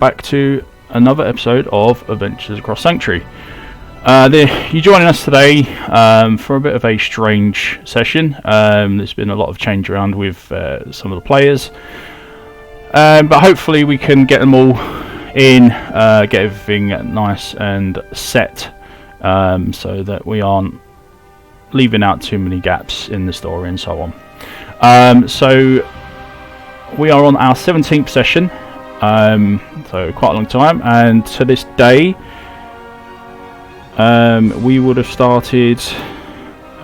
back to another episode of Adventures Across Sanctuary. You're joining us today for a bit of a strange session. There's been a lot of change around with some of the players, but hopefully we can get them all in, get everything nice and set, so that we aren't leaving out too many gaps in the story and so on. So we are on our 17th session. So quite a long time, and to this day we would have started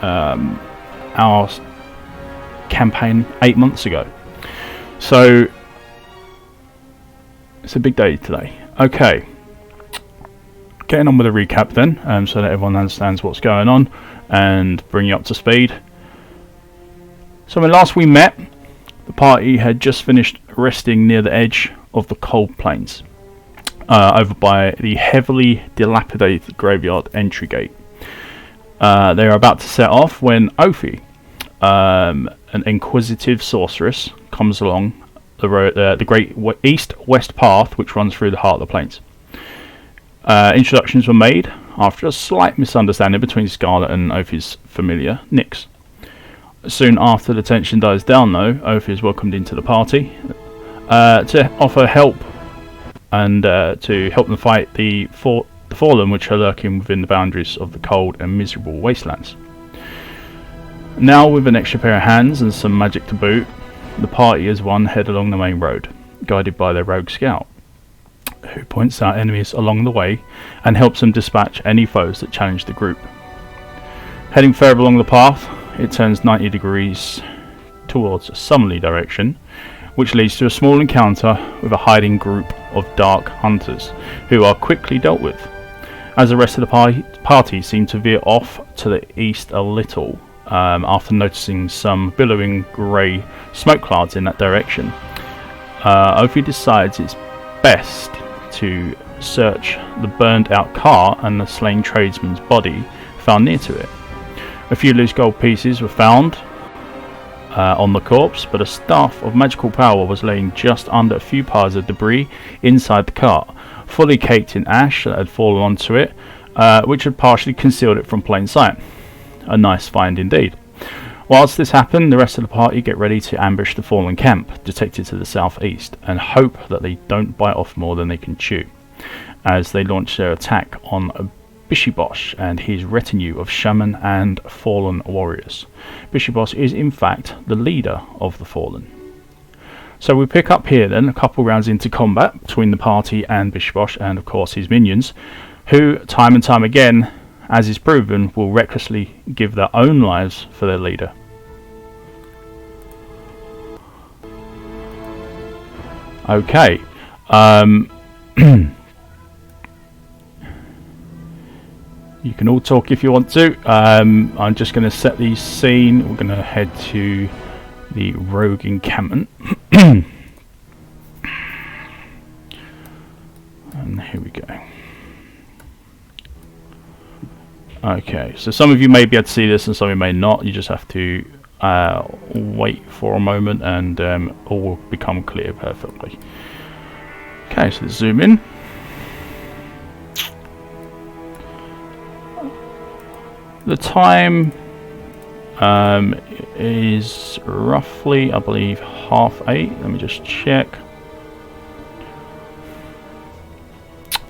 our campaign 8 months ago, so it's a big day today. Okay, getting on with a recap then, so that everyone understands what's going on and bring you up to speed. So when last we met, the party had just finished resting near the edge of the cold plains, over by the heavily dilapidated graveyard entry gate. They are about to set off when Ophi, an inquisitive sorceress, comes along the road, the great east-west path which runs through the heart of the plains. Introductions were made after a slight misunderstanding between Scarlet and Ophi's familiar, Nyx. Soon after the tension dies down, though, Ophi is welcomed into the party to offer help and to help them fight the fallen which are lurking within the boundaries of the cold and miserable wastelands. Now, with an extra pair of hands and some magic to boot, the party as one head along the main road, guided by their rogue scout, who points out enemies along the way and helps them dispatch any foes that challenge the group. Heading further along the path, it turns 90 degrees towards a southerly direction, which leads to a small encounter with a hiding group of dark hunters, who are quickly dealt with, as the rest of the party seem to veer off to the east a little, after noticing some billowing grey smoke clouds in that direction. Ophi decides it's best to search the burned out car and the slain tradesman's body found near to it. A few loose gold pieces were found on the corpse, but a staff of magical power was laying just under a few piles of debris inside the cart, fully caked in ash that had fallen onto it, which had partially concealed it from plain sight. A nice find indeed. Whilst this happened, the rest of the party get ready to ambush the fallen camp, detected to the southeast, and hope that they don't bite off more than they can chew, as they launch their attack on Bishibosh and his retinue of shaman and fallen warriors. Bishibosh is in fact the leader of the fallen. So we pick up here then, a couple rounds into combat between the party and Bishibosh, and of course his minions, who time and time again, as is proven, will recklessly give their own lives for their leader. Okay, you can all talk if you want to. I'm just going to set the scene. We're going to head to the rogue encampment. And here we go. Okay, so some of you may be able to see this and some of you may not. You just have to wait for a moment and all will become clear perfectly. Okay, so let's zoom in. The time is roughly, I believe, 8:30. Let me just check.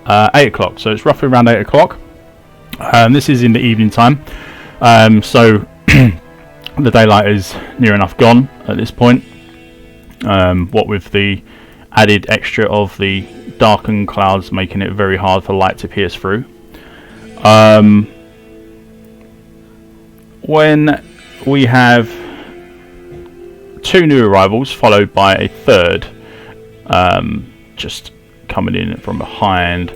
8 o'clock, so it's roughly around 8 o'clock. This is in the evening time, so the daylight is near enough gone at this point, what with the added extra of the darkened clouds making it very hard for light to pierce through. When we have 2 new arrivals followed by a third just coming in from behind.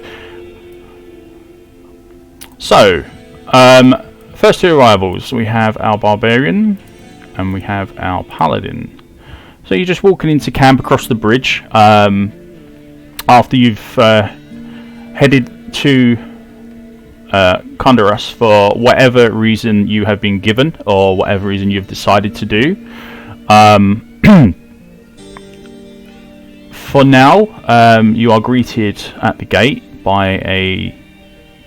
So first 2 arrivals, we have our barbarian and we have our paladin. So you're just walking into camp across the bridge after you've headed to Conduras for whatever reason you have been given or whatever reason you've decided to do. For now, you are greeted at the gate by a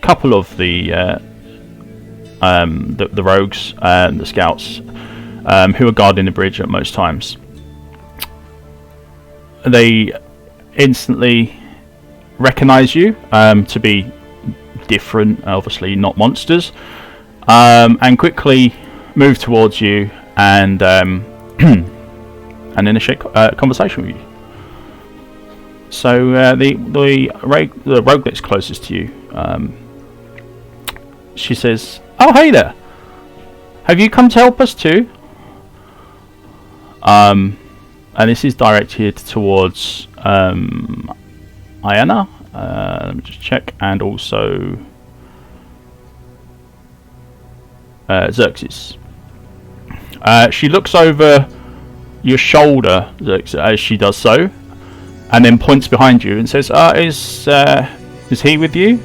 couple of the rogues, the scouts, who are guarding the bridge at most times. They instantly recognize you to be different, obviously not monsters, and quickly move towards you and and initiate conversation with you. So the rogue that's closest to you, she says, "Oh, hey there. Have you come to help us too?" And this is directed towards Iana. Let me just check, and also Xerxes. She looks over your shoulder, Xerxes, as she does so, and then points behind you and says, "Is he with you?"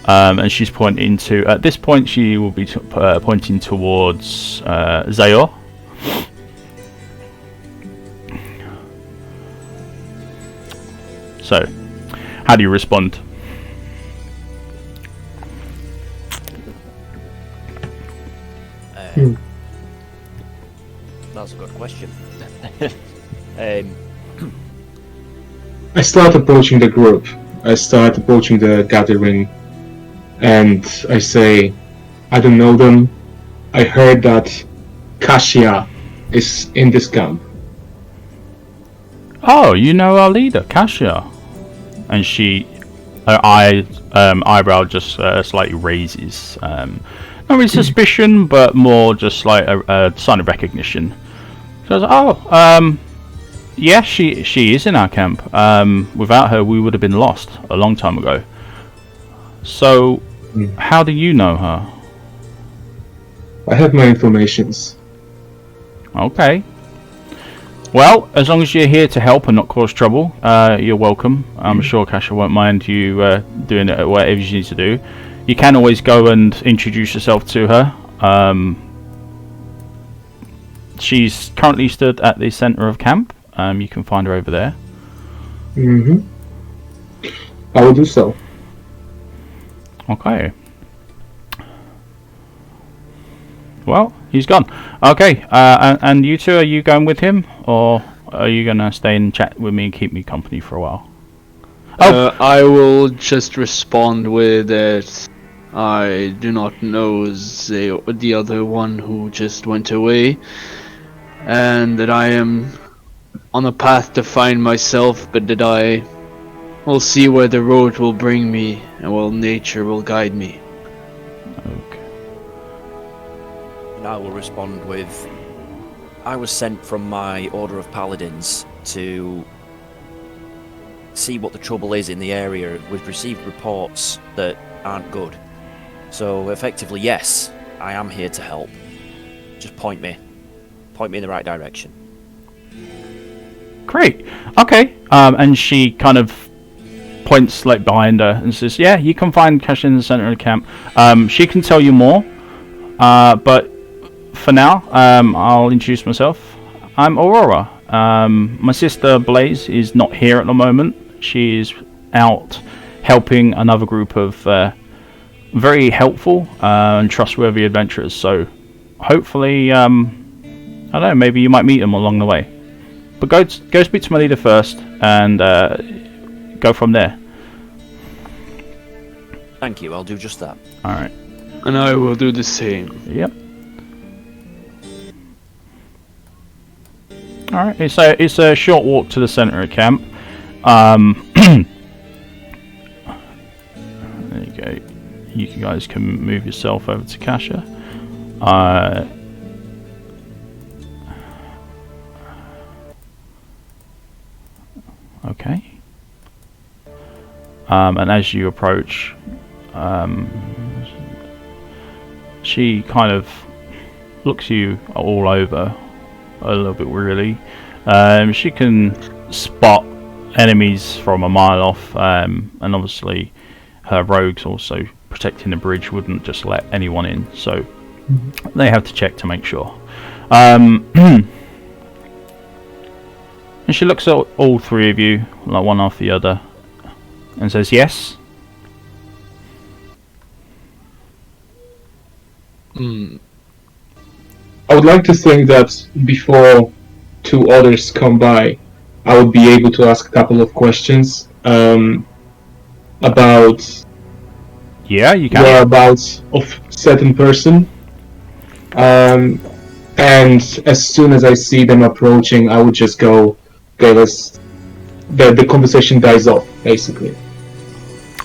And she's pointing to. At this point, she will be pointing towards Zayor. So, how do you respond? That's a good question. I start approaching the group. I start approaching the gathering, and I say, "I don't know them. I heard that Kashia is in this camp." Oh, you know our leader, Kashia. And her eyebrow just slightly raises. Not really suspicion, but more just like a sign of recognition. So I was like, "Oh, yeah, she is in our camp. Without her, we would have been lost a long time ago. So, how do you know her?" I have my informations. Okay. Well, as long as you're here to help and not cause trouble, you're welcome. I'm sure Kasha won't mind you doing it whatever you need to do. You can always go and introduce yourself to her. She's currently stood at the centre of camp. You can find her over there. I will do so. Okay. Well, he's gone. Okay, and you two, are you going with him, or are you going to stay and chat with me and keep me company for a while? I will just respond with that I do not know the other one who just went away, and that I am on a path to find myself, but that I will see where the road will bring me, and where nature will guide me. Okay. And I will respond with, I was sent from my Order of Paladins to see what the trouble is in the area. We've received reports that aren't good. So effectively, yes, I am here to help. Just point me in the right direction. Great. Okay. And she kind of points like behind her and says, "Yeah, you can find Kasha in the center of the camp. She can tell you more. But for now, I'll introduce myself. I'm Aurora. My sister Blaze is not here at the moment. She is out helping another group of very helpful and trustworthy adventurers. So hopefully, I don't know, maybe you might meet them along the way. But go speak to my leader first and go from there." Thank you, I'll do just that. Alright. And I will do the same. Yep. Alright, it's a short walk to the centre of camp. There you go. You guys can move yourself over to Kasha. Okay. And as you approach, she kind of looks you all over a little bit wearily. She can spot enemies from a mile off, and obviously her rogues also protecting the bridge wouldn't just let anyone in, so they have to check to make sure. And she looks at all three of you, like one after the other, and says yes. I would like to think that before two others come by, I would be able to ask a couple of questions about Yeah, you can. whereabouts of certain person. And as soon as I see them approaching, I would just go, okay, the conversation dies off, basically.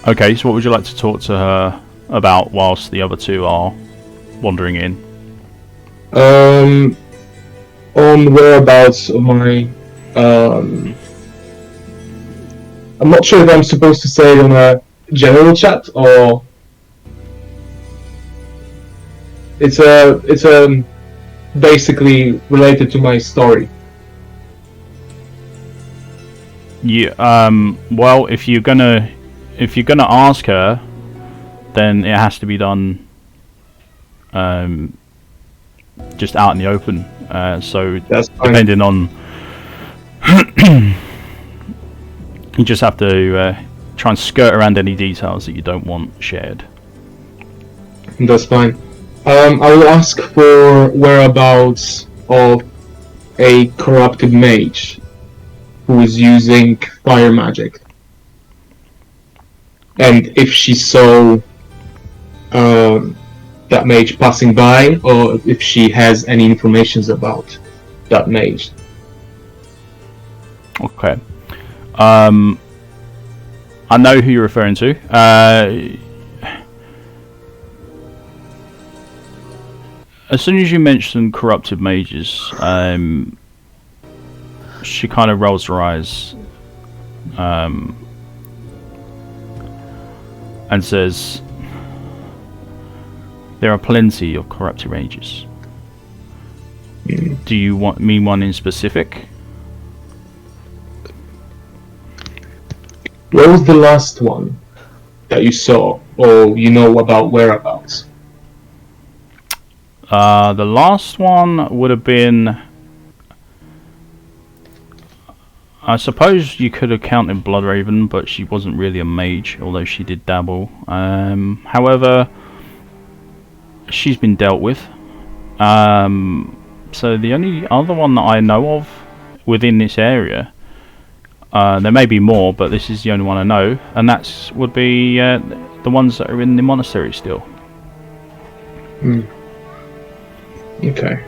Okay, so what would you like to talk to her about whilst the other two are wandering in? On whereabouts of my... I'm not sure if I'm supposed to say it on a general chat, or... It's basically related to my story. Yeah. Well, if you're gonna ask her, then it has to be done. Just out in the open. So That's fine. depending on, you just have to try and skirt around any details that you don't want shared. That's fine. I will ask for whereabouts of a corrupted mage who is using fire magic. And if she saw that mage passing by, or if she has any information about that mage. Okay. I know who you're referring to. As soon as you mention corrupted mages, she kind of rolls her eyes and says, "There are plenty of corrupted mages. Do you mean one in specific?" What was the last one that you saw, or you know about whereabouts? The last one would have been... I suppose you could have counted Bloodraven, but she wasn't really a mage, although she did dabble. However, she's been dealt with. So the only other one that I know of within this area, there may be more, but this is the only one I know, and that would be the ones that are in the monastery still. Okay.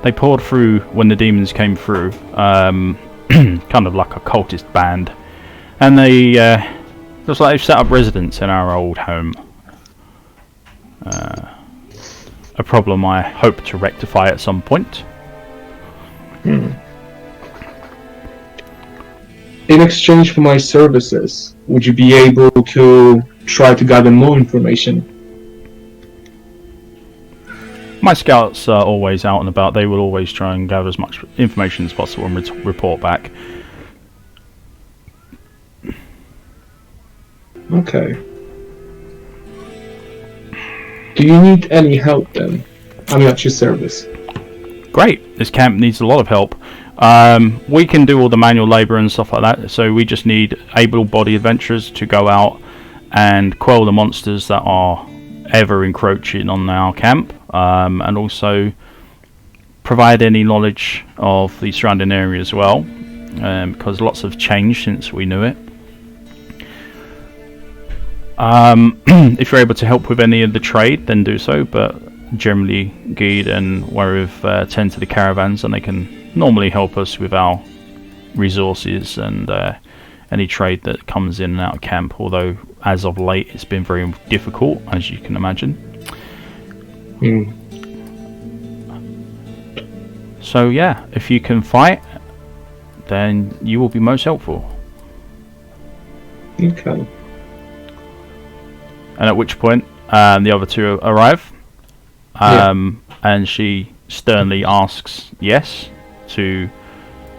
They poured through when the demons came through, kind of like a cultist band, and they looks like they've set up residence in our old home. A problem I hope to rectify at some point. In exchange for my services, would you be able to try to gather more information? My scouts are always out and about. They will always try and gather as much information as possible and report back. Okay. Do you need any help then? I'm at your service. Great. This camp needs a lot of help. We can do all the manual labour and stuff like that, so we just need able-bodied adventurers to go out and quell the monsters that are ever encroaching on our camp, and also provide any knowledge of the surrounding area as well, because lots have changed since we knew it. If you're able to help with any of the trade, then do so, but generally Geed and Warriv tend to the caravans, and they can normally help us with our resources and any trade that comes in and out of camp, although as of late it's been very difficult, as you can imagine. So yeah, if you can fight, then you will be most helpful. Okay. And at which point the other two arrive, and she sternly asks yes to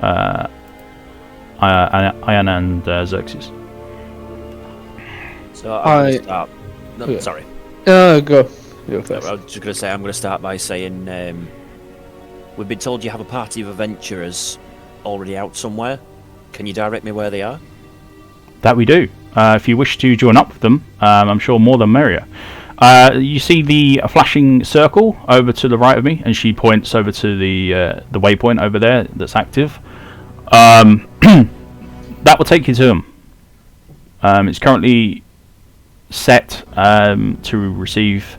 Iana and Xerxes. So I'm going to start. No, yeah. Sorry. Go. Go I first. was just going to say, I'm going to start by saying, we've been told you have a party of adventurers already out somewhere. Can you direct me where they are? That we do. If you wish to join up with them, I'm sure more than merrier. You see the flashing circle over to the right of me, and she points over to the waypoint over there that's active. That will take you to them. It's currently set to receive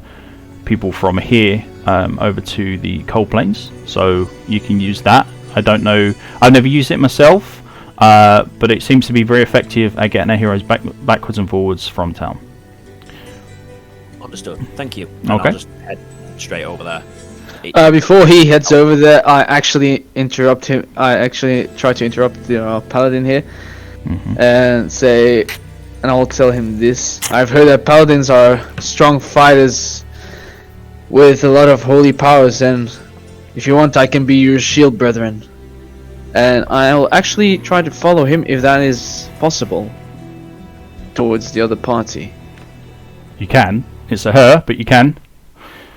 people from here over to the coal plains, so you can use that. I don't know, I've never used it myself, but it seems to be very effective at getting our heroes backwards and forwards from town. Understood. Thank you. And Okay. I'll just head straight over there. Before he heads over there, I actually interrupt him. I actually try to interrupt the paladin here, and say, and I'll tell him this. I've heard that paladins are strong fighters with a lot of holy powers, and if you want, I can be your shield brethren. And I'll actually try to follow him if that is possible towards the other party. You can. It's a her, but you can.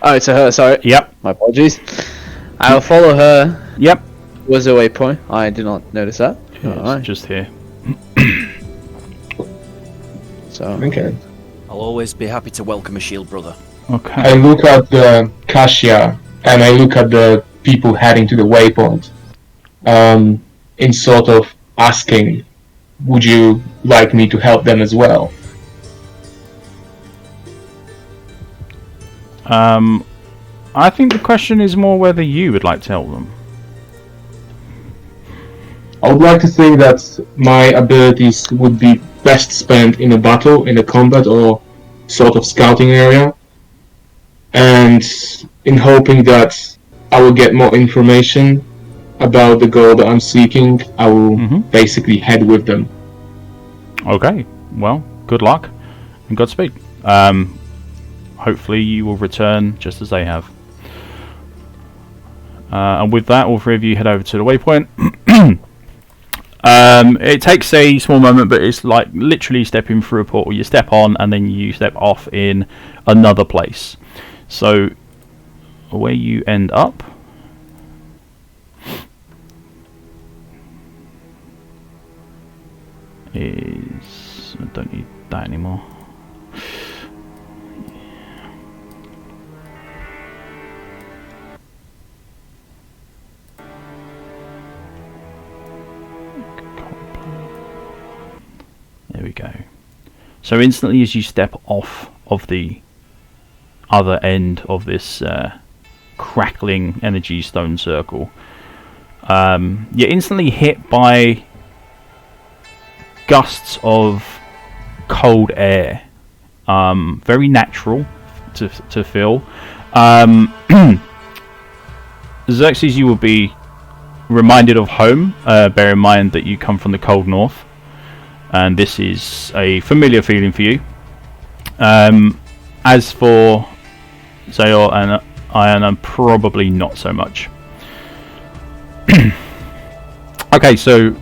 Oh, it's a her. Sorry. Yep. My apologies. I'll follow her. Yep. Was a waypoint. I did not notice that. It's Alright. just here. So. Okay. I'll always be happy to welcome a shield brother. Okay. I look at the Kasia and I look at the people heading to the waypoint, in sort of asking, would you like me to help them as well? I think the question is more whether you would like to help them. I would like to think that my abilities would be best spent in a battle, in a combat or sort of scouting area, and in hoping that I will get more information about the goal that I'm seeking, I will basically head with them. Okay. Well, good luck and Godspeed. Hopefully you will return just as they have. And with that, all three of you head over to the waypoint. It takes a small moment, but it's like literally stepping through a portal. You step on and then you step off in another place. So where you end up is... I don't need that anymore. There we go. So instantly as you step off of the other end of this crackling energy stone circle, you're instantly hit by gusts of cold air. Very natural to feel. Xerxes, you will be reminded of home. Bear in mind that you come from the cold north, and this is a familiar feeling for you. As for Zayor and Ion, probably not so much. Okay, so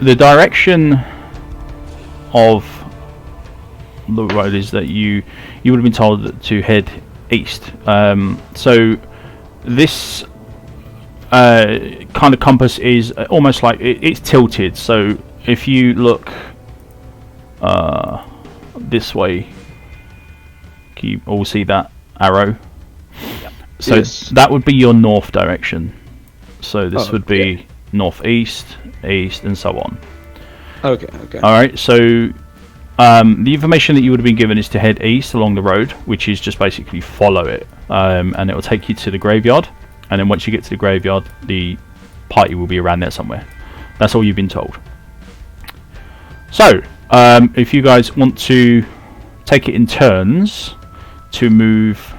the direction of the road is that you would have been told to head east. So this kind of compass is almost like it's tilted. So if you look this way, can you all see that arrow? Yep. So Yes. that would be your north direction. So this Oh, would be northeast, east, and so on. Okay. Alright, so the information that you would have been given is to head east along the road, which is just basically follow it, and it will take you to the graveyard, and then once you get to the graveyard, the party will be around there somewhere. That's all you've been told. So, if you guys want to take it in turns to move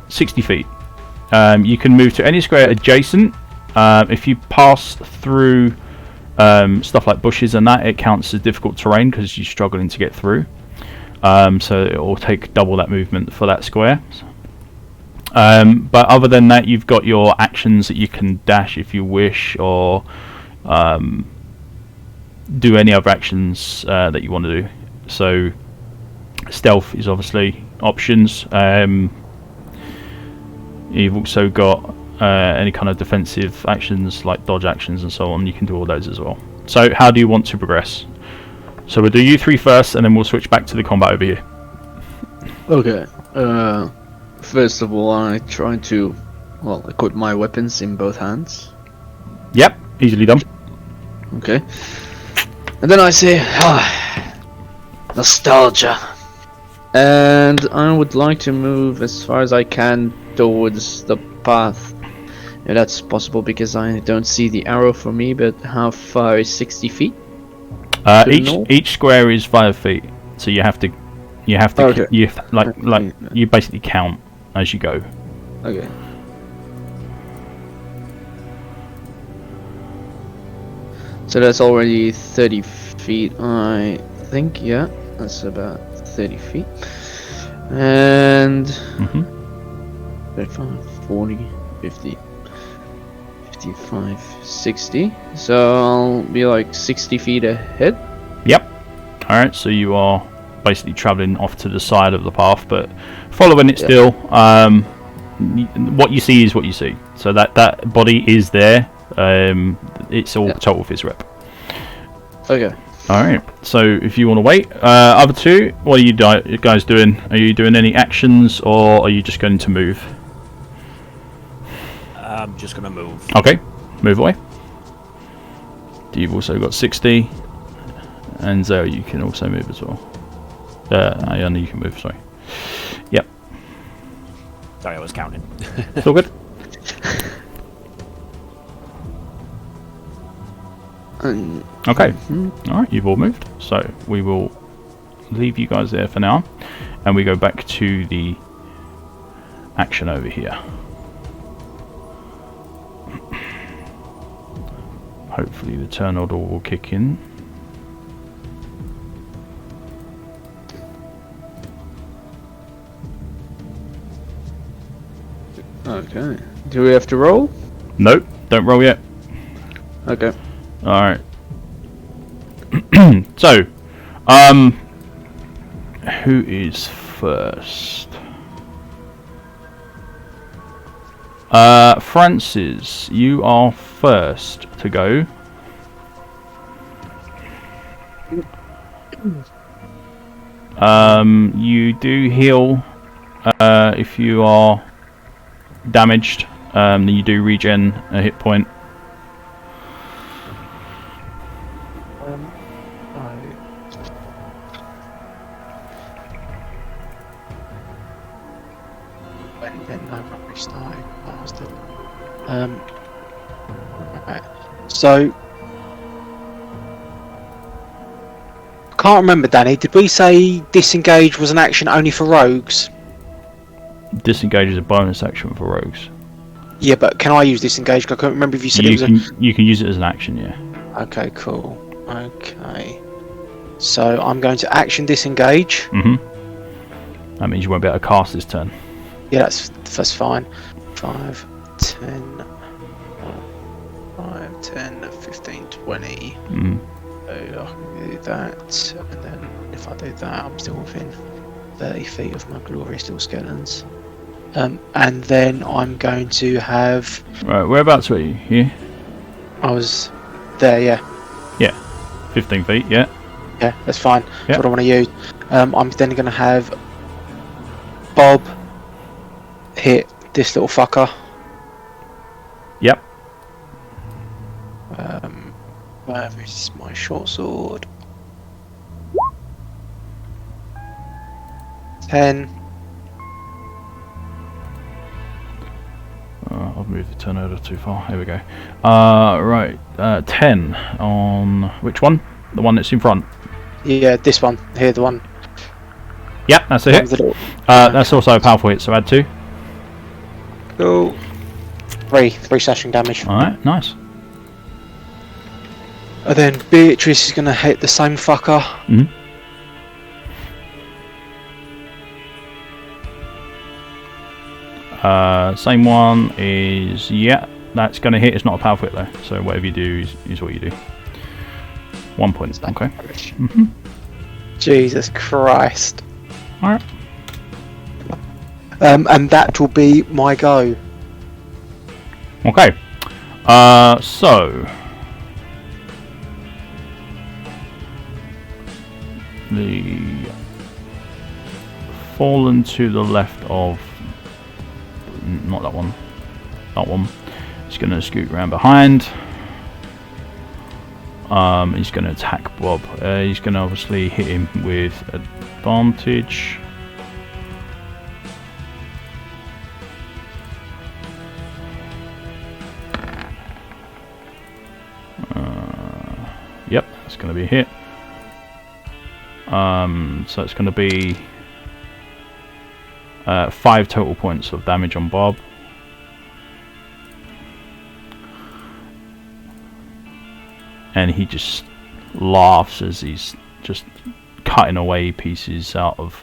60 feet, you can move to any square adjacent. If you pass through stuff like bushes and that, it counts as difficult terrain because you're struggling to get through. So it will take double that movement for that square. But other than that, you've got your actions that you can dash if you wish, or do any other actions that you want to do. So stealth is obviously options. You've also got any kind of defensive actions like dodge actions and so on. You can do all those as well. So how do you want to progress? So we'll do you three first, and then we'll switch back to the combat over here. Okay. First of all, I try to, equip my weapons in both hands. Yep, easily done. Okay. And then I say, nostalgia. And I would like to move as far as I can towards the path. If that's possible, because I don't see the arrow for me, but how far is 60 feet? Each square is 5 feet, so you have to Okay. you basically count as you go. Okay. So that's already 30 feet, I think. Yeah, that's about 30 feet. And 35, 40, 50, 55, 60. So I'll be like 60 feet ahead. Yep. Alright, so you are basically travelling off to the side of the path, but following it still. What you see is what you see. So that body is there. It's all total fizz rep. Okay. Alright, so if you want to wait, other two, what are you guys doing? Are you doing any actions, or are you just going to move? I'm just gonna move. Okay, move away. You've also got 60, and Zero, you can also move as well. I know you can move, sorry. Yep. Sorry, I was counting. It's all good. Okay. Alright, you've all moved. So we will leave you guys there for now, and we go back to the action over here. Hopefully the turn order will kick in. Okay. Do we have to roll? Nope, don't roll yet. Okay. Alright. So, who is first? Francis, you are first to go. You do heal if you are damaged, then you do regen a hit point. Right. So I can't remember, Danny. Did we say disengage was an action only for rogues? Disengage is a bonus action for rogues. Yeah, but can I use disengage? I can't remember if you said it was you can use it as an action, yeah. Okay, cool. Okay. So I'm going to action disengage. That means you won't be able to cast this turn. Yeah, that's fine. 5, 10, 5, 10, 15, 20. So I can do that, and then if I do that, I'm still within 30 feet of my glorious little skeletons. And then I'm going to have... Right, whereabouts were you? Here? I was there, yeah. Yeah, 15 feet, yeah. Yeah, that's fine. Yep. That's what I want to use. I'm then going to have Bob hit this little fucker. Yep. Where is my short sword? 10. I've moved the turn order too far. Here we go. Right, 10 on which one? The one that's in front. Yeah, this one here, the one. Yep, that's a hit. That's also a powerful hit, so add 2. Cool. 3 slashing damage. Alright, nice. And then Beatrice is going to hit the same fucker. Same one is, yeah, that's going to hit. It's not a powerful hit though, so whatever you do is what you do. 1 point, okay. Jesus Christ. Alright. And that will be my go. Okay. So the fallen to the left of, not that one, that one. He's going to scoot around behind. He's going to attack Bob. He's going to obviously hit him with advantage. Yep, that's going to be a hit. So it's going to be 5 total points of damage on Bob. And he just laughs as he's just cutting away pieces out of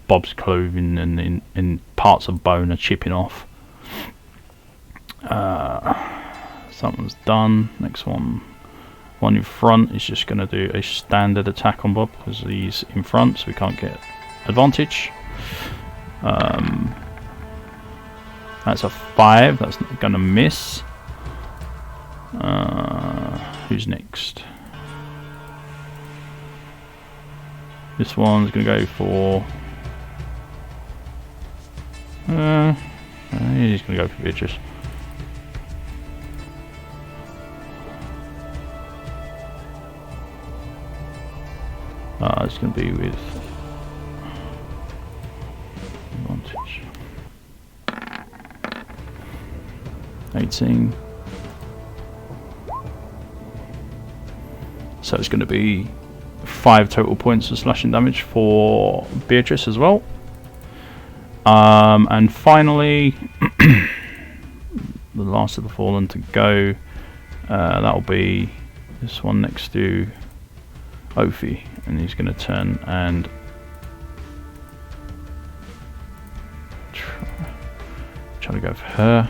Bob's clothing, and in parts of bone are chipping off. Something's done. Next one in front is just going to do a standard attack on Bob because he's in front, so we can't get advantage. That's a 5. That's going to miss. Who's next? This one's going to go for. He's going to go for Beatrice. It's going to be with advantage. 18. So it's going to be 5 total points of slashing damage for Beatrice as well. And finally, the last of the fallen to go. That'll be this one next to Ophi, and he's going to turn and try to go for her.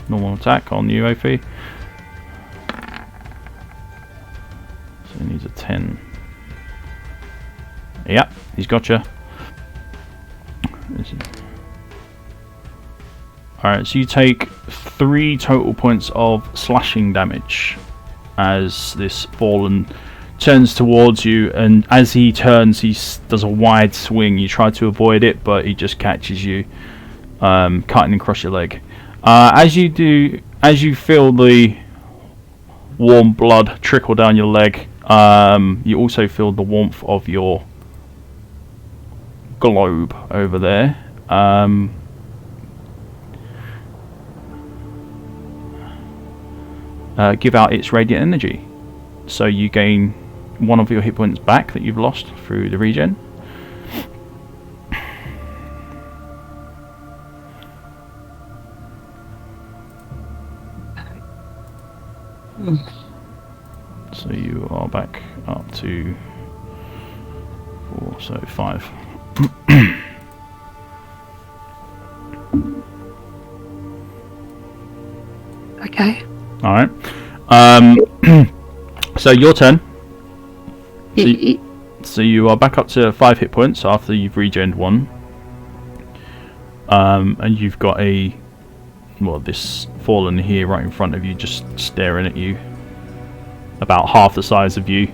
Normal attack on you, Ophi. So he needs a 10. Yep, he's got you. Alright, so you take 3 total points of slashing damage as this fallen turns towards you, and as he turns, he does a wide swing. You try to avoid it, but he just catches you, cutting across your leg. As you feel the warm blood trickle down your leg, you also feel the warmth of your globe over there. Give out its radiant energy, so you gain 1 of your hit points back that you've lost through the regen. So you are back up to 4, so 5. Okay. Alright. So your turn. So you are back up to 5 hit points after you've regened 1. And you've got this fallen here right in front of you, just staring at you, about half the size of you.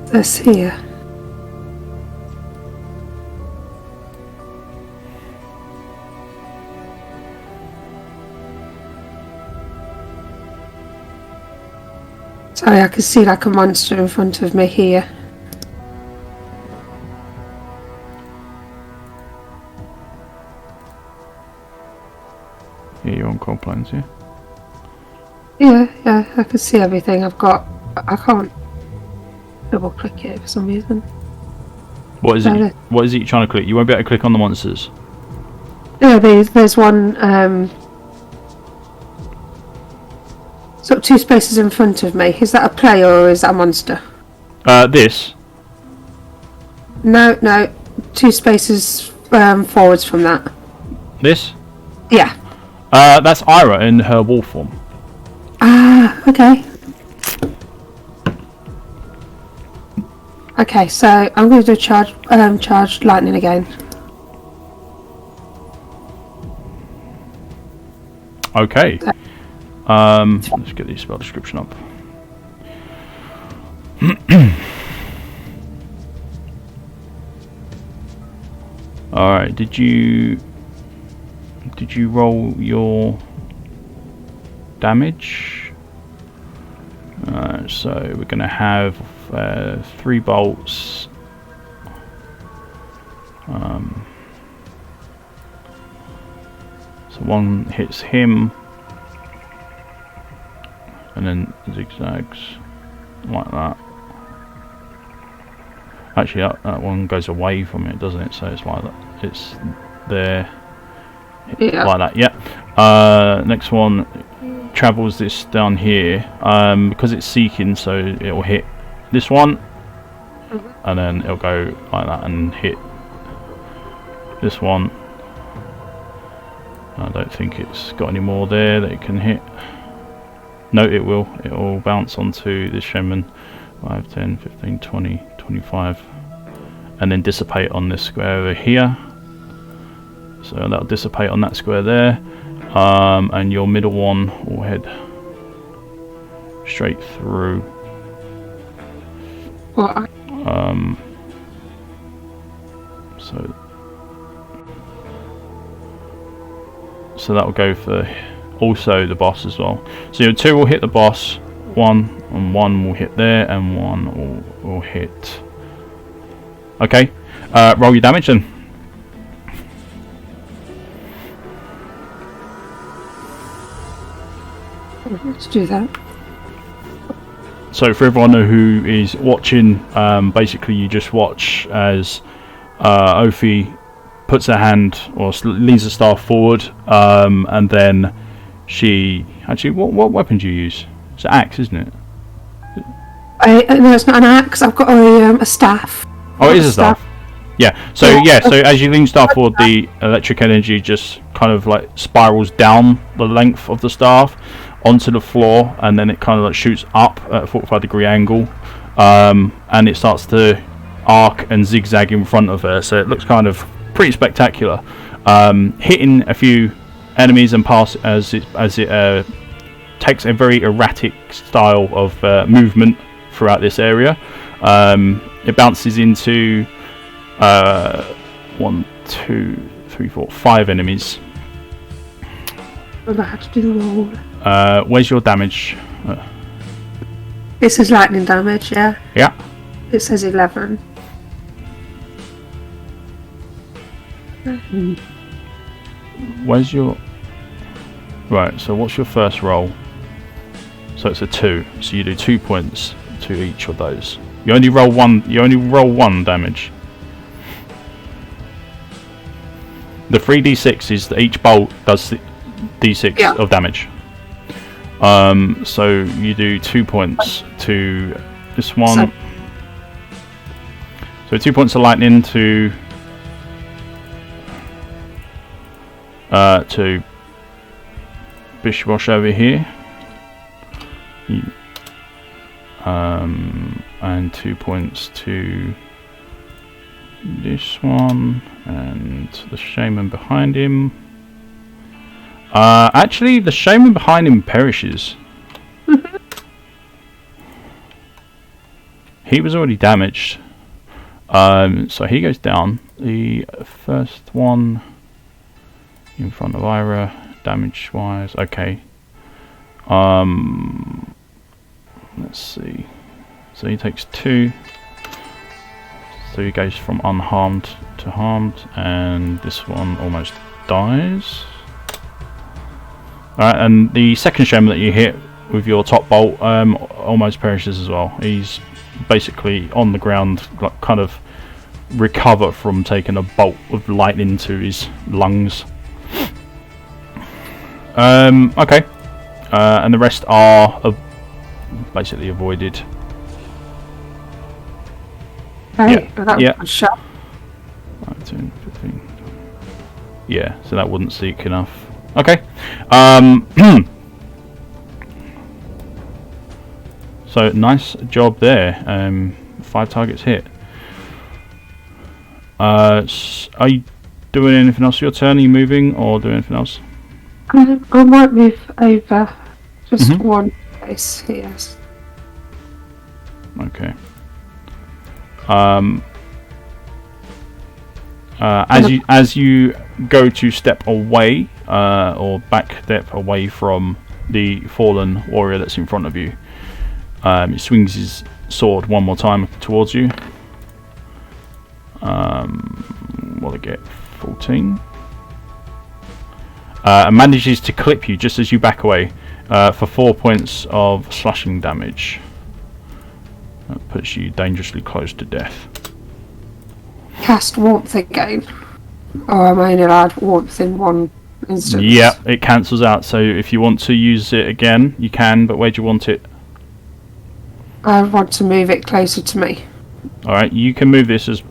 This here. Sorry, I can see like a monster in front of me here. Yeah, you're on cold plains, yeah? Yeah, I can see everything. I can't double click it for some reason. What is it? What is it you're trying to click? You won't be able to click on the monsters. Yeah, there's one sort of 2 spaces in front of me. Is that a player or is that a monster? This? No, 2 spaces forwards from that. This? Yeah. That's Ira in her wolf form. Ah, okay. Okay, so I'm going to do charged lightning again. Okay. Let's get the spell description up. Alright, did you roll your damage? So we're going to have 3 bolts. So one hits him, and then zigzags like that. Actually, that one goes away from it, doesn't it? So it's like that. It's there, like that. Yeah. Next one travels this down here because it's seeking, so it'll hit this one, and then it'll go like that and hit this one. I don't think it's got any more there that it can hit. No, it will. It will bounce onto this shaman. 5, 10, 15, 20, 25, and then dissipate on this square over here. So that'll dissipate on that square there, and your middle one will head straight through. What? So that will go for also the boss as well. So your 2 will hit the boss, 1 and 1 will hit there, and 1 will hit. Okay, roll your damage then. Let's do that. So for everyone who is watching, basically you just watch as Ophi puts her hand or leans the staff forward, and then she actually what weapon do you use? It's an axe, isn't it? No, it's not an axe. I've got a staff. Oh, it is a staff. Yeah. So so as you lean staff forward, the electric energy just kind of like spirals down the length of the staff onto the floor, and then it kind of like shoots up at a 45-degree angle, and it starts to arc and zigzag in front of her. So it looks kind of pretty spectacular, hitting a few enemies and pass as it takes a very erratic style of movement throughout this area. It bounces into 1, 2, 3, 4, 5 enemies. I had to do the roll. Where's your damage? It says lightning damage, yeah? Yeah. It says 11. Where's your... Right, so what's your first roll? So it's a 2, so you do 2 points to each of those. You only roll one damage. The 3d6 is that each bolt does d6 of damage. So you do 2 points to this one. So 2 points of lightning to Bishibosh over here. And 2 points to this one and the shaman behind him. Actually, the shaman behind him perishes. He was already damaged, so he goes down. The first one in front of Ira, damage wise, okay. Let's see. So he takes 2. So he goes from unharmed to harmed, and this one almost dies. Alright, and the second shaman that you hit with your top bolt almost perishes as well. He's basically on the ground, like, kind of recover from taking a bolt of lightning to his lungs. Okay, and the rest are basically avoided. Right, well, that was a shot. 5, 10, 15. Yeah, so that wouldn't seek enough. Okay. So nice job there. 5 targets hit. Are you doing anything else? Your turn? Are you moving or doing anything else? I might move over just one place. Yes. Okay. As you go to step away, or back step away from the fallen warrior that's in front of you, he swings his sword one more time towards you. What I get? 14. And manages to clip you just as you back away for 4 points of slashing damage. That puts you dangerously close to death. Cast warmth again. Or am I only allowed warmth in one instance? Yeah, it cancels out. So if you want to use it again, you can. But where do you want it? I want to move it closer to me. All right, you can move this as.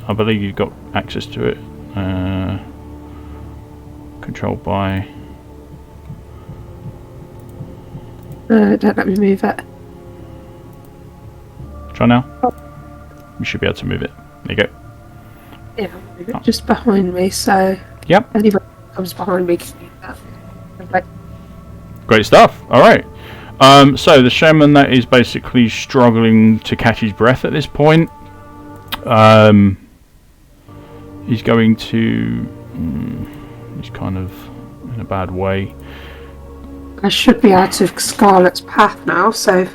I believe you've got access to it. Controlled by. Don't let me move it. Try now. You should be able to move it. There you go. Yeah, I'll move it just behind me, so Yep. anybody who comes behind me can do that. Okay. Great stuff. All right. So the shaman that is basically struggling to catch his breath at this point. He's going to. He's kind of in a bad way. I should be out of Scarlet's path now, so.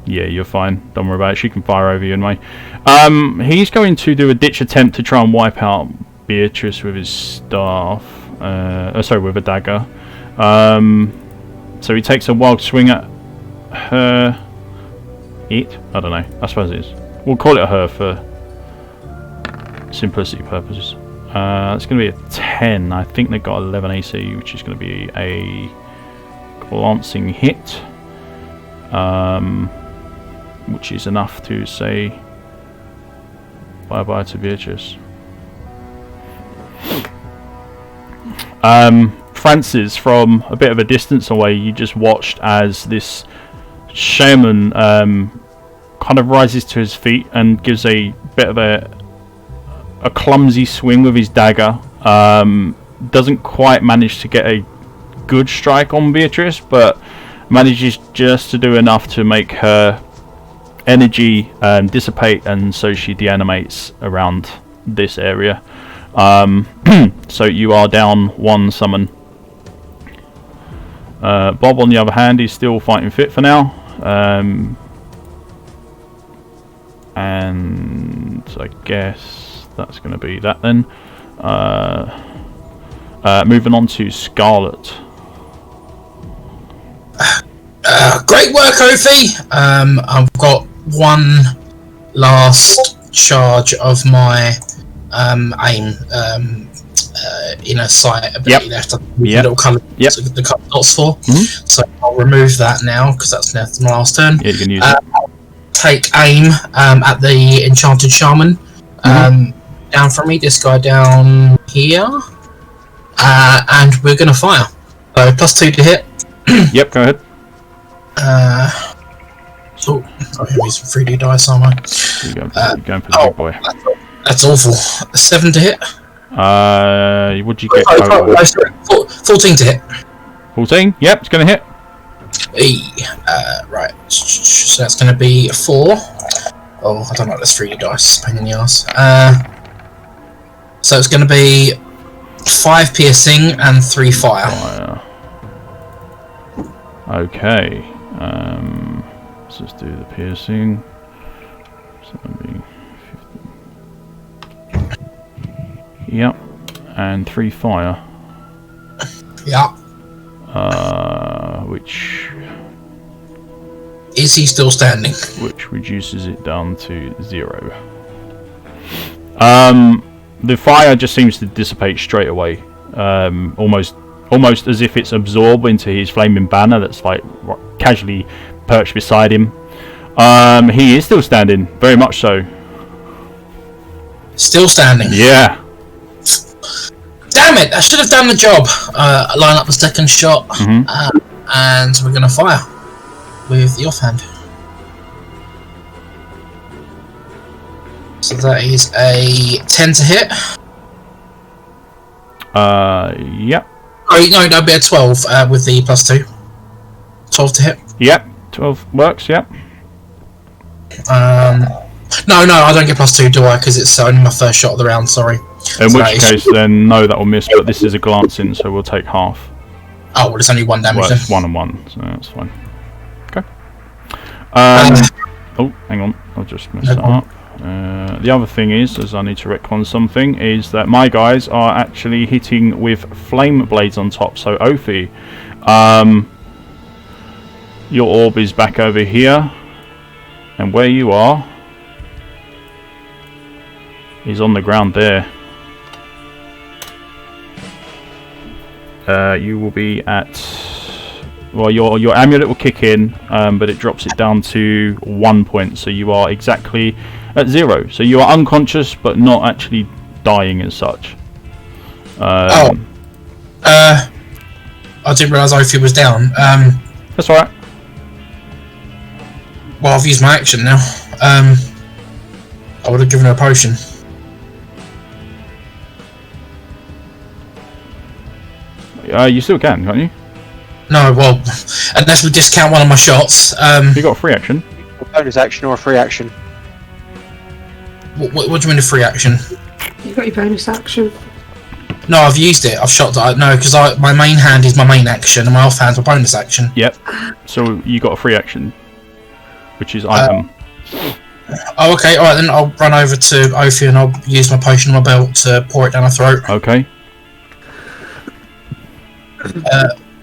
Yeah, you're fine. Don't worry about it. She can fire over you anyway. He's going to do a ditch attempt to try and wipe out Beatrice with his staff. Sorry, with a dagger. So he takes a wild swing at her. It? I don't know. I suppose it is. We'll call it a her for simplicity purposes. It's going to be a 10. I think they've got 11 AC, which is going to be a glancing hit. Which is enough to say bye-bye to Beatrice. Francis, from a bit of a distance away, you just watched as this shaman kind of rises to his feet and gives a bit of a clumsy swing with his dagger. Doesn't quite manage to get a good strike on Beatrice, but manages just to do enough to make her energy dissipate, and so she deanimates around this area. So you are down one summon. Bob, on the other hand, is still fighting fit for now. And I guess that's going to be that then. Moving on to Scarlet. Great work, Ophi. I've got one last charge of my aim inner sight ability left. Little colour the colour dots for. So I'll remove that now because that's my last turn. Yeah, you can use it. Take aim at the enchanted shaman. Down from me, this guy down here, and we're gonna fire. So +2 to hit. Yep, go ahead. I'm using 3D dice, aren't I? You're going for the big boy. That's awful. 7 to hit. What'd you get? 14 to hit. 14? Yep, it's going to hit. Right. So that's going to be 4. Oh, I don't like this 3D dice. Pain in the ass. So it's going to be 5 piercing and 3 fire. Okay. Let's just do the piercing. So that'll be 15. Yep. And 3 fire. Yeah. Which... Is he still standing? Which reduces it down to 0. The fire just seems to dissipate straight away. Almost as if it's absorbed into his flaming banner that's like casually perched beside him. He is still standing, very much so. Still standing? Yeah. Damn it! I should have done the job. Line up the second shot, and we're gonna fire with the offhand. So that is a 10 to hit. Yep. Oh no, that'd be a 12 with the +2. 12 to hit. Yep. 12 works. Yep. No, I don't get +2, do I? Because it's only my first shot of the round. Sorry. In So which case, then no, that will miss. But this is a glancing, so we'll take half. Oh, well, it's only 1 damage Well, then. it's 1 and 1, so that's fine. Okay. Oh, hang on, I'll just mess that up. The other thing is I need to retcon something, is that my guys are actually hitting with flame blades on top. So Ophi, your orb is back over here, and where you are is on the ground there. You will be at, well, your amulet will kick in, but it drops it down to 1 point, so you are exactly at 0. So you are unconscious, but not actually dying as such. I didn't realise Ophi was down. That's alright. Well, I've used my action now. I would have given her a potion. You still can, can't you? No, well, unless we discount one of my shots. You got a free action. A bonus action or a free action? What do you mean a free action? You got your bonus action. No, I've used it. I've shot that. No, because my main hand is my main action, and my offhand's my bonus action. Yep. So you got a free action, which is item. Oh, okay. All right, then I'll run over to Ophi and I'll use my potion on my belt to pour it down her throat. Okay.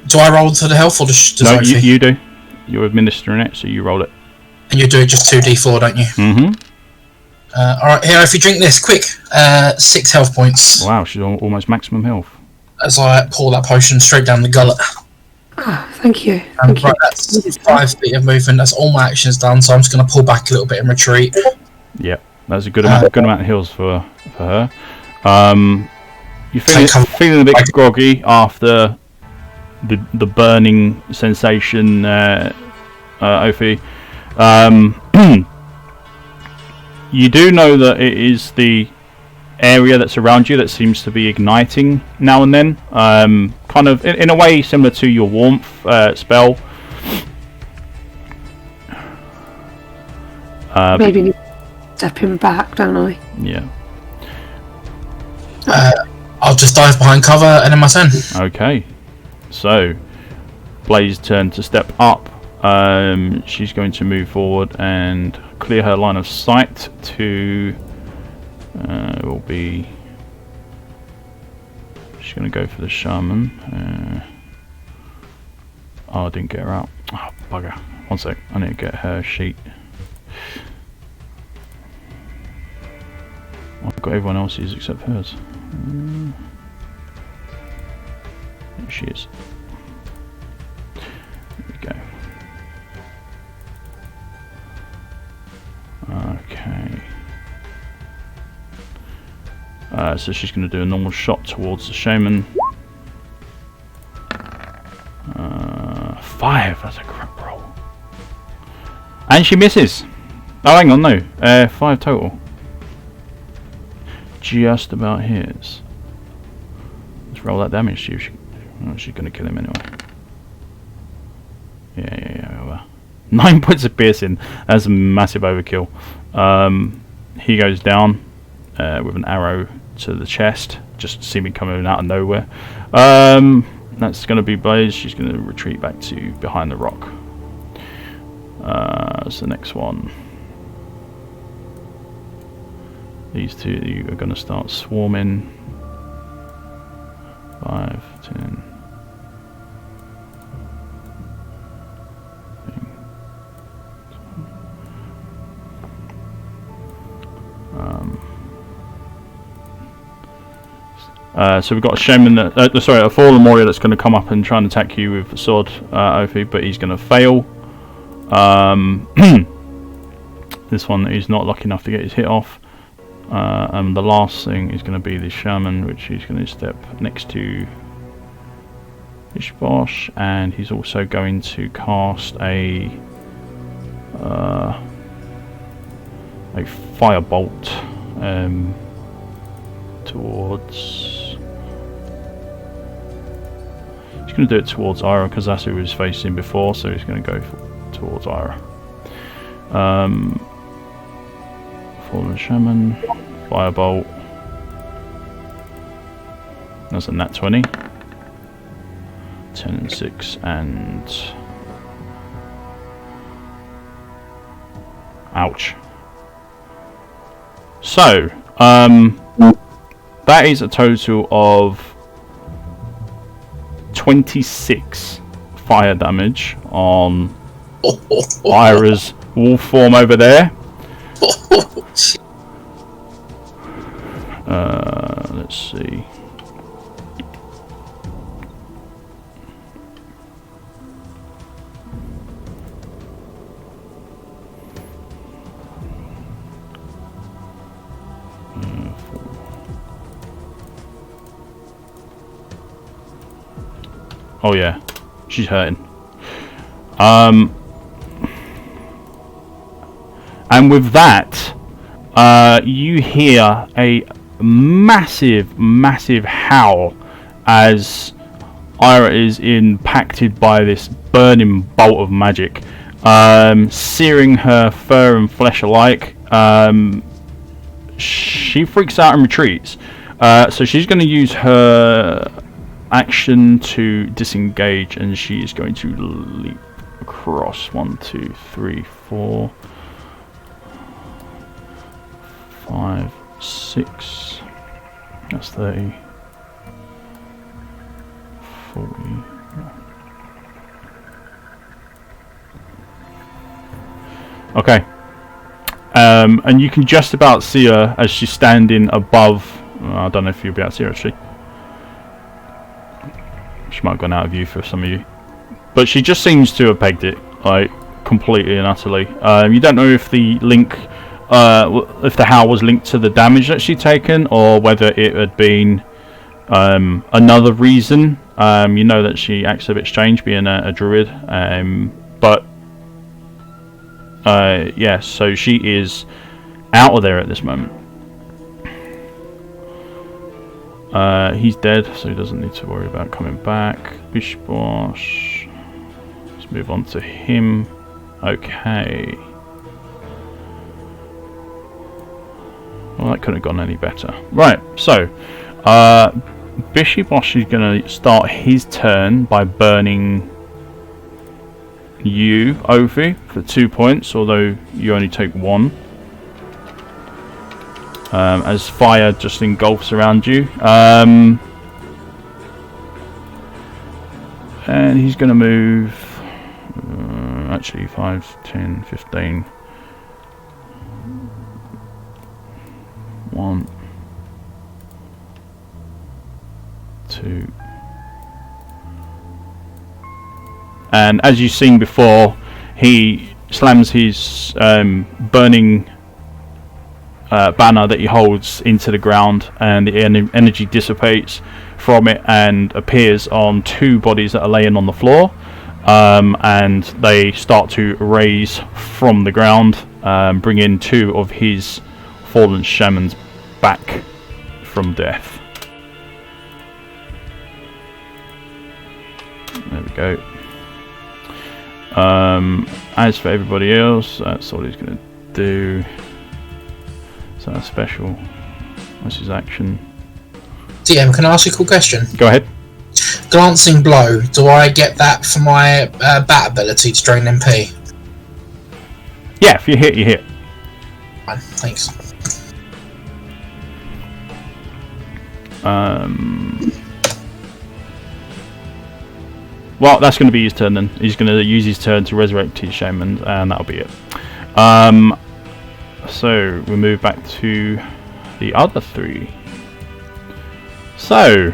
Do I roll to the health or does No, Ophi? you do. You're administering it, so you roll it. And you do it just 2d4, don't you? Mm-hmm. Alright, here, if you drink this, quick. 6 health points. Wow, she's almost maximum health. As I pour that potion straight down the gullet. Oh, thank you. Thank Right, you. that's 5 feet of movement. That's all my actions done, so I'm just going to pull back a little bit and retreat. Yep, that's a good amount of heals for her. You're feeling a bit groggy after the burning sensation, Ophi. You do know that it is the area that's around you that seems to be igniting now and then, kind of in a way similar to your warmth spell. Maybe need to step him back, don't I? Yeah. I'll just dive behind cover and then my turn. Okay. So, Blaze turn to step up. She's going to move forward and clear her line of sight to. Will be. She's going to go for the shaman. Oh, I didn't get her out. Oh, bugger. 1 sec. I need to get her sheet. I've got everyone else's except hers. There she is. There we go. Okay. So she's going to do a normal shot towards the shaman. 5. That's a crap roll. And she misses. Oh, hang on, no. 5 total. Just about hits. Let's roll that damage to you. She's going to kill him anyway. Yeah. 9 points of piercing. That's a massive overkill. He goes down with an arrow to the chest, just seeming coming out of nowhere. That's going to be Blaze. She's going to retreat back to behind the rock. So the next one. These two are going to start swarming. 5, 10. So we've got a shaman that, a fallen warrior that's going to come up and try and attack you with the sword, Ophi, but he's going to fail. This one is not lucky enough to get his hit off. And the last thing is going to be the shaman, which he's going to step next to Bishibosh, and he's also going to cast a firebolt towards. He's going to do it towards Ira because that's who he was facing before, so he's going to go towards Ira. Fallen Shaman, Firebolt. That's a nat 20. 10 and 6 and... Ouch. So, that is a total of 26 fire damage on Ira's wolf form over there. Let's see. Oh yeah, she's hurting. And with that, you hear a massive howl as Ira is impacted by this burning bolt of magic, searing her fur and flesh alike. She freaks out and retreats. So she's going to use her action to disengage, and she is going to leap across 1, 2, 3, 4, 5, 6. That's 30, 40. Okay. And you can just about see her as she's standing above. I don't know if you'll be able to see her actually. She might have gone out of view for some of you, but she just seems to have pegged it, like, completely and utterly. You don't know if the link, if the howl was linked to the damage that she'd taken, or whether it had been another reason. You know that she acts a bit strange, being a druid, but yeah. So she is out of there at this moment. He's dead, so he doesn't need to worry about coming back. Bishibosh. Let's move on to him. Okay. Well, that couldn't have gone any better. Right, so Bishibosh is going to start his turn by burning you, Ofi, for 2 points, although you only take 1. As fire just engulfs around you. And he's going to move actually 5, 10, 15. 1, 2. And as you've seen before, he slams his burning banner that he holds into the ground, and the energy dissipates from it and appears on 2 bodies that are laying on the floor, and they start to raise from the ground, bringing 2 of his fallen shamans back from death. There we go. As for everybody else, that's all he's going to do. So that's special. What's his action? DM, can I ask you a cool question? Go ahead. Glancing blow. Do I get that for my bat ability to drain MP? Yeah, if you hit, you hit. Fine, thanks. Well, that's going to be his turn then. He's going to use his turn to resurrect his shaman, and that'll be it. So we move back to the other 3. So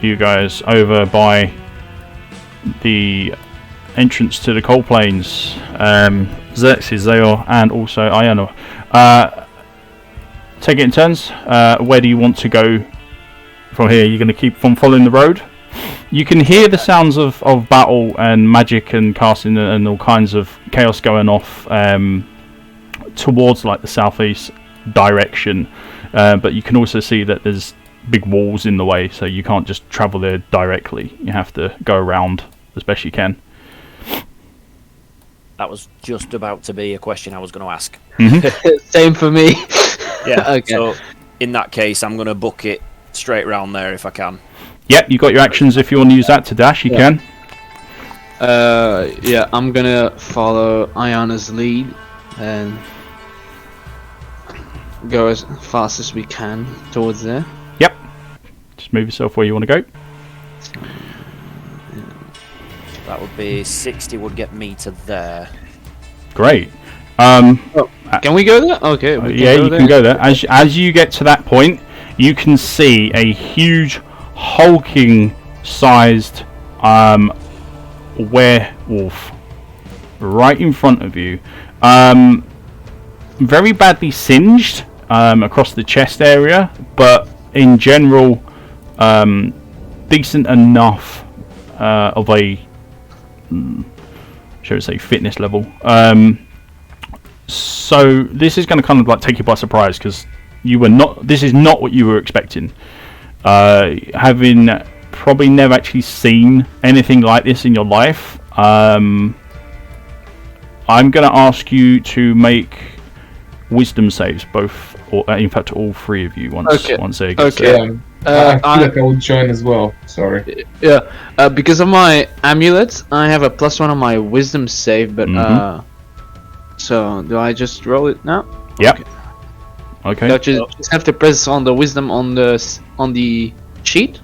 you guys over by the entrance to the coal plains, Xerxes, Zayor, and also Iano. Take it in turns. Where do you want to go from here? You're going to keep on following the road. You can hear the sounds of battle and magic and casting and all kinds of chaos going off towards like the southeast direction, but you can also see that there's big walls in the way, so you can't just travel there directly. You have to go around as best you can. That was just about to be a question I was going to ask. Same for me. Yeah. Okay. So in that case, I'm going to book it straight around there if I can. Yep, you got your actions. If you want to use that to dash, you can. Yeah, I'm gonna follow Ayana's lead and go as fast as we can towards there. Yep. Just move yourself where you want to go. That would be 60 would get me to there. Great. Can we go there? Okay. We Yeah, you can go there. As you get to that point, you can see a huge, hulking sized werewolf right in front of you. Very badly singed across the chest area, but in general, decent enough of a, shall we say, fitness level. So this is going to kind of like take you by surprise, because you were not. This is not what you were expecting. Having probably never actually seen anything like this in your life. I'm going to ask you to make wisdom saves, both, or in fact, all three of you. Once they get set. I feel like I will join as well. Sorry. Yeah, because of my amulet, I have a +1 on my wisdom save, but so do I just roll it now? Yep. Okay. Do I just have to press on the wisdom on the sheet?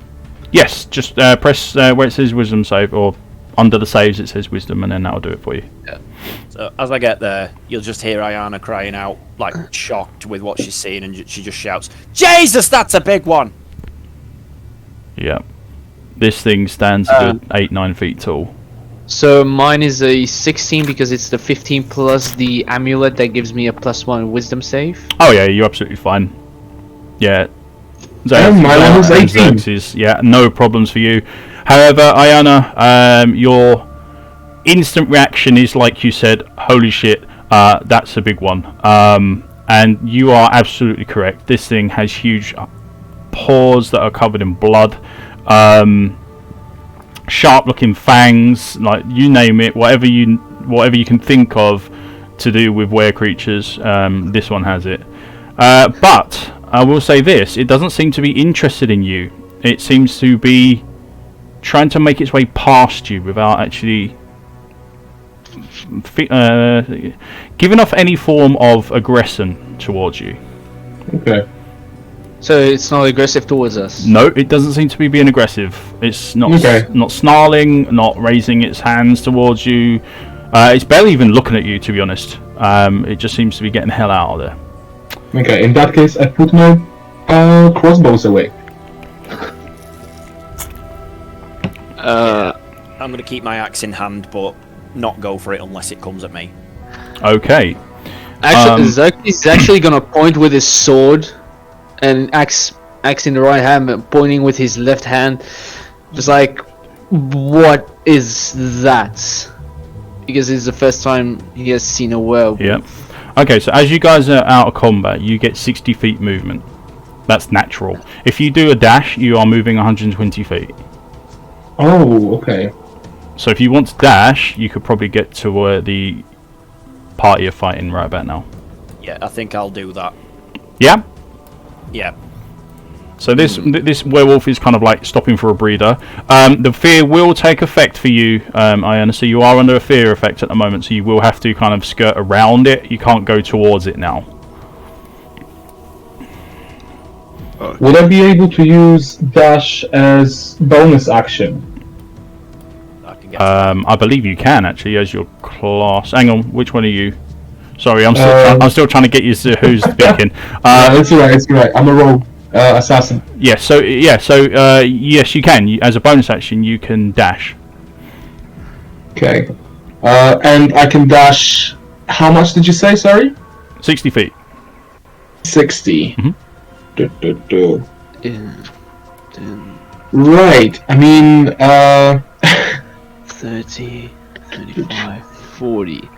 Yes, just press where it says wisdom save, or under the saves it says wisdom, and then that'll do it for you. Yeah. So as I get there, you'll just hear Ayana crying out, like shocked with what she's seen, and she just shouts, "Jesus, that's a big one!" Yeah. This thing stands a good 8-9 feet tall. So mine is a 16 because it's the 15 plus the amulet that gives me a +1 wisdom save. Oh yeah, you're absolutely fine. Yeah. My level's 18. Xerxes, yeah, no problems for you. However, Ayana, your instant reaction is, like you said, holy shit, that's a big one. And you are absolutely correct. This thing has huge paws that are covered in blood. Sharp looking fangs, like you name it, whatever you can think of to do with were creatures, this one has it. But I will say this, it doesn't seem to be interested in you. It seems to be trying to make its way past you without actually giving off any form of aggression towards you. Okay. So it's not aggressive towards us? No, it doesn't seem to be being aggressive. It's not not snarling, not raising its hands towards you. It's barely even looking at you, to be honest. It just seems to be getting the hell out of there. Okay, in that case, I put my crossbows away. I'm going to keep my axe in hand, but not go for it unless it comes at me. Okay. Actually, Xerxes is actually gonna point with his sword, and axe in the right hand, but pointing with his left hand, just like, what is that? Because it's the first time he has seen a werewolf. Yep. Okay, so as you guys are out of combat, you get 60 feet movement. That's natural. If you do a dash, you are moving 120 feet. Oh, okay. So if you want to dash, you could probably get to where the party are fighting right about now. Yeah, I think I'll do that. Yeah? Yeah. So this werewolf is kind of like stopping for a breather. The fear will take effect for you, Ayana, so you are under a fear effect at the moment, so you will have to kind of skirt around it. You can't go towards it now. Would I be able to use dash as bonus action? I can get I believe you can, actually, as your class. Hang on, which one are you? Sorry, I'm still trying to get used to who's speaking. It's alright. I'm a rogue assassin. Yes, yes, you can. As a bonus action, you can dash. Okay. And I can dash. How much did you say? Sorry. 60 feet. 60. Mhm. Right. I mean, 30, 35, 40.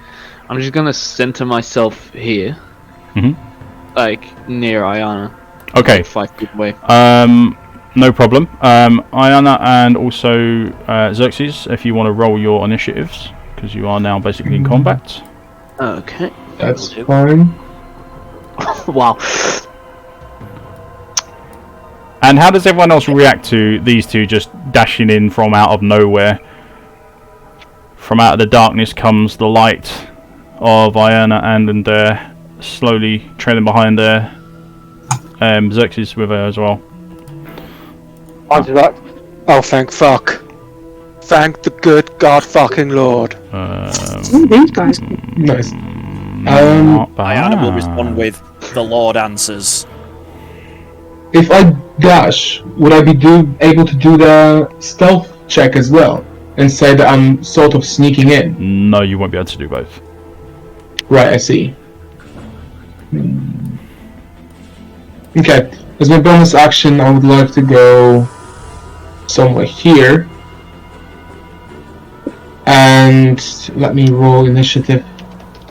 I'm just gonna center myself here. Mhm. like near Ayana. Okay. Like 5 feet away. No problem. Ayana and also Xerxes, if you want to roll your initiatives, because you are now basically in combat. Okay. That's fine. Wow. And how does everyone else react to these two just dashing in from out of nowhere? From out of the darkness comes the light of Ayana and slowly trailing behind there. Xerxes with her as well. I'll do that. Oh, thank fuck. Thank the good God fucking Lord. These guys. Nice. Not Diana will bad. respond with the Lord answers. If I dash, would I be able to do the stealth check as well? And say that I'm sort of sneaking in? No, you won't be able to do both. Right, I see. Okay, as my bonus action, I would like to go somewhere here. And let me roll initiative.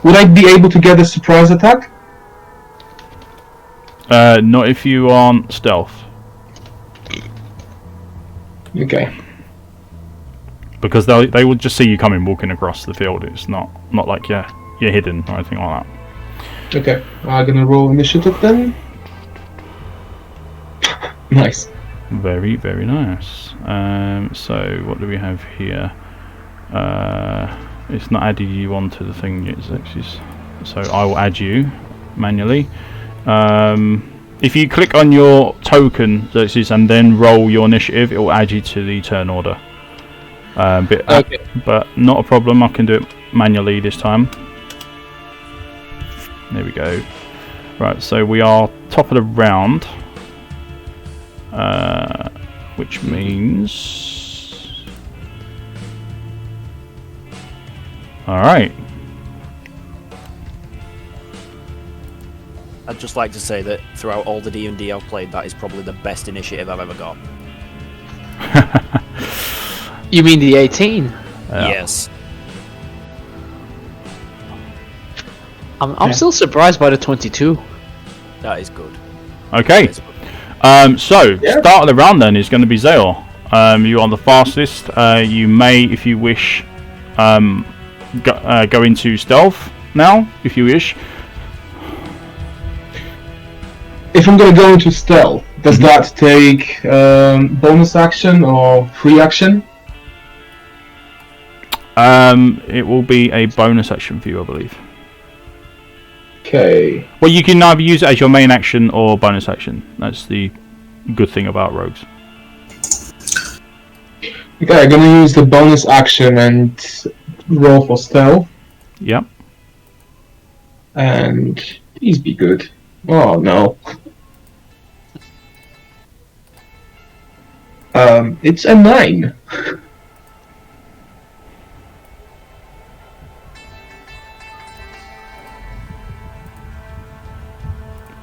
Would I be able to get a surprise attack? Not if you aren't stealth. Okay. Because they will just see you coming walking across the field. It's not like you're hidden or anything like that. Okay, I'm gonna roll initiative then. Nice. Very, very nice. So what do we have here? It's not added you onto the thing yet, Xerxes. So I will add you manually. If you click on your token, Xerxes, and then roll your initiative, it will add you to the turn order. But not a problem. I can do it manually this time. There we go. Right, so we are top of the round. Which means... Alright. I'd just like to say that throughout all the D&D I've played, that is probably the best initiative I've ever got. You mean the 18? Yeah. Yes. I'm still surprised by the 22. That is good. Okay. That is good. Start of the round then is going to be Zael. You are the fastest. You may, if you wish, go into stealth now, if you wish. If I'm gonna go into stealth, does that take bonus action or free action? It will be a bonus action for you, I believe. Okay. Well, you can either use it as your main action or bonus action. That's the good thing about rogues. Okay, I'm gonna use the bonus action and roll for stealth. Yep. And please be good. Oh no. It's a 9.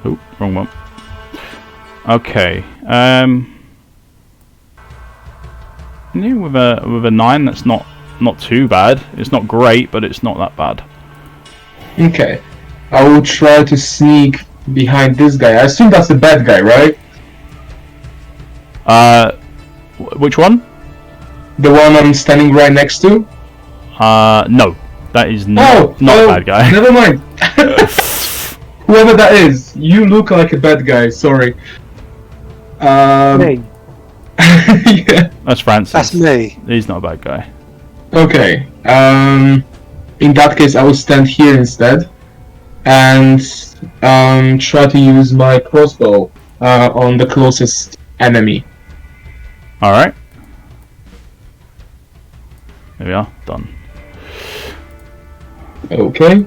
Oh, wrong one. Okay. Yeah, with a 9, that's not too bad. It's not great, but it's not that bad. Okay. I will try to sneak behind this guy. I assume that's the bad guy, right? Which one? The one I'm standing right next to? No. That is not a bad guy. Never mind. Whoever that is, you look like a bad guy, sorry. Me. Yeah. That's Francis. That's me. He's not a bad guy. Okay. In that case, I will stand here instead. And try to use my crossbow on the closest enemy. Alright. There we are. Done. Okay.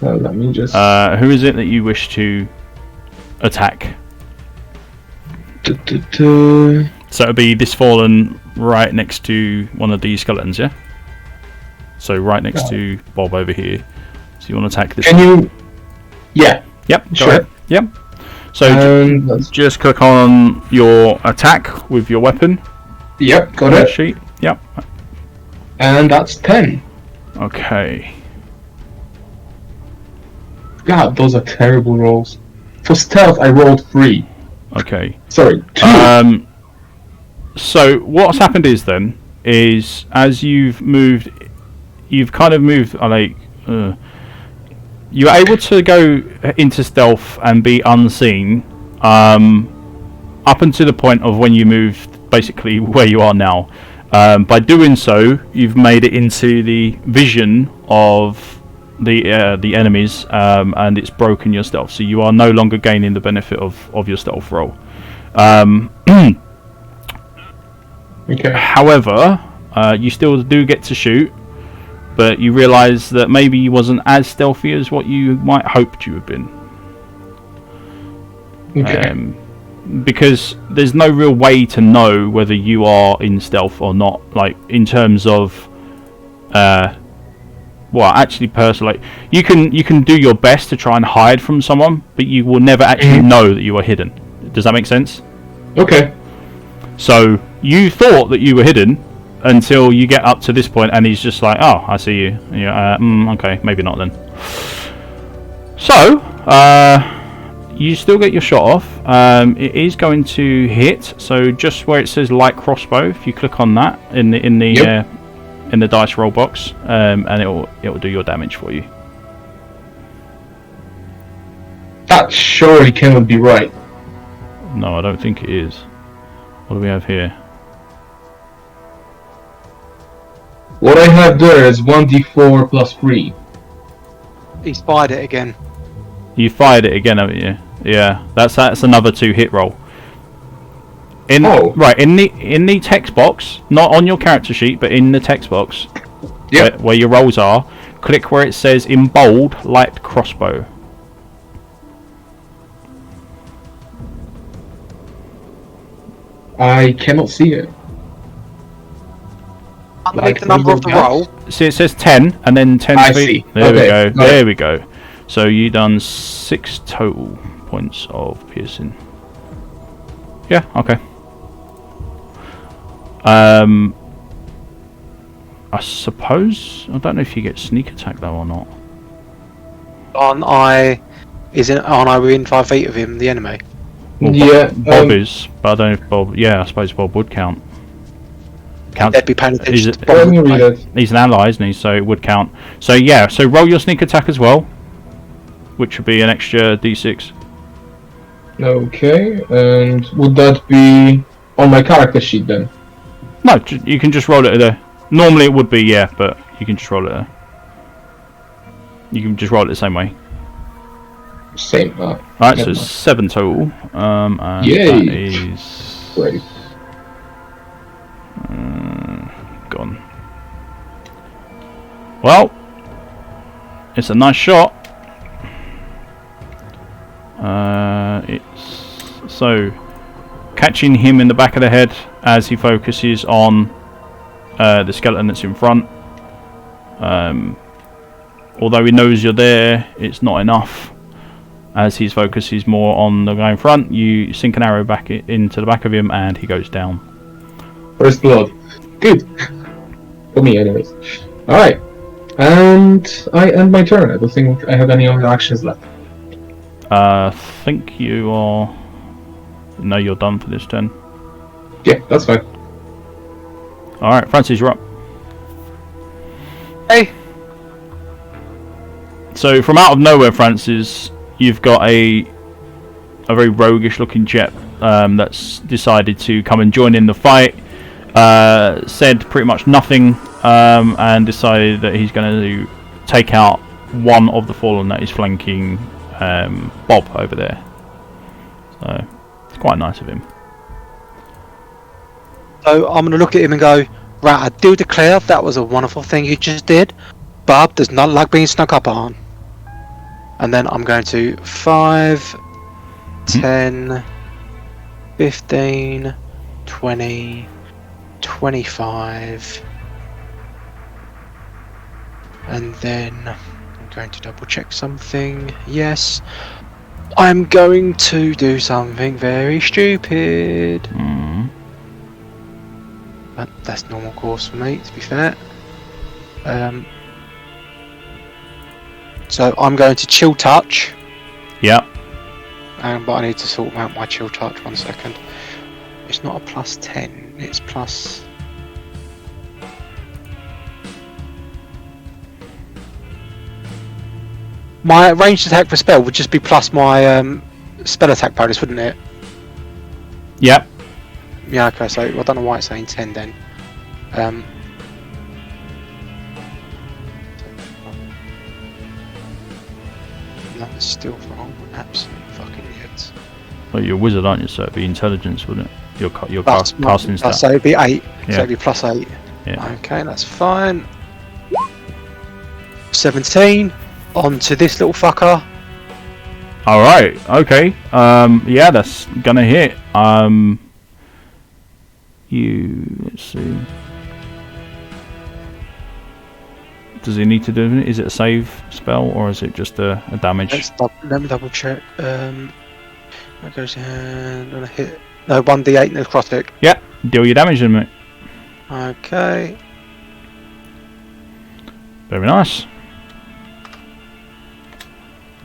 Let me just... Who is it that you wish to attack? So it'll be this fallen right next to one of these skeletons, yeah? So right next to Bob over here. So you want to attack this Can one? you... Yeah. Yep, go Sure. ahead. Yep. So just click on your attack with your weapon. Yep, got on the it. sheet. Yep. And that's 10. Okay. God, those are terrible rolls. for stealth, I rolled 3. Okay. Sorry, 2. So what's happened is as you've kind of moved you're able to go into stealth and be unseen up until the point of when you moved basically where you are now. By doing so, you've made it into the vision of the enemies, and it's broken your stealth, so you are no longer gaining the benefit of your stealth roll. Okay. However, you still do get to shoot, but you realise that maybe you wasn't as stealthy as what you might hoped you had been. Okay. Because there's no real way to know whether you are in stealth or not, like in terms of actually personally, you can do your best to try and hide from someone, but you will never actually know that you are hidden. Does that make sense? Okay. So you thought that you were hidden until you get up to this point, and he's just like, "Oh, I see you." And you're, okay, maybe not then. So you still get your shot off. It is going to hit. So just where it says light crossbow, if you click on that in the dice roll box, and it will do your damage for you. That surely cannot be right. No, I don't think it is. What do we have here? What I have there is 1d4 plus 3. He's fired it again. You fired it again, haven't you? Yeah, that's another 2 hit roll. In the text box, not on your character sheet, but in the text box, where your rolls are, click where it says in bold light crossbow. I cannot see it. Underneath the number of the roll. See, it says 10 and then 10 I feet. see. There we Okay, go. There we go. So you done 6 total points of piercing. Yeah. Okay. I suppose I don't know if you get sneak attack though or not. Aren't I within 5 feet of him, the enemy? Well, Yeah, Bob is, but I don't know if Bob. Yeah, I suppose Bob would count. They'd be paying attention to Let me Bob. read it. He's an ally, isn't he? So it would count. So yeah, so roll your sneak attack as well, which would be an extra d6. Okay, and would that be on my character sheet then? No, you can just roll it there. Normally it would be, yeah, but you can just roll it there. You can just roll it the same way. Same. Alright, so 7 total. And Yay. that is Great. gone. Well, it's a nice shot. It's so catching him in the back of the head as he focuses on the skeleton that's in front. Although he knows you're there, it's not enough. As his focus is more on the guy in front, you sink an arrow back into the back of him, and he goes down. First blood. Good. For me, anyways. Alright. And I end my turn. I don't think I have any other actions left. I think you are. No, you're done for this turn. Yeah, that's fine. Alright, Francis, you're up. Hey! So, from out of nowhere, Francis, you've got a very roguish looking chap that's decided to come and join in the fight. Said pretty much nothing, and decided that he's going to take out one of the fallen that is flanking Bob over there. So it's quite nice of him. So I'm going to look at him and go, right, I do declare that was a wonderful thing you just did. Bob does not like being snuck up on. And then I'm going to 5, 10, 15, 20, 25. And then I'm going to double check something. Yes. I'm going to do something very stupid. But that's normal course for me, to be fair. So I'm going to chill touch. Yeah. but I need to sort out my chill touch. 1 second. It's not a plus 10. It's plus. My ranged attack for spell would just be plus my spell attack bonus, wouldn't it? Yep. Yeah. Okay. So I don't know why it's saying 10 then. That's still wrong. Absolute fucking idiots. Well, you're a wizard, aren't you? So it'd be intelligence, wouldn't it? Your casting stat. So it'd be 8. Yeah. So it'd be plus 8. Yeah. Okay, that's fine. 17. On to this little fucker. All right. Okay. Yeah, that's gonna hit. Let's see. Does he need to do it? Is it a save spell or is it just a damage? Let me double check. That goes in on a hit. No, 1d8 necrotic. Yeah. Deal your damage, then, mate. Okay. Very nice.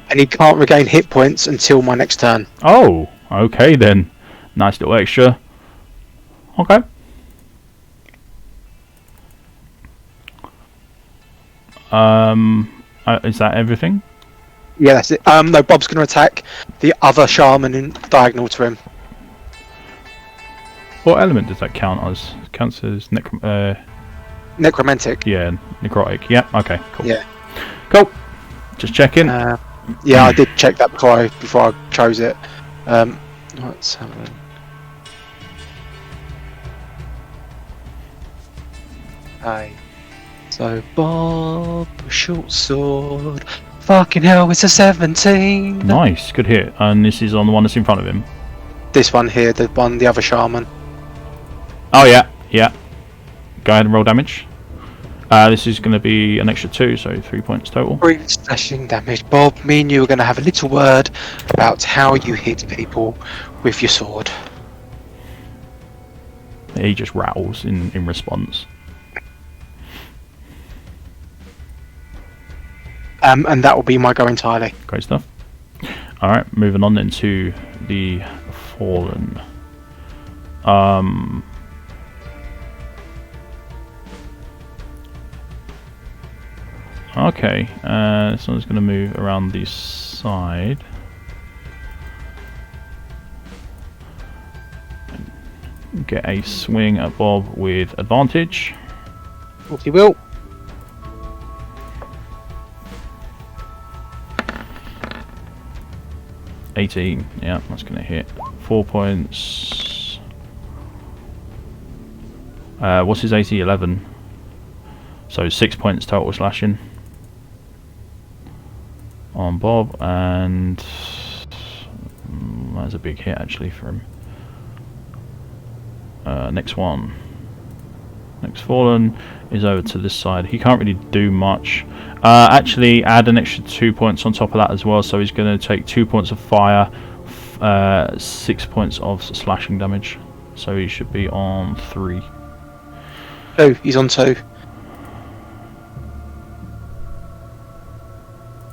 And he can't regain hit points until my next turn. Oh. Okay then. Nice little extra. Okay. Is that everything? Yeah, that's it. No, Bob's going to attack the other shaman in diagonal to him. What element does that count as? It counts as Necromantic. yeah, necrotic. Yeah. Okay. Cool. Yeah. Cool. Just checking. Yeah, I did check that before I chose it. Let's have a... Aye. So Bob, short sword. Fucking hell, it's a 17. Nice. Good hit. And this is on the one that's in front of him. This one here, the other shaman. Oh yeah. Yeah. Go ahead and roll damage. This is going to be an extra 2, so 3 points total. 3 slashing damage. Bob, me and you are going to have a little word about how you hit people with your sword. He just rattles in response. And that will be my go entirely. Great stuff. Alright, moving on then to the Fallen. Okay, this one's going to move around the side. Get a swing at Bob with advantage. If you will. $18, yeah, that's going to hit. 4 points. What's his AC? 11. So 6 points total slashing on Bob, and that's a big hit actually for him. Next one. Next Fallen is over to this side. He can't really do much. Actually, add an extra 2 points on top of that as well. So he's going to take 2 points of fire, 6 points of slashing damage. So he should be on 3. Oh, he's on 2.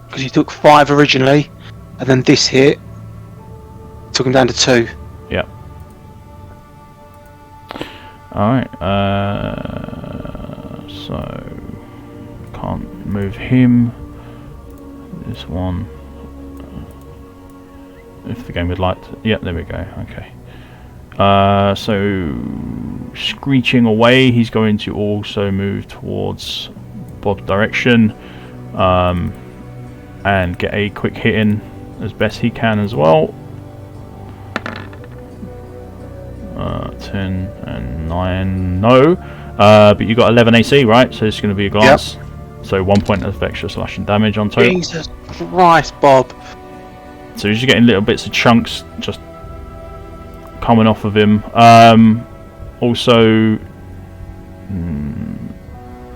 Because he took 5 originally, and then this hit took him down to 2. Yep. Alright, so can't move him. This one, if the game would like to, yeah, there we go. Okay, so screeching away, he's going to also move towards Bob's direction, and get a quick hit in as best he can as well. 10 and 9, no. But you got 11 AC, right? So it's going to be a glance. Yep. So 1 point of extra slashing damage on total. Jesus Christ, Bob. So you're just getting little bits of chunks just coming off of him. Also,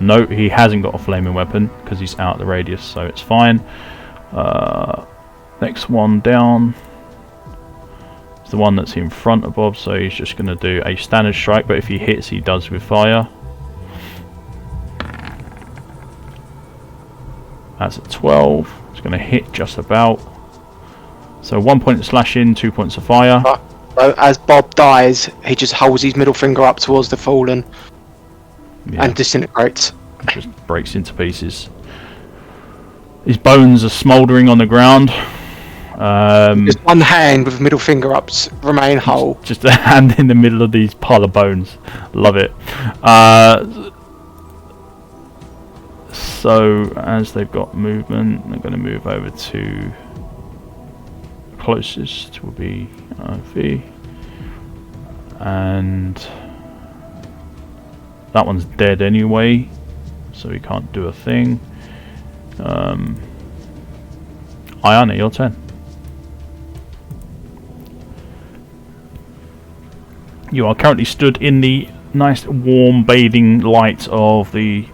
no, he hasn't got a flaming weapon because he's out of the radius, so it's fine. Next one down. The one that's in front of Bob, so he's just going to do a standard strike, but if he hits, he does with fire. That's a 12. It's going to hit just about. So 1 point of slashing, 2 points of fire. So as Bob dies, he just holds his middle finger up towards the fallen and disintegrates. Just breaks into pieces. His bones are smouldering on the ground. Just one hand with middle finger ups remain whole. Just a hand in the middle of these pile of bones. Love it. So as they've got movement, they're going to move over to closest will be V, and that one's dead anyway, so he can't do a thing. Ayana, your turn. You are currently stood in the nice warm bathing light of the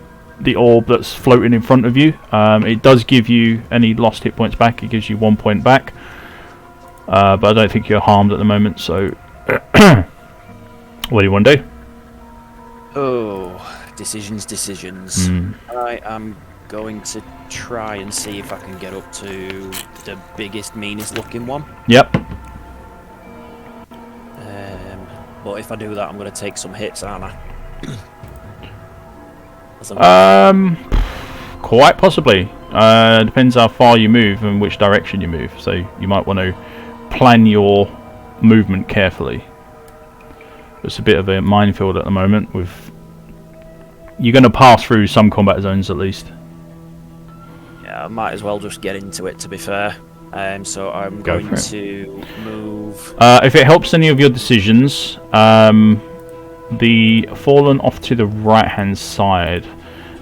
orb that's floating in front of you. It does give you any lost hit points back. It gives you 1 point back, but I don't think you're harmed at the moment. So, what do you want to do? Oh, decisions. I am going to try and see if I can get up to the biggest, meanest looking one. Yep. But if I do that, I'm going to take some hits, aren't I? Quite possibly. Depends how far you move and which direction you move. So you might want to plan your movement carefully. It's a bit of a minefield at the moment. You're going to pass through some combat zones at least. Yeah, I might as well just get into it, to be fair. So I'm going to move. If it helps any of your decisions, the fallen off to the right-hand side.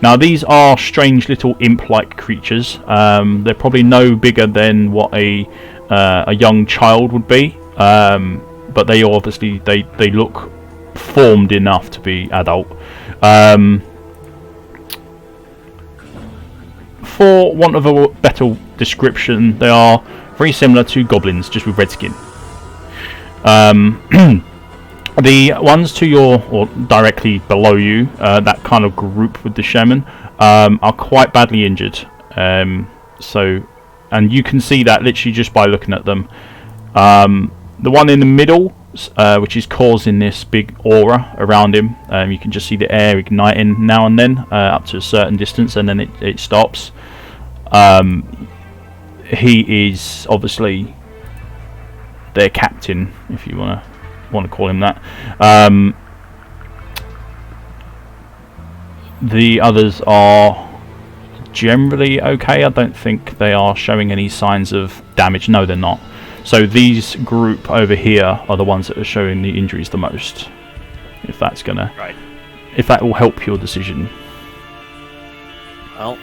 Now these are strange little imp-like creatures. They're probably no bigger than what a young child would be, but they obviously they look formed enough to be adult. For want of a better description, they are very similar to goblins, just with red skin. The ones to your, or directly below you, that kind of group with the shaman, are quite badly injured. And you can see that literally just by looking at them. The one in the middle, which is causing this big aura around him, you can just see the air igniting now and then, up to a certain distance, and then it stops. He is obviously their captain, if you want to call him that. The others are generally okay. I don't think they are showing any signs of damage. No, they're not. So these group over here are the ones that are showing the injuries the most. If that's gonna, if that will help your decision. Well,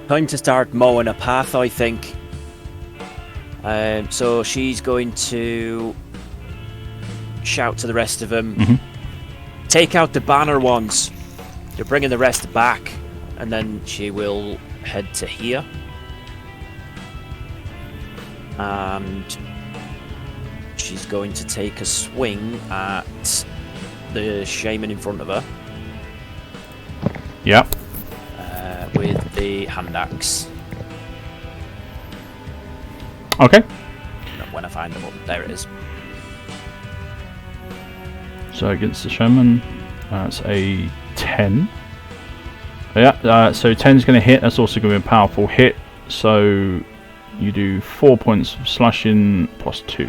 time to start mowing a path, I think. So she's going to shout to the rest of them, take out the banner ones. They're bringing the rest back. And then she will head to here. And she's going to take a swing at the shaman in front of her. Yep. With the hand axe. Okay. When I find them up, there it is. So against the shaman, that's a 10. Yeah, so 10 is going to hit. That's also going to be a powerful hit. So you do 4 points of slashing plus 2,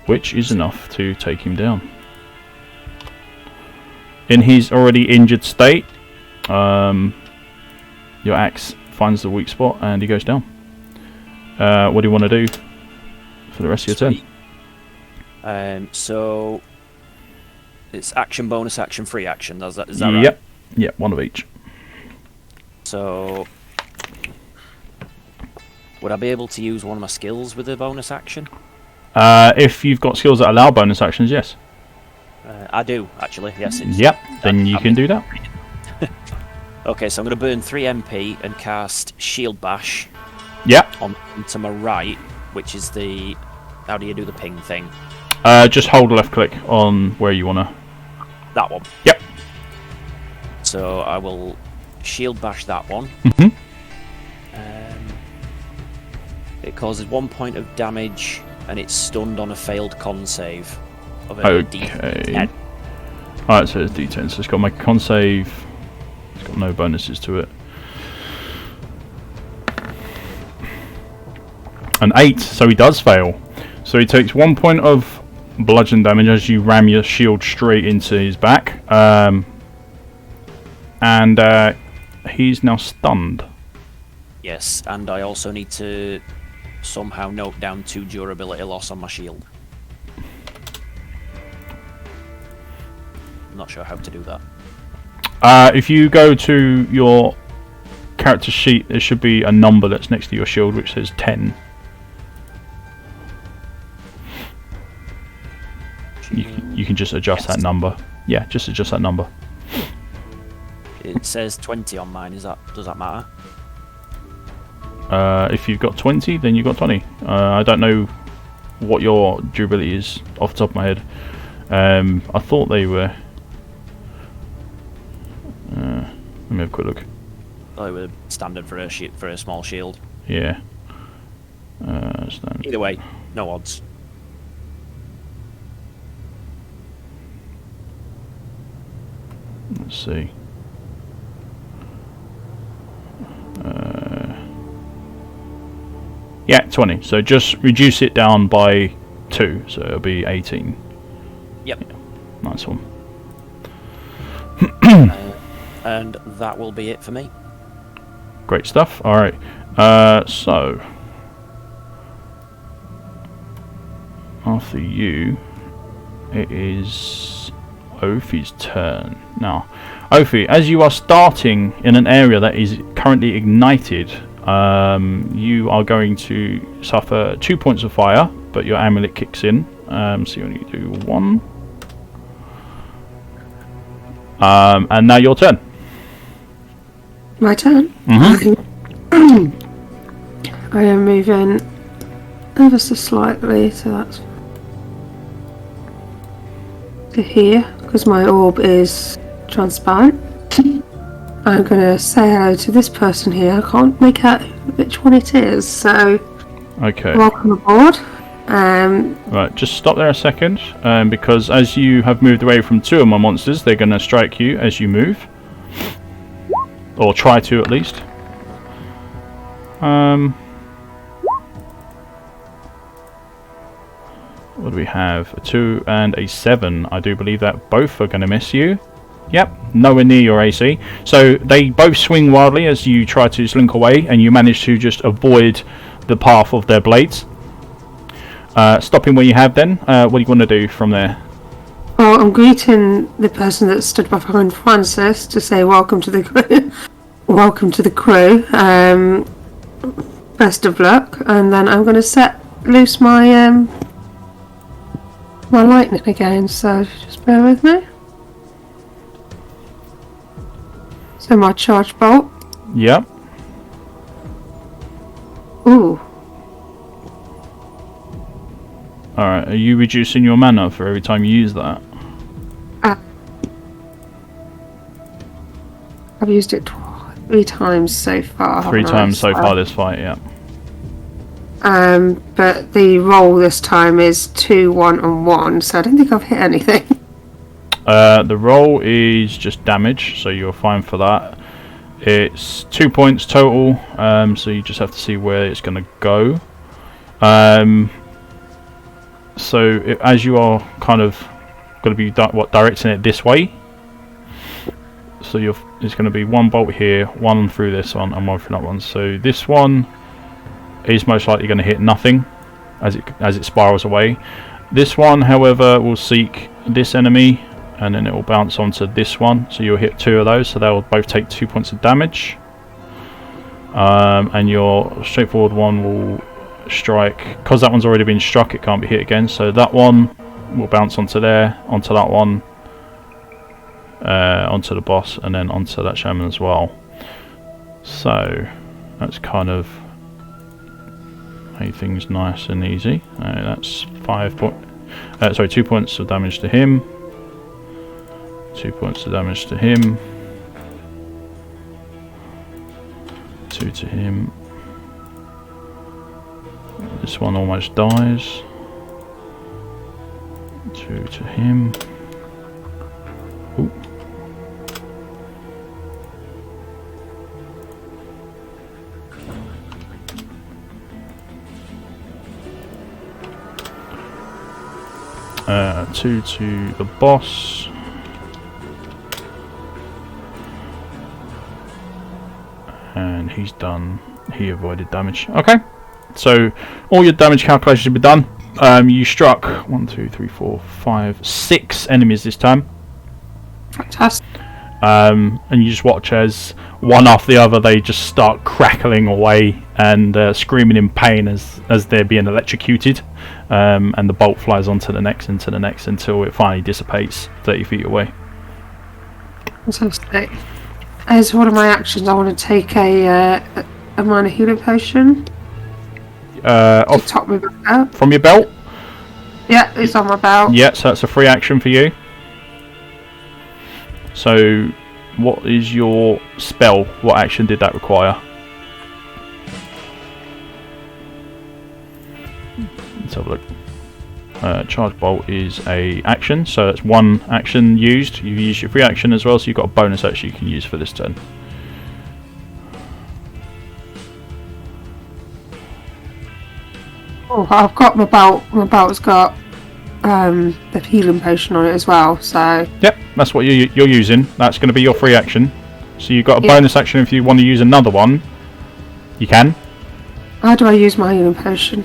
which is enough to take him down. In his already injured state, your axe finds the weak spot and he goes down. What do you want to do for the rest of your turn? So it's action, bonus action, free action. Is that right? Yep. Yep, one of each. So would I be able to use one of my skills with a bonus action? If you've got skills that allow bonus actions, yes. I do, actually, yes. Yep, then you can do that. Okay, so I'm going to burn 3 MP and cast Shield Bash. Yep. To my right, which is the... How do you do the ping thing? Just hold left click on where you want to... That one? Yep. So I will Shield Bash that one. Mm-hmm. It It causes 1 point of damage, and it's stunned on a failed con save. Of a Okay. D10. Alright, so it's D10. So it's got my con save. It's got no bonuses to it. An 8, so he does fail. So he takes 1 point of bludgeon damage as you ram your shield straight into his back. And he's now stunned. Yes, and I also need to somehow note down 2 durability loss on my shield. I'm not sure how to do that. If you go to your character sheet, there should be a number that's next to your shield which says 10. You can just adjust that number. Yeah, just adjust that number. It says 20 on mine. Does that matter? If you've got 20, then you've got 20. I don't know what your durability is off the top of my head. I thought they were... let me have a quick look. They were standard for a small shield. Yeah. Either way, no odds. Let's see. Yeah, 20. So just reduce it down by 2, so it'll be 18. Yep. Yeah, nice one. And that will be it for me. Great stuff. Alright. So after you, it is Ophi's turn. Now, Ophi, as you are starting in an area that is currently ignited, you are going to suffer 2 points of fire, but your amulet kicks in, so you only do 1. And now your turn. My turn? Mm-hmm. I am moving ever so slightly, so that's to here, because my orb is transparent. I'm going to say hello to this person here. I can't make out which one it is, so Okay. welcome aboard. Right, just stop there a second, because as you have moved away from 2 of my monsters, they're going to strike you as you move. Or try to, at least. What do we have? A 2 and a 7. I do believe that both are going to miss you. Yep, nowhere near your AC. So they both swing wildly as you try to slink away, and you manage to just avoid the path of their blades. Stopping where you have then, what do you want to do from there? Well, I'm greeting the person that stood behind Francis to say welcome to the crew. Welcome to the crew. Best of luck, and then I'm going to set loose my my lightning again. So just bear with me. So my charge bolt. Yep. Ooh. Alright, are you reducing your mana for every time you use that? I've used it 3 times so far. 3 haven't I? times so far this fight, yeah. But the roll this time is 2, 1, and 1, so I don't think I've hit anything. The roll is just damage, so you're fine for that. It's 2 points total, so you just have to see where it's going to go. As you are kind of going to be directing it this way, so it's going to be 1 bolt here, 1 through this one, and 1 through that one. So this one is most likely going to hit nothing as it spirals away. This one, however, will seek this enemy, and then it will bounce onto this one. So you'll hit 2 of those, so they'll both take 2 points of damage. And your straightforward one will strike, because that one's already been struck, it can't be hit again, so that one will bounce onto there, onto that one, onto the boss, and then onto that shaman as well. So that's kind of made things nice and easy. That's 2 points of damage to him, 2 points of damage to him, 2 to him, This one almost dies. 2 to him. Ooh. Two to the boss. And he's done. He avoided damage. Okay. So all your damage calculations have been done. You struck 1, 2, 3, 4, 5, 6 enemies this time. Fantastic. And you just watch as one after the other they just start crackling away and screaming in pain as they're being electrocuted. And the bolt flies onto the next and to the next until it finally dissipates 30 feet away. Fantastic. As one of my actions, I want to take a minor healing potion. Off Top my belt. from your belt? Yeah, it's on my belt. Yeah, so that's a free action for you. So, what is your spell? What action did that require? Let's have a look. Charge bolt is a action, so that's one action used. You've used your free action as well, so you've got a bonus action you can use for this turn. Oh, I've got my belt. My belt's got the healing potion on it as well. So Yep, that's what you're using. That's going to be your free action. So you've got a Yeah. bonus action if you want to use another one. You can. how do I use my healing potion?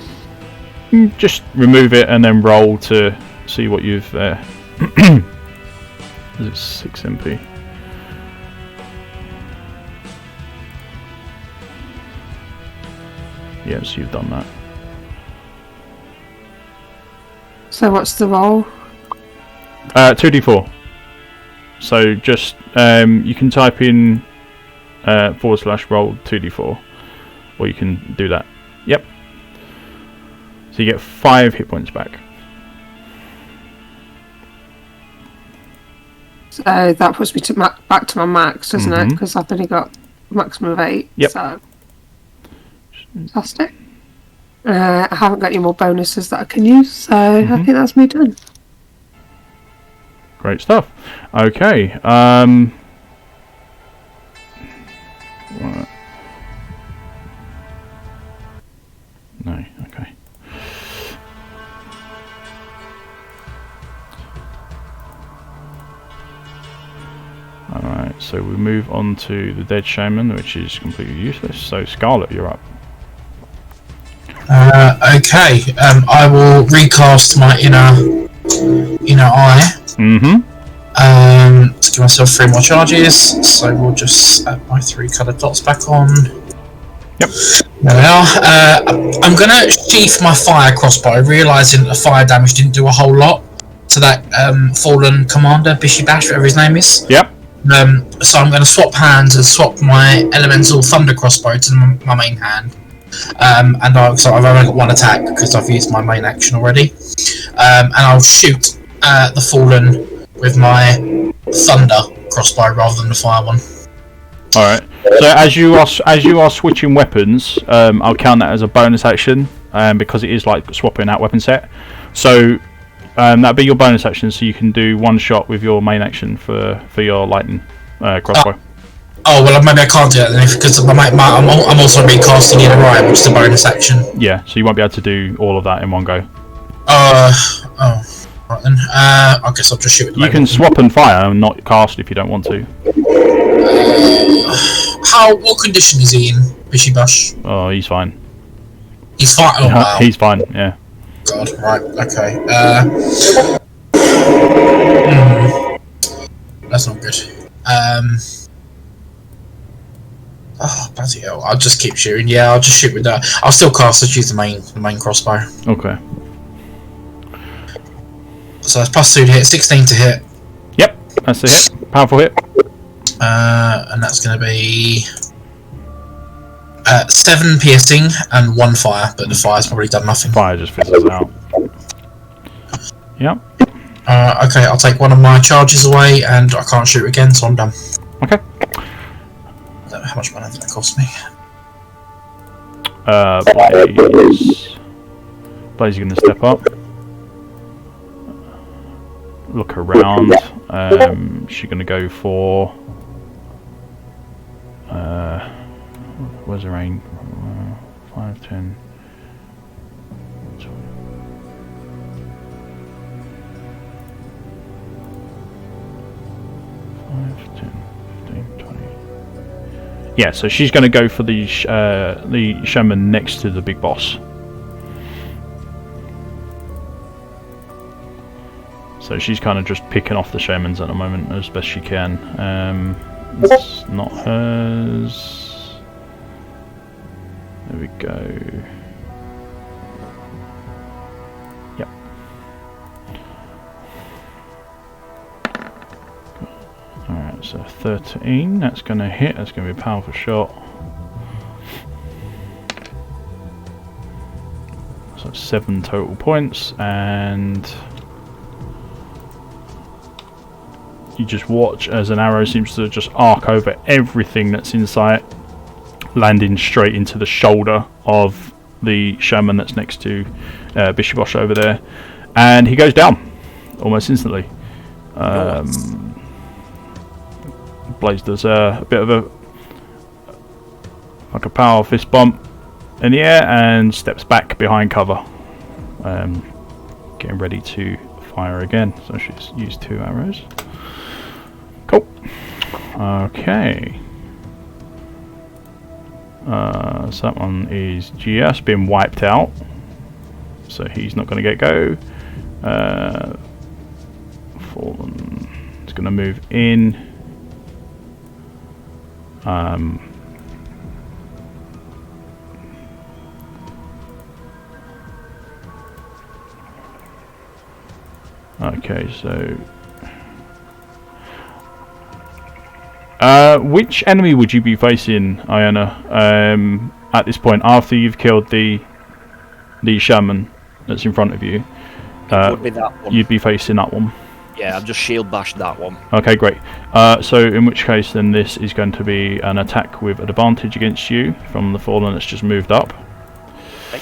Just remove it and then roll to see what you've. Is it 6 MP? Yes, you've done that. So what's the roll? 2d4. So just you can type in / roll 2d4, or you can do that. Yep. So you get 5 hit points back. So that puts me to back to my max, doesn't it? Because I've only got a maximum of 8. Yep. So fantastic. I haven't got any more bonuses that I can use, so I think that's me done. Great stuff. Okay. Right. No. Okay. Alright, so we move on to the Dead Shaman, which is completely useless. So Scarlet, you're up. Okay, I will recast my inner eye. To give myself 3 more charges. So we'll just add my 3 coloured dots back on. Yep. There we are. I'm gonna sheath my fire crossbow, realising that the fire damage didn't do a whole lot to that fallen commander, Bishibosh, whatever his name is. Yep. So I'm going to swap hands and swap my elemental thunder crossbow to my main hand. So I've only got 1 attack because I've used my main action already. And I'll shoot the fallen with my thunder crossbow rather than the fire one. All right. So as you are switching weapons, I'll count that as a bonus action because it is like swapping out weapon set. So that'll be your bonus action. So you can do 1 shot with your main action for your lightning crossbow. Oh well, maybe I can't do that then because I'm also recasting Inner Eye, which is a bonus action. Yeah. So you won't be able to do all of that in one go. Right then. I guess I'll just shoot. You can swap and fire and not cast if you don't want to. What condition is he in, Bishibosh? Oh, he's fine. He's fine. Oh wow. He's fine. Yeah. God. Right. Okay. That's not good. Oh bloody hell! I'll just keep shooting. Yeah, I'll just shoot with that. I'll still cast. I'll use the main crossbow. Okay. So that's +2 to hit, 16 to hit. Yep, that's the hit. Powerful hit. And that's going to be 7 piercing and 1 fire, but the fire's probably done nothing. Fire just fizzles out. Yep. Okay, I'll take 1 of my charges away, and I can't shoot again, so I'm done. Okay. How much money did that cost me? Blaze. Blaze is going to step up. Look around. She's going to go for... where's her aim? 5, 10... 5, 10, 15, 20. Yeah, so she's going to go for the shaman next to the big boss. So she's kind of just picking off the shamans at the moment as best she can. It's not hers. There we go. Yep. Alright, so 13. That's going to hit. That's going to be a powerful shot. So 7 total points, and you just watch as an arrow seems to just arc over everything that's in sight, landing straight into the shoulder of the shaman that's next to Bishibosh over there, and he goes down almost instantly. Blaze does a bit of a power fist bump in the air and steps back behind cover, getting ready to fire again. So she's used 2 arrows. Cool. Okay. So that one is just been wiped out, so he's not going to get go. Fallen. It's going to move in. Okay, so which enemy would you be facing, Iona, at this point after you've killed the shaman that's in front of you? Would be that one. You'd be facing that one. Yeah, I've just shield bashed that one. Okay, great. So in which case then this is going to be an attack with advantage against you from the fallen that's just moved up. Okay.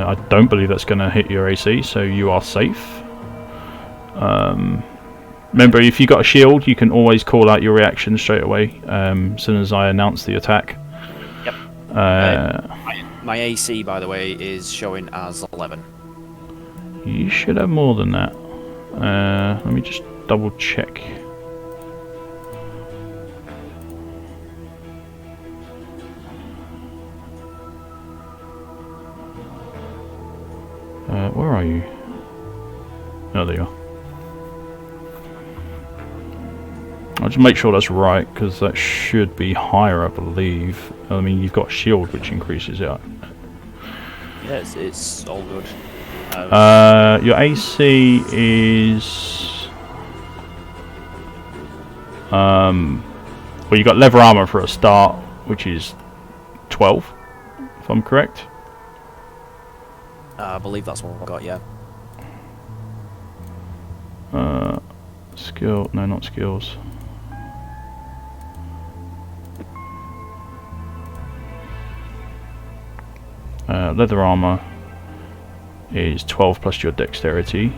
I don't believe that's going to hit your AC, so you are safe. Remember, if you got a shield, you can always call out your reaction straight away as soon as I announce the attack. Yep. My AC, by the way, is showing as 11. You should have more than that. Let me just double check. Where are you? Oh, there you are. I'll just make sure that's right, because that should be higher, I believe. I mean, you've got shield, which increases it. Yeah, it's all good. Your AC is... well, you got leather armor for a start, which is 12, if I'm correct. I believe that's what I got, yeah. Skill... no, not skills. Leather armor is 12 plus your dexterity,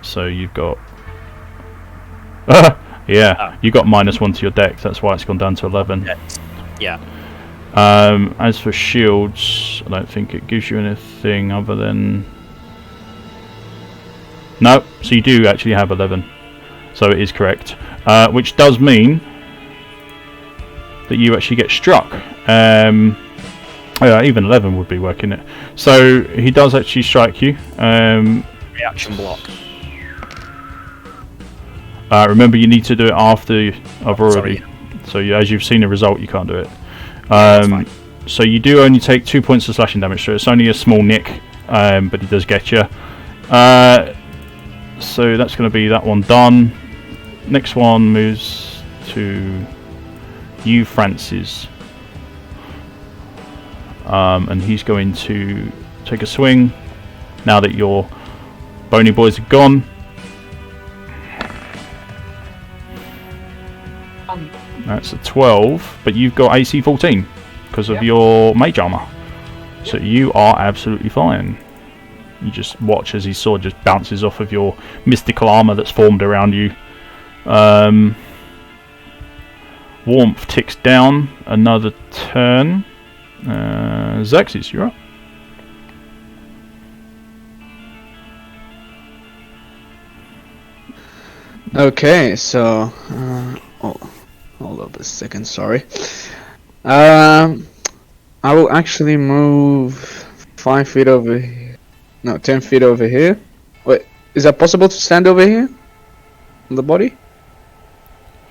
so you've got you got -1 to your dex. That's why it's gone down to 11. Yeah. As for shields, I don't think it gives you anything other than no. So you do actually have 11, so it is correct, which does mean that you actually get struck. Even 11 would be working it. So he does actually strike you. Reaction block. Remember, you need to do it after I've already. Sorry. So as you've seen the result, you can't do it. That's fine. So you do only take 2 points of slashing damage. So it's only a small nick, but it does get you. So that's going to be that one done. Next one moves to you, Francis. And he's going to take a swing now that your bony boys are gone. That's a 12, but you've got AC 14. because of your mage armor. So you are absolutely fine. You just watch as his sword just bounces off of your mystical armor that's formed around you. Warmth ticks down another turn. Xerxes, you're up. Okay, so hold up a second. Sorry. I will actually move 5 feet over here. No, 10 feet over here. Wait, is that possible to stand over here? On the body?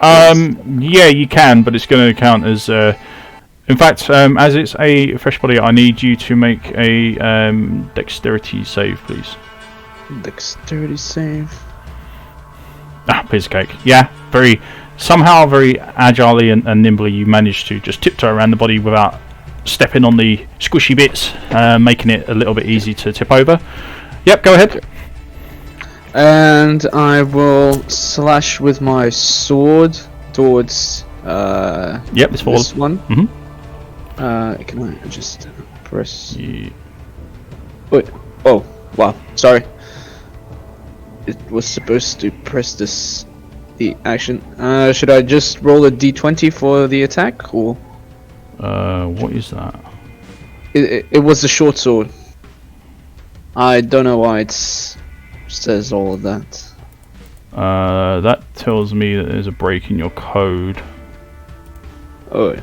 Yeah, you can, but it's going to count as. In fact, as it's a fresh body, I need you to make a dexterity save, please. Dexterity save. Ah, piece of cake. Yeah, somehow very agilely and nimbly you managed to just tiptoe around the body without stepping on the squishy bits, making it a little bit easy to tip over. Yep, go ahead. And I will slash with my sword towards yep, this one. Mm-hmm. Can I just press? Yeah. Wait. Oh, wow. Sorry. It was supposed to press the action. Should I just roll a d20 for the attack, or? What is that? It was the short sword. I don't know why it says all of that. That tells me that there's a break in your code. Oh.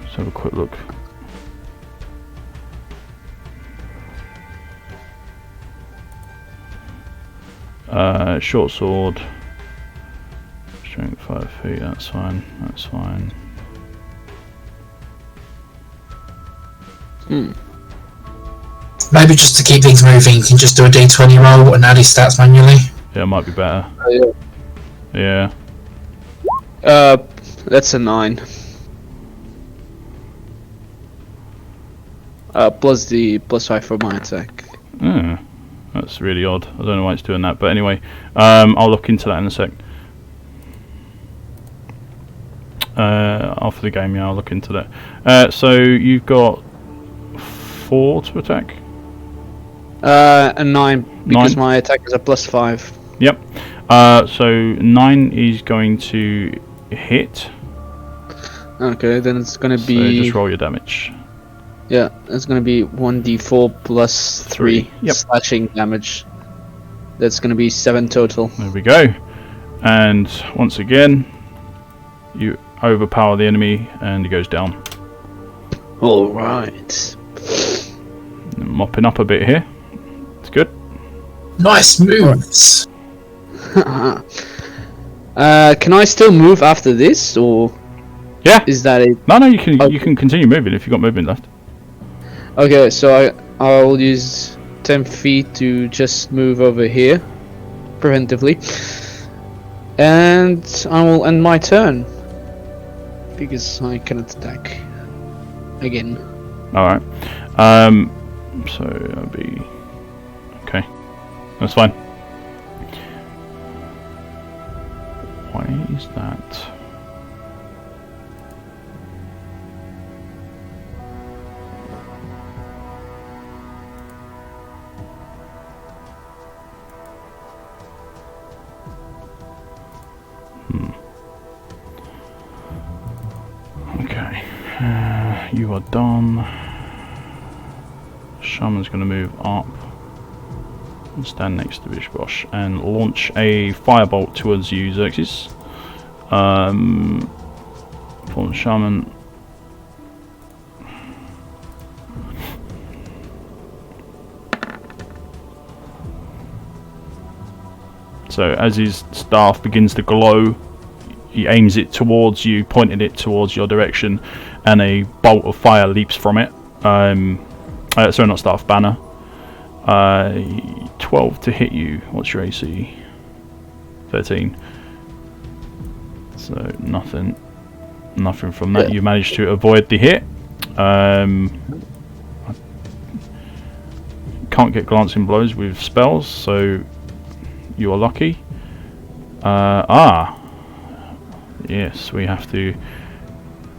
Let's have a quick look. Short sword. Strength 5 feet, that's fine, that's fine. Maybe just to keep things moving, you can just do a d20 roll and add his stats manually. Yeah, it might be better. Yeah. That's a 9. Plus the +5 for my attack. That's really odd. I don't know why it's doing that, but anyway, I'll look into that in a sec. After the game, yeah, I'll look into that. So you've got 4 to attack? A 9, because my attack is a +5. Yep. So 9 is going to hit. Okay, then it's gonna be. So just roll your damage. Yeah, it's gonna be 1d4 plus 3 Yep. slashing damage. That's gonna be 7 total. There we go. And once again, you overpower the enemy and he goes down. Alright. Mopping up a bit here. It's good. Nice moves. Can I still move after this, or Yeah. is that it? No, you can Okay. you can continue moving if you've got movement left. Okay, so I'll use 10 feet to just move over here, preventively, and I will end my turn because I cannot attack again. All right. So that'll be okay. That's fine. Why is that? Okay. You are done. Shaman's going to move up and stand next to Bishibosh and launch a firebolt towards you, Xerxes. Fallen Shaman. So as his staff begins to glow, he aims it towards you, pointing it towards your direction, and a bolt of fire leaps from it. Sorry, not staff, banner. 12 to hit you. What's your AC? 13. So nothing from that. Yeah. You managed to avoid the hit. Can't get glancing blows with spells, so you are lucky. Yes, we have to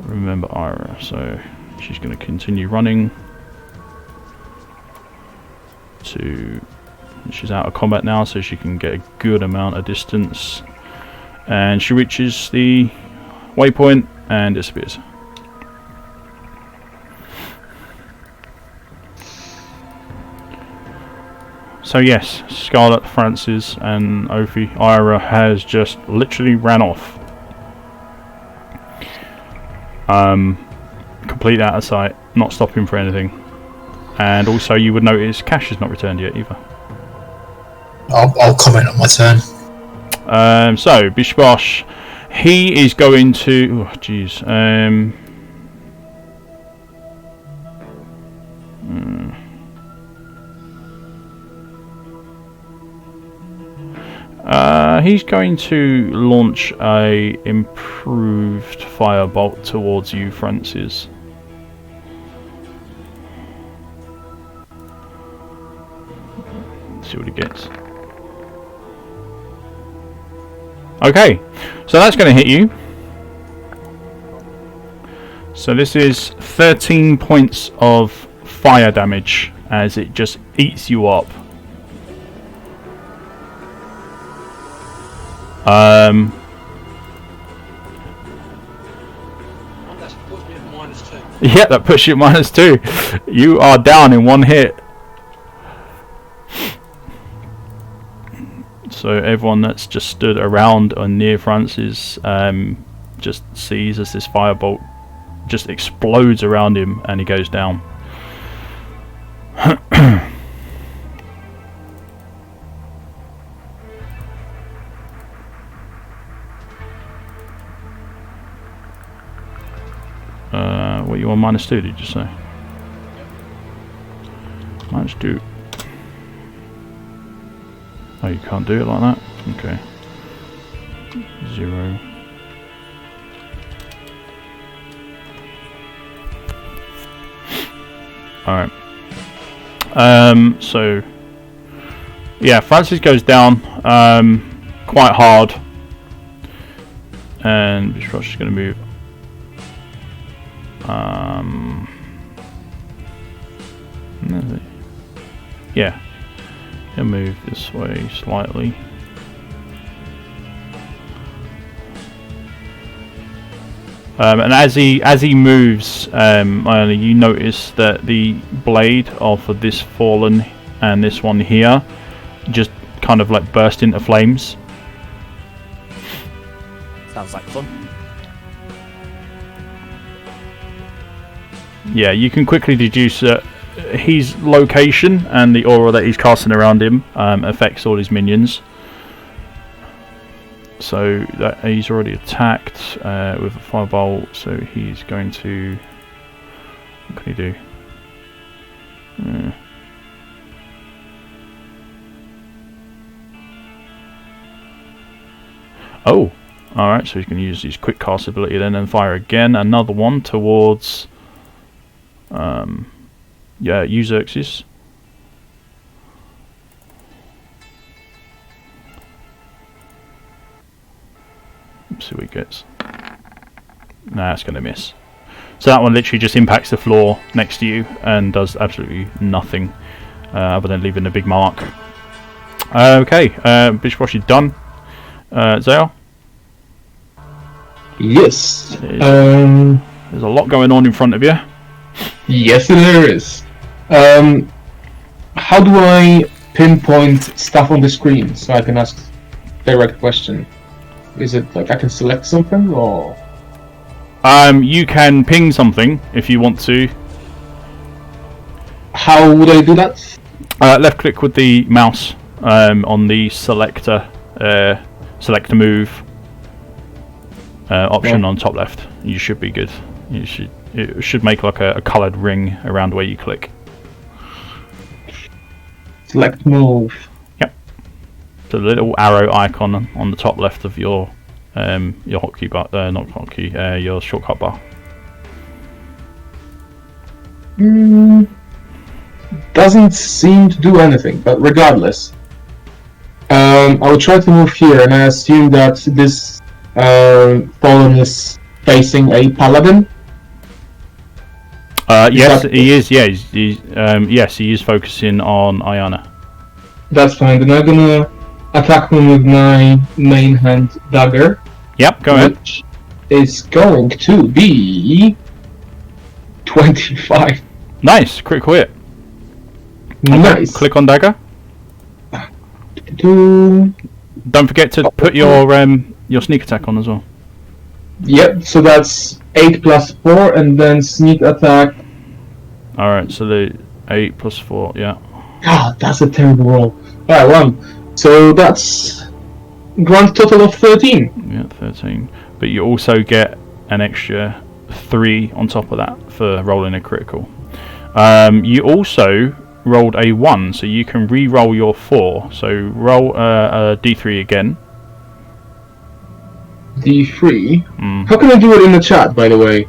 remember Ira, so she's going to continue running to... She's out of combat now, so she can get a good amount of distance. And she reaches the waypoint and disappears. So yes, Scarlet, Francis and Ophi, Ira has just literally ran off. Complete out of sight, not stopping for anything. And also you would notice Cash has not returned yet either. I'll comment on my turn. So Bishibosh, he is going to... Oh jeez. He's going to launch a improved firebolt towards you, Francis. Let's see what he gets. Okay, so that's going to hit you. So this is 13 points of fire damage as it just eats you up. Yeah, that puts you at -2. You are down in one hit. So everyone that's just stood around or near Francis just sees as this firebolt just explodes around him and he goes down. What, you on -2, did you say? -2. Oh, you can't do it like that? Okay. 0. Alright. So yeah, Francis goes down quite hard. And Bishibosh is gonna move yeah, he'll move this way slightly. And as he moves, you notice that the blade of this fallen and this one here just kind of like burst into flames. Sounds like fun. Yeah, you can quickly deduce that his location and the aura that he's casting around him affects all his minions. So that he's already attacked with a firebolt, so he's going to... What can he do? Oh! Alright, so he's going to use his quick cast ability then and fire again. Another one towards... yeah, Xerxes. Let's see what he gets. Nah, it's going to miss. So that one literally just impacts the floor next to you and does absolutely nothing other than leaving a big mark. Okay, Bishibosh is done. Zale? Yes. There's a lot going on in front of you. Yes, there is. How do I pinpoint stuff on the screen so I can ask direct question? Is it like I can select something or? You can ping something if you want to. How would I do that? Left click with the mouse on the selector, select a move option on top left. You should be good. It should make like a coloured ring around where you click. Select move. Yep. The little arrow icon on the top left of your hotkey bar, not hotkey, your shortcut bar. Doesn't seem to do anything, but regardless, I will try to move here, and I assume that this fallen is facing a paladin. Yes, he is. Yeah, yes, he is focusing on Ayana. That's fine. Then I'm gonna attack him with my main hand dagger. Yep, go ahead. Which is going to be 25. Nice, critical hit. Okay, Nice. click on dagger. Two. Don't forget to put your sneak attack on as well. Yep. So that's 8 plus 4, and then sneak attack. All right, so the 8 plus 4, yeah. Ah, that's a terrible roll. Alright, 1. So that's grand total of 13. Yeah, 13. But you also get an extra 3 on top of that for rolling a critical. You also rolled a 1, so you can re-roll your 4. So roll a d3 again. D3? How can I do it in the chat, by the way?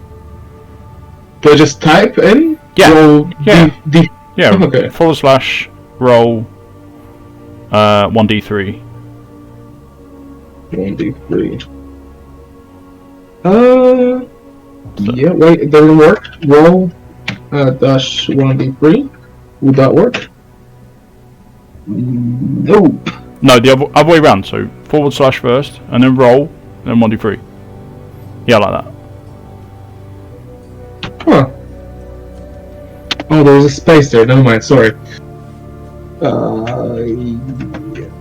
Do I just type in? Yeah. Roll Yeah. Yeah, Okay. / roll 1d3. 1d3. Yeah, wait, it doesn't work. Roll dash 1d3. Would that work? Nope. No, the other way around. So / first, and then roll, and then 1d3. Yeah, like that. Huh. Oh, there was a space there. Never mind. Sorry.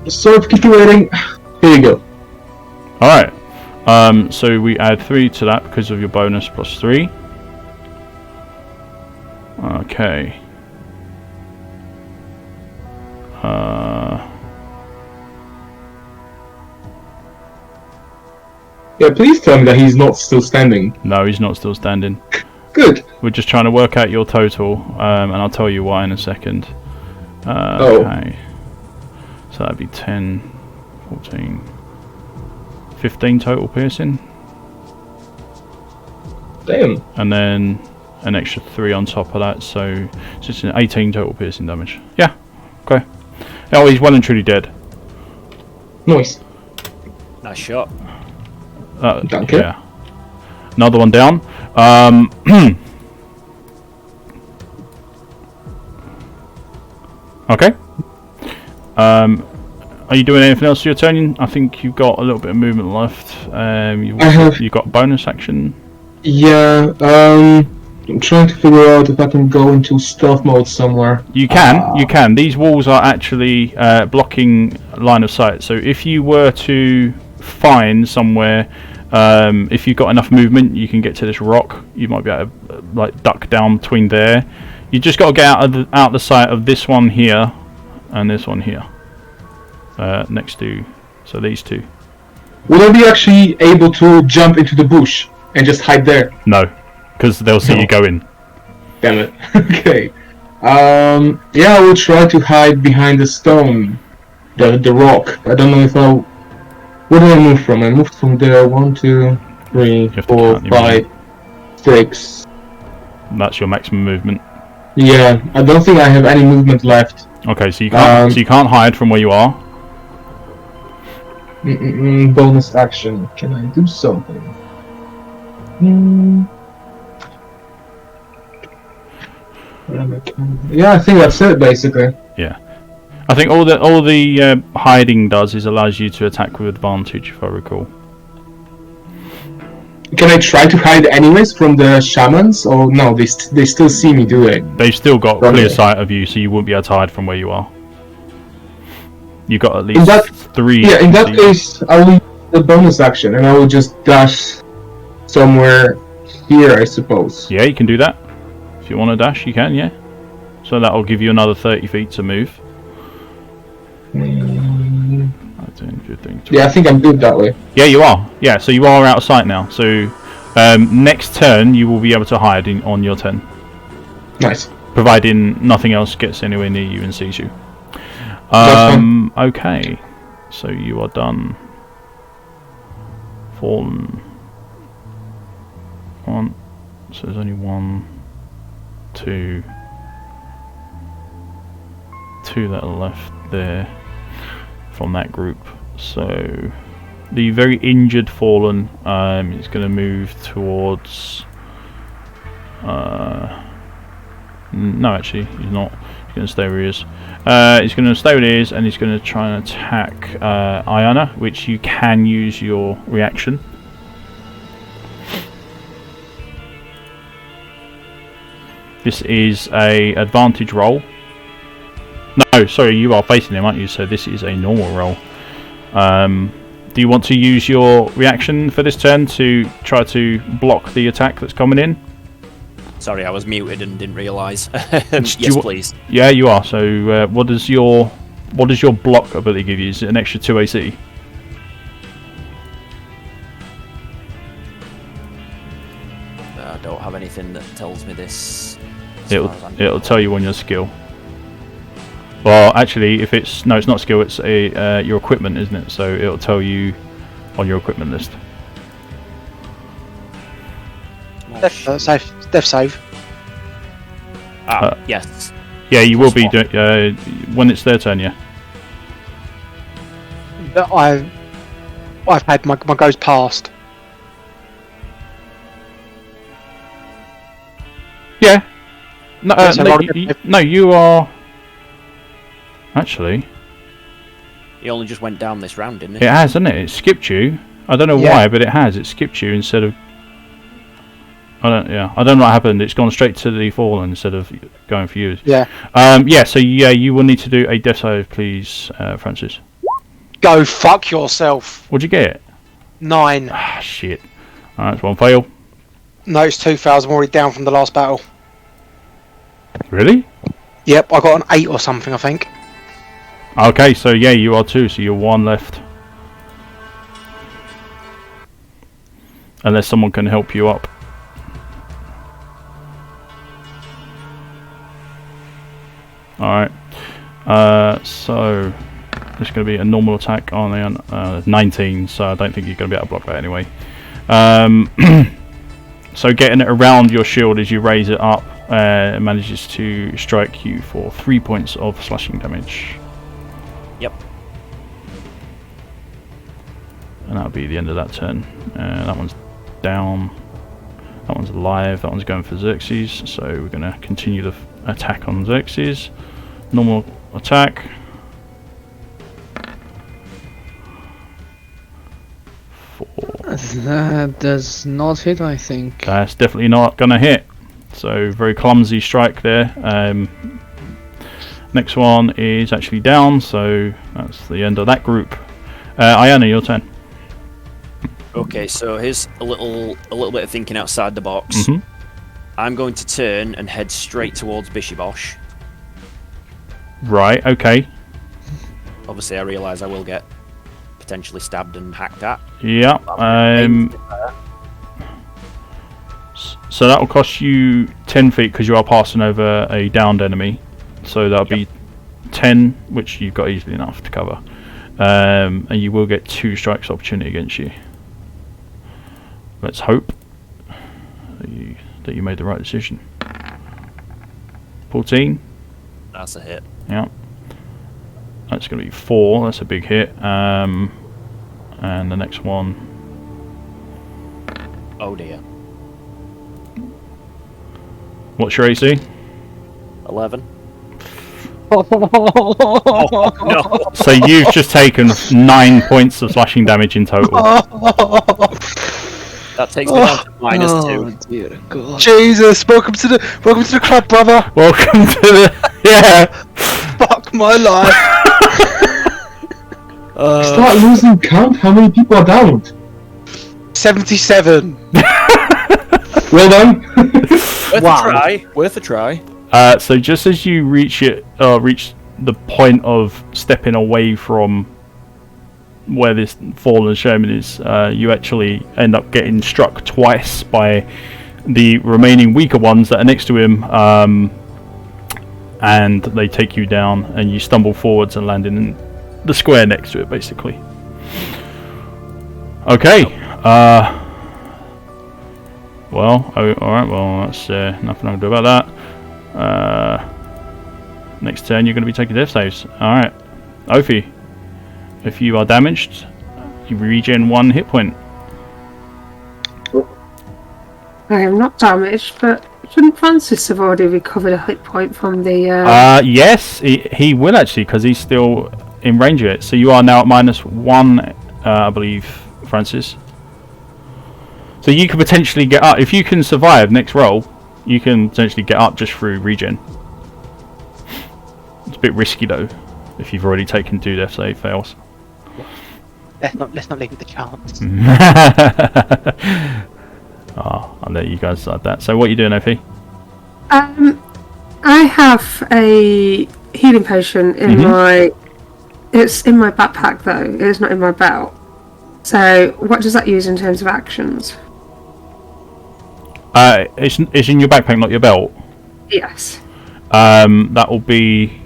Sorry for keep you waiting. Here you go. Alright. So we add 3 to that because of your bonus plus 3. Okay. Yeah, please tell me that he's not still standing. No, he's not still standing. Good. We're just trying to work out your total, and I'll tell you why in a second. Oh. Okay. So that'd be 10, 14, 15 total piercing. Damn. And then an extra 3 on top of that, so it's just an 18 total piercing damage. Yeah, okay. Oh, he's well and truly dead. Nice. Nice shot. Thank you. Yeah. Another one down. Okay. Are you doing anything else for your turn? I think you've got a little bit of movement left. You've got bonus action. Yeah, I'm trying to figure out if I can go into stealth mode somewhere. You can. These walls are actually blocking line of sight. So if you were to find somewhere, if you've got enough movement, you can get to this rock. You might be able to like duck down between there. You just got to get out the sight of this one here and this one here. Next to, so these two. Will I be actually able to jump into the bush and just hide there? No, because they'll see you go in. Damn it. Okay. Yeah, I will try to hide behind the stone, the rock. I don't know if I'll. Where did I move from? I moved from there. 1, 2, 3, 4, 5, 6. That's your maximum movement. Yeah, I don't think I have any movement left. Okay, so you can't hide from where you are. Bonus action. Can I do something? Yeah, I think that's it basically. Yeah, I think all the hiding does is allows you to attack with advantage, if I recall. Can I try to hide anyways from the shamans, or no? They still see me, do they? They've still got clear sight of you, so you won't be able to hide from where you are. You got at least 3. Yeah, in that case, I'll leave the bonus action and I will just dash somewhere here, I suppose. Yeah, you can do that. If you want to dash, you can. Yeah. So that'll give you another 30 feet to move. 10, 15, 20. Yeah, I think I'm good that way. Yeah, you are. Yeah, so you are out of sight now. So next turn you will be able to hide on your turn. Nice. Providing nothing else gets anywhere near you and sees you. Okay. So you are done. Fallen. 1. So there's only 1, 2 that are left there from that group. So the very injured fallen is going to move towards No, actually, he's not. He's going to stay where he is. He's going to stay where he is, and he's going to try and attack Ayana, which you can use your reaction. This is a advantage roll. No, sorry, you are facing him, aren't you? So this is a normal roll. Do you want to use your reaction for this turn to try to block the attack that's coming in? Sorry, I was muted and didn't realise. Yes, please. Yeah, you are. So what does your block ability give you? Is it an extra 2 AC? I don't have anything that tells me this. It'll tell you on your skill. Well, actually, if it's no, it's not skill. It's a your equipment, isn't it? So it'll tell you on your equipment list. Death save. Yes. Yeah, you will be doing when it's their turn. Yeah. I've had my goes past. Yeah. No, Yeah, so no, you are. Actually, He only just went down this round, didn't it he? has, hasn't it? It skipped you. I don't know why, but it has. It skipped you instead of. I don't know what happened. It's gone straight to the fallen instead of going for you. Yeah. So you will need to do a death save, please, Francis. Go fuck yourself. What'd you get? 9. Ah, shit. Alright, that's one fail. No, it's 2 fails. I'm already down from the last battle. Really? Yep, I got an 8 or something, I think. Okay, so yeah, you are 2, so you're 1 left. Unless someone can help you up. Alright. So it's going to be a normal attack on the 19, so I don't think you're going to be able to block that anyway. So getting it around your shield as you raise it up, it manages to strike you for 3 points of slashing damage. Yep. And that'll be the end of that turn. That one's down. That one's alive. That one's going for Xerxes. So we're going to continue the attack on Xerxes. Normal attack. 4. That does not hit, I think. That's definitely not going to hit. So very clumsy strike there. Next one is actually down, so that's the end of that group. Ayana, your turn. Okay, so here's a little bit of thinking outside the box. Mm-hmm. I'm going to turn and head straight towards Bishibosh. Right, okay. Obviously, I realise I will get potentially stabbed and hacked at. Yeah. So that will cost you 10 feet because you are passing over a downed enemy. So that'll be 10, which you've got easily enough to cover. And you will get 2 strikes opportunity against you. Let's hope that you made the right decision. 14. That's a hit. Yeah. That's going to be 4. That's a big hit. And the next one. Oh dear. What's your AC? 11. No. So you've just taken 9 points of slashing damage in total. That takes me down to -2. Dear God. Jesus, welcome to the club, brother. Welcome to the Fuck my life. Start losing count. How many people are downed? 77. Well done. Worth a try. So just as you reach the point of stepping away from where this fallen shaman is, you actually end up getting struck twice by the remaining weaker ones that are next to him, and they take you down, and you stumble forwards and land in the square next to it, basically. Okay. Well, alright, well, that's nothing I can do about that. Next turn, you're going to be taking death saves. Alright. Ophi, if you are damaged, you regen 1 hit point. I am not damaged, but shouldn't Francis have already recovered a hit point from the... Yes, he will actually, because he's still in range of it. So you are now at -1, I believe, Francis. So you could potentially get up. If you can survive next roll, you can potentially get up just through regen. It's a bit risky, though, if you've already taken 2 death save fails. Let's not leave it the chance. I'll let you guys decide that. So what are you doing, Opie? I have a healing potion in my... It's in my backpack, though. It's not in my belt. So what does that use in terms of actions? It's in your backpack, not your belt. Yes. That will be...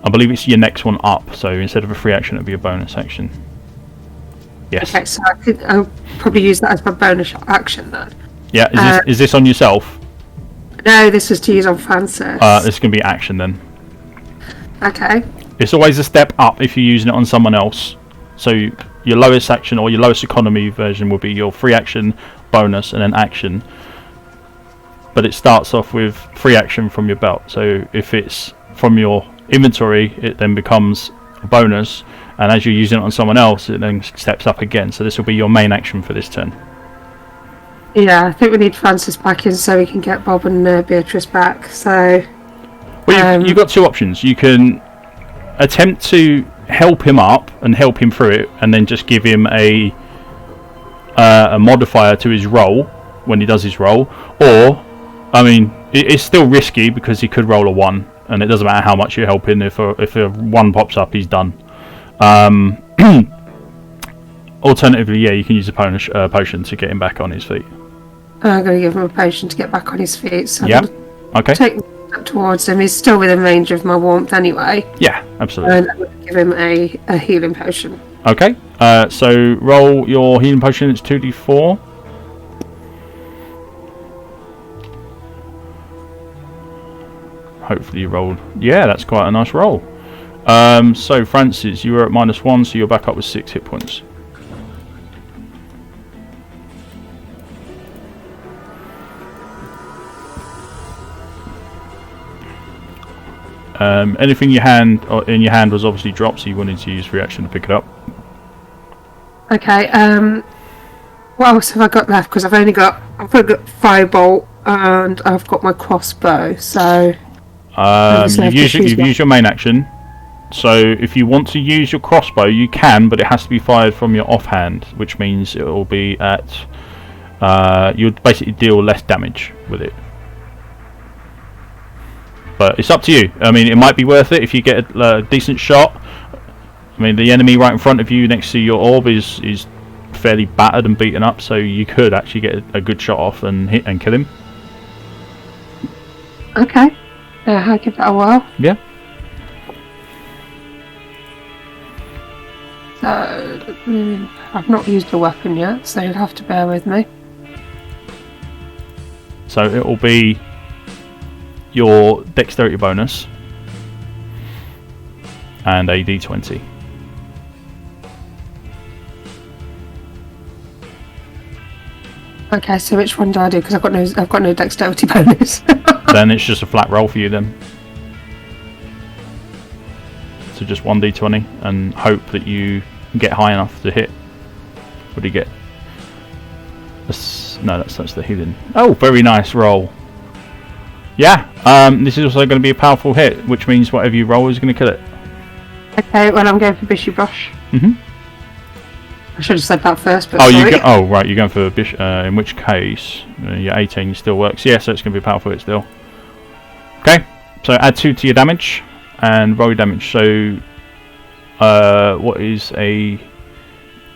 I believe it's your next one up, so instead of a free action, it'll be a bonus action. Yes. Okay, so I'll probably use that as my bonus action then. Yeah, is this on yourself? No, this is to use on Francis. This can be action then. Okay. It's always a step up if you're using it on someone else. So your lowest action or your lowest economy version will be your free action, bonus, and then action. But it starts off with free action from your belt. So if it's from your inventory, it then becomes a bonus, and as you're using it on someone else, it then steps up again. So this will be your main action for this turn. Yeah, I think we need Francis back in so we can get Bob and Beatrice back. So, well, you've got 2 options. You can attempt to help him up and help him through it, and then just give him a modifier to his roll when he does his roll. Or, I mean, it's still risky because he could roll a 1, and it doesn't matter how much you help him. If a 1 pops up, he's done. Alternatively, yeah, you can use a potion to get him back on his feet. I'm going to give him a potion to get back on his feet. So Yeah. Okay. Take him towards him. He's still within range of my warmth anyway. Yeah, absolutely. And I'm going to give him a healing potion. Okay. So roll your healing potion. It's 2d4. Hopefully you rolled. Yeah, that's quite a nice roll. So Francis, you were at -1, so you're back up with 6 hit points. Anything in your hand was obviously dropped, so you wanted to use reaction to pick it up. Okay. What else have I got left? Because I've only got firebolt and I've got my crossbow. So you've used your main action. So if you want to use your crossbow, you can, but it has to be fired from your offhand, which means it will be at you'll basically deal less damage with it. But it's up to you. I mean, it might be worth it if you get a decent shot. I mean, the enemy right in front of you next to your orb is fairly battered and beaten up, so you could actually get a good shot off and hit and kill him. Okay. I'll give that a whirl. Yeah. So, I've not used a weapon yet, so you'll have to bear with me. So it will be your dexterity bonus and a d20. Okay, so which one do I do? Because I've got no dexterity bonus. Then it's just a flat roll for you then. So just 1d20 and hope that you get high enough to hit. What do you get? No, that's the healing. Oh, very nice roll. Yeah, this is also going to be a powerful hit, which means whatever you roll is going to kill it. Okay, well I'm going for Bishibosh. I should have said that first, but right, you're going for Bish. In which case, your 18 still works. Yeah, so it's going to be a powerful hit still. Okay, so add 2 to your damage and roll your damage. So, what is a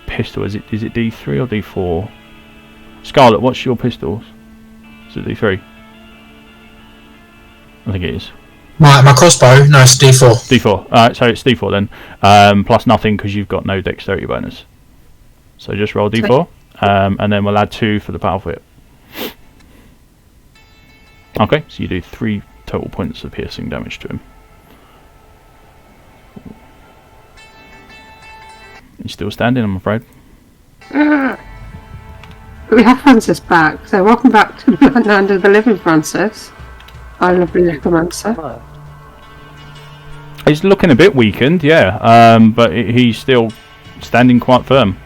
pistol? Is it D3 or D4? Scarlet, what's your pistols? Is it D3? I think it is. My crossbow, no, it's D4. D4. Alright, so it's D4 then. Plus nothing because you've got no dexterity bonus. So just roll D4, and then we'll add 2 for the powerful hit. Okay, so you do 3 total points of piercing damage to him. He's still standing, I'm afraid. We have Francis back, so welcome back to the land of the living, Francis. Our lovely necromancer. He's looking a bit weakened, yeah, but he's still standing quite firm.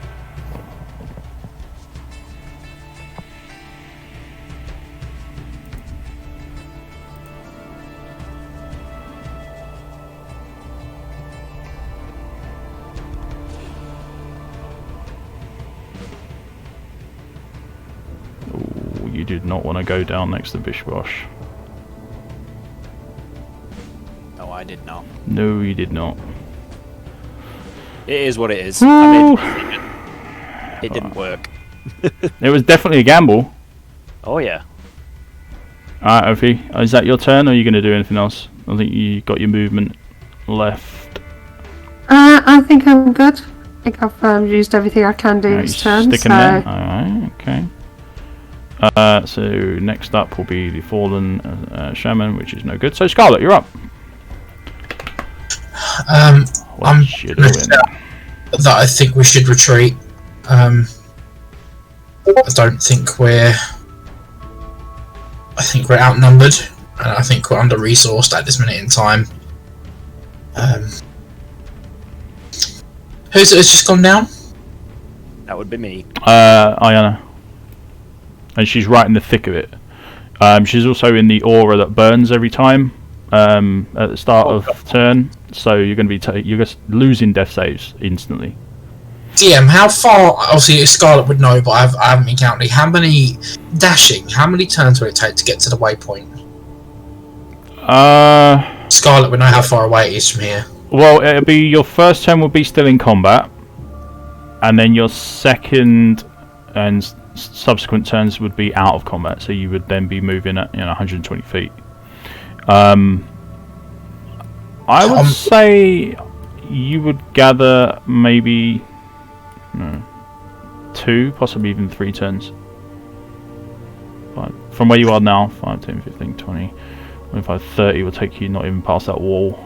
Ooh, you did not want to go down next to Bishibosh. No, I did not. No, you did not. It is what it is. Ooh. I mean, it didn't work. It was definitely a gamble. Oh yeah. Alright, Ophi, is that your turn, or are you going to do anything else? I think you got your movement left. I think I'm good. I think I've used everything I can do this turn. Sticking there? Alright, okay. So next up will be the Fallen Shaman, which is no good. So Scarlet, you're up. I'm What you doing? that I think we should retreat. I don't think we're. I think we're outnumbered, and I think we're under-resourced at this minute in time. Who's it that's just gone down? That would be me. Ayana. And she's right in the thick of it. She's also in the aura that burns every time at the start of turn, so you're going to be you're just losing death saves instantly. DM, how far? Obviously, Scarlet would know, but I haven't been counting. How many turns would it take to get to the waypoint? Scarlet would know how far away it is from here. Well, it'll be your first turn will be still in combat, and then your second and subsequent turns would be out of combat. So you would then be moving at 120 feet. I would say you would gather maybe 2, possibly even 3 turns. But from where you are now, 5, 10, 15, 20, 25, 30 will take you not even past that wall,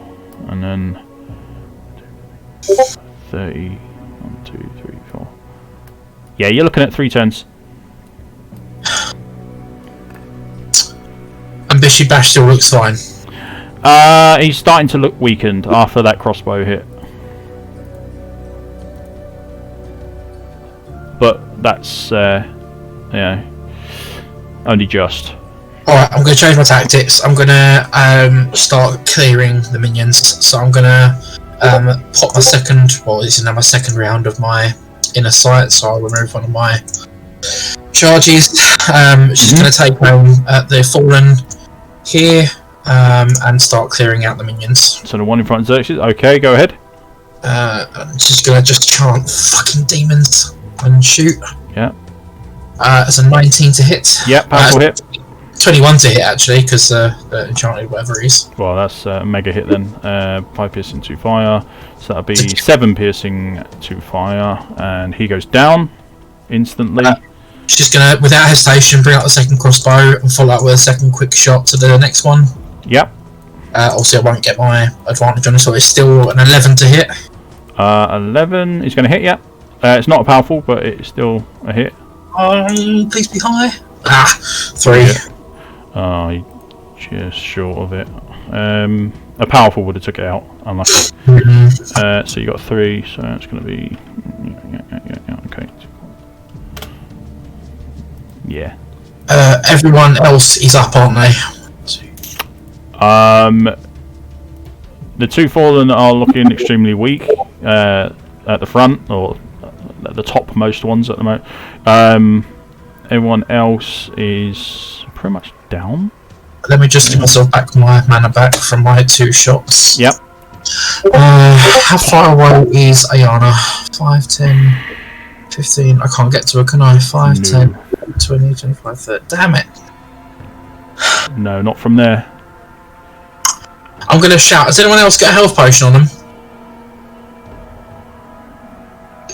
and then 30, 1, 2, 3, 4. Yeah, you're looking at 3 turns. And Bishibosh still looks fine. He's starting to look weakened after that crossbow hit. But that's, only just. Alright, I'm going to change my tactics. I'm going to start clearing the minions. So I'm going to pop my second, well, this is now my second round of my inner sight, so I'll remove one of my charges. She's going to take home the Fallen here and start clearing out the minions. So the one in front of Xerxes. Okay, go ahead. She's going to just chant fucking demons and shoot. Yeah. It's a 19 to hit. Yep, powerful hit. 21 to hit actually, because the enchanted whatever it is. Well, that's a mega hit then. 5 piercing, 2 fire. So that'll be 7 piercing, 2 fire, and he goes down instantly. She's gonna, without hesitation, bring out the second crossbow and follow up with a second quick shot to the next one. Yep. Obviously, I won't get my advantage on this, so it's still an 11 to hit. 11 is going to hit. Yeah. It's not a powerful, but it's still a hit. Please be high. 3. Yeah. Just short of it. A powerful would have took it out. Unlucky. So you got 3, so it's going to be. Yeah, okay. Yeah. Everyone else is up, aren't they? The 2 Fallen are looking extremely weak at the front, or at the topmost ones at the moment. Everyone else is pretty much down. Let me just give myself back my mana back from my 2 shots. Yep. How far away is Ayana? 5, 10, 15. I can't get to her, can I? 5, 10, 20, 25, 30. Damn it. No, not from there. I'm going to shout. Has anyone else got a health potion on them?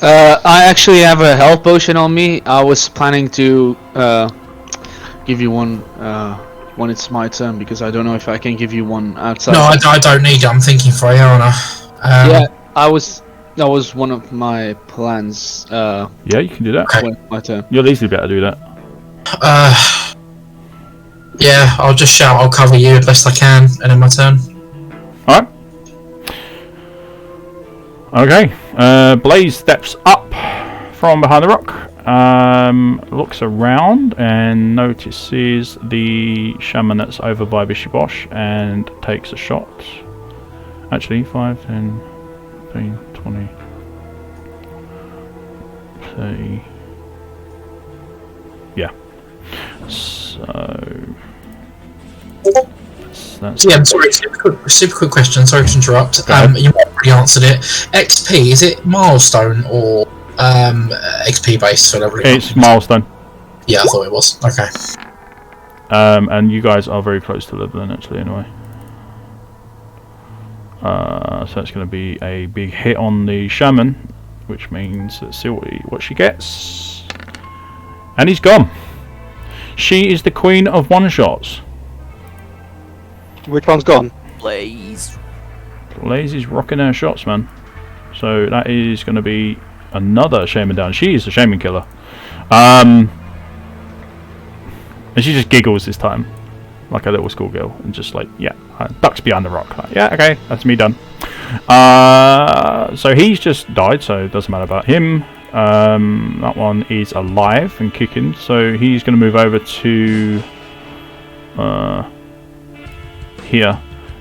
I actually have a health potion on me. I was planning to give you one when it's my turn, because I don't know if I can give you one outside. No, I don't need it. I'm thinking for Ayana. Yeah, I was That was one of my plans. Yeah, you can do that. When my turn. You'll easily be able to do that. Yeah, I'll just shout. I'll cover you best I can, and then my turn. Alright. Okay. Blaze steps up from behind the rock. Looks around and notices the shaman that's over by Bishibosh and takes a shot. Actually, 5, 10, 15, 20, 30. Yeah. So that's Yeah, I'm sorry. Super quick question. Sorry to interrupt. You might have already answered it. XP, is it milestone or XP based? it's milestone. Yeah, I thought it was. Okay. And you guys are very close to level then, actually, anyway. So it's going to be a big hit on the shaman, which means let's see what she gets. And he's gone. She is the queen of one-shots. Which one's gone? Blaze. Blaze is rocking her shots, man. So that is going to be another shaman down. She is the shaman killer. And she just giggles this time, like a little schoolgirl, and just like, yeah, ducks behind the rock. Like, yeah, okay, that's me done. So he's just died, so it doesn't matter about him. That one is alive and kicking, so he's going to move over to here,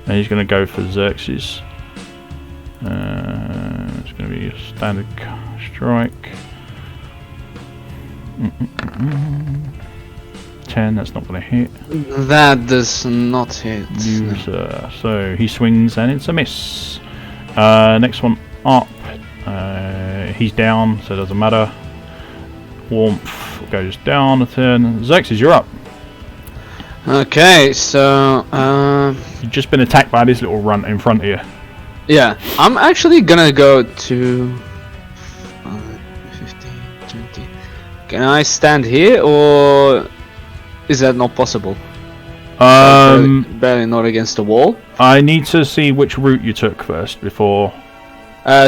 and he's going to go for Xerxes. It's going to be a standard strike. 10, that's not going to hit. That does not hit. User. So he swings and it's a miss. Next one up. He's down, so it doesn't matter. Warmth goes down a turn. Xerxes, you're up. Okay, so You've just been attacked by this little runt in front of you. yeah, I'm actually gonna go to 5, 15, 20. Can I stand here, or is that not possible? Barely not against the wall. I need to see which route you took first before.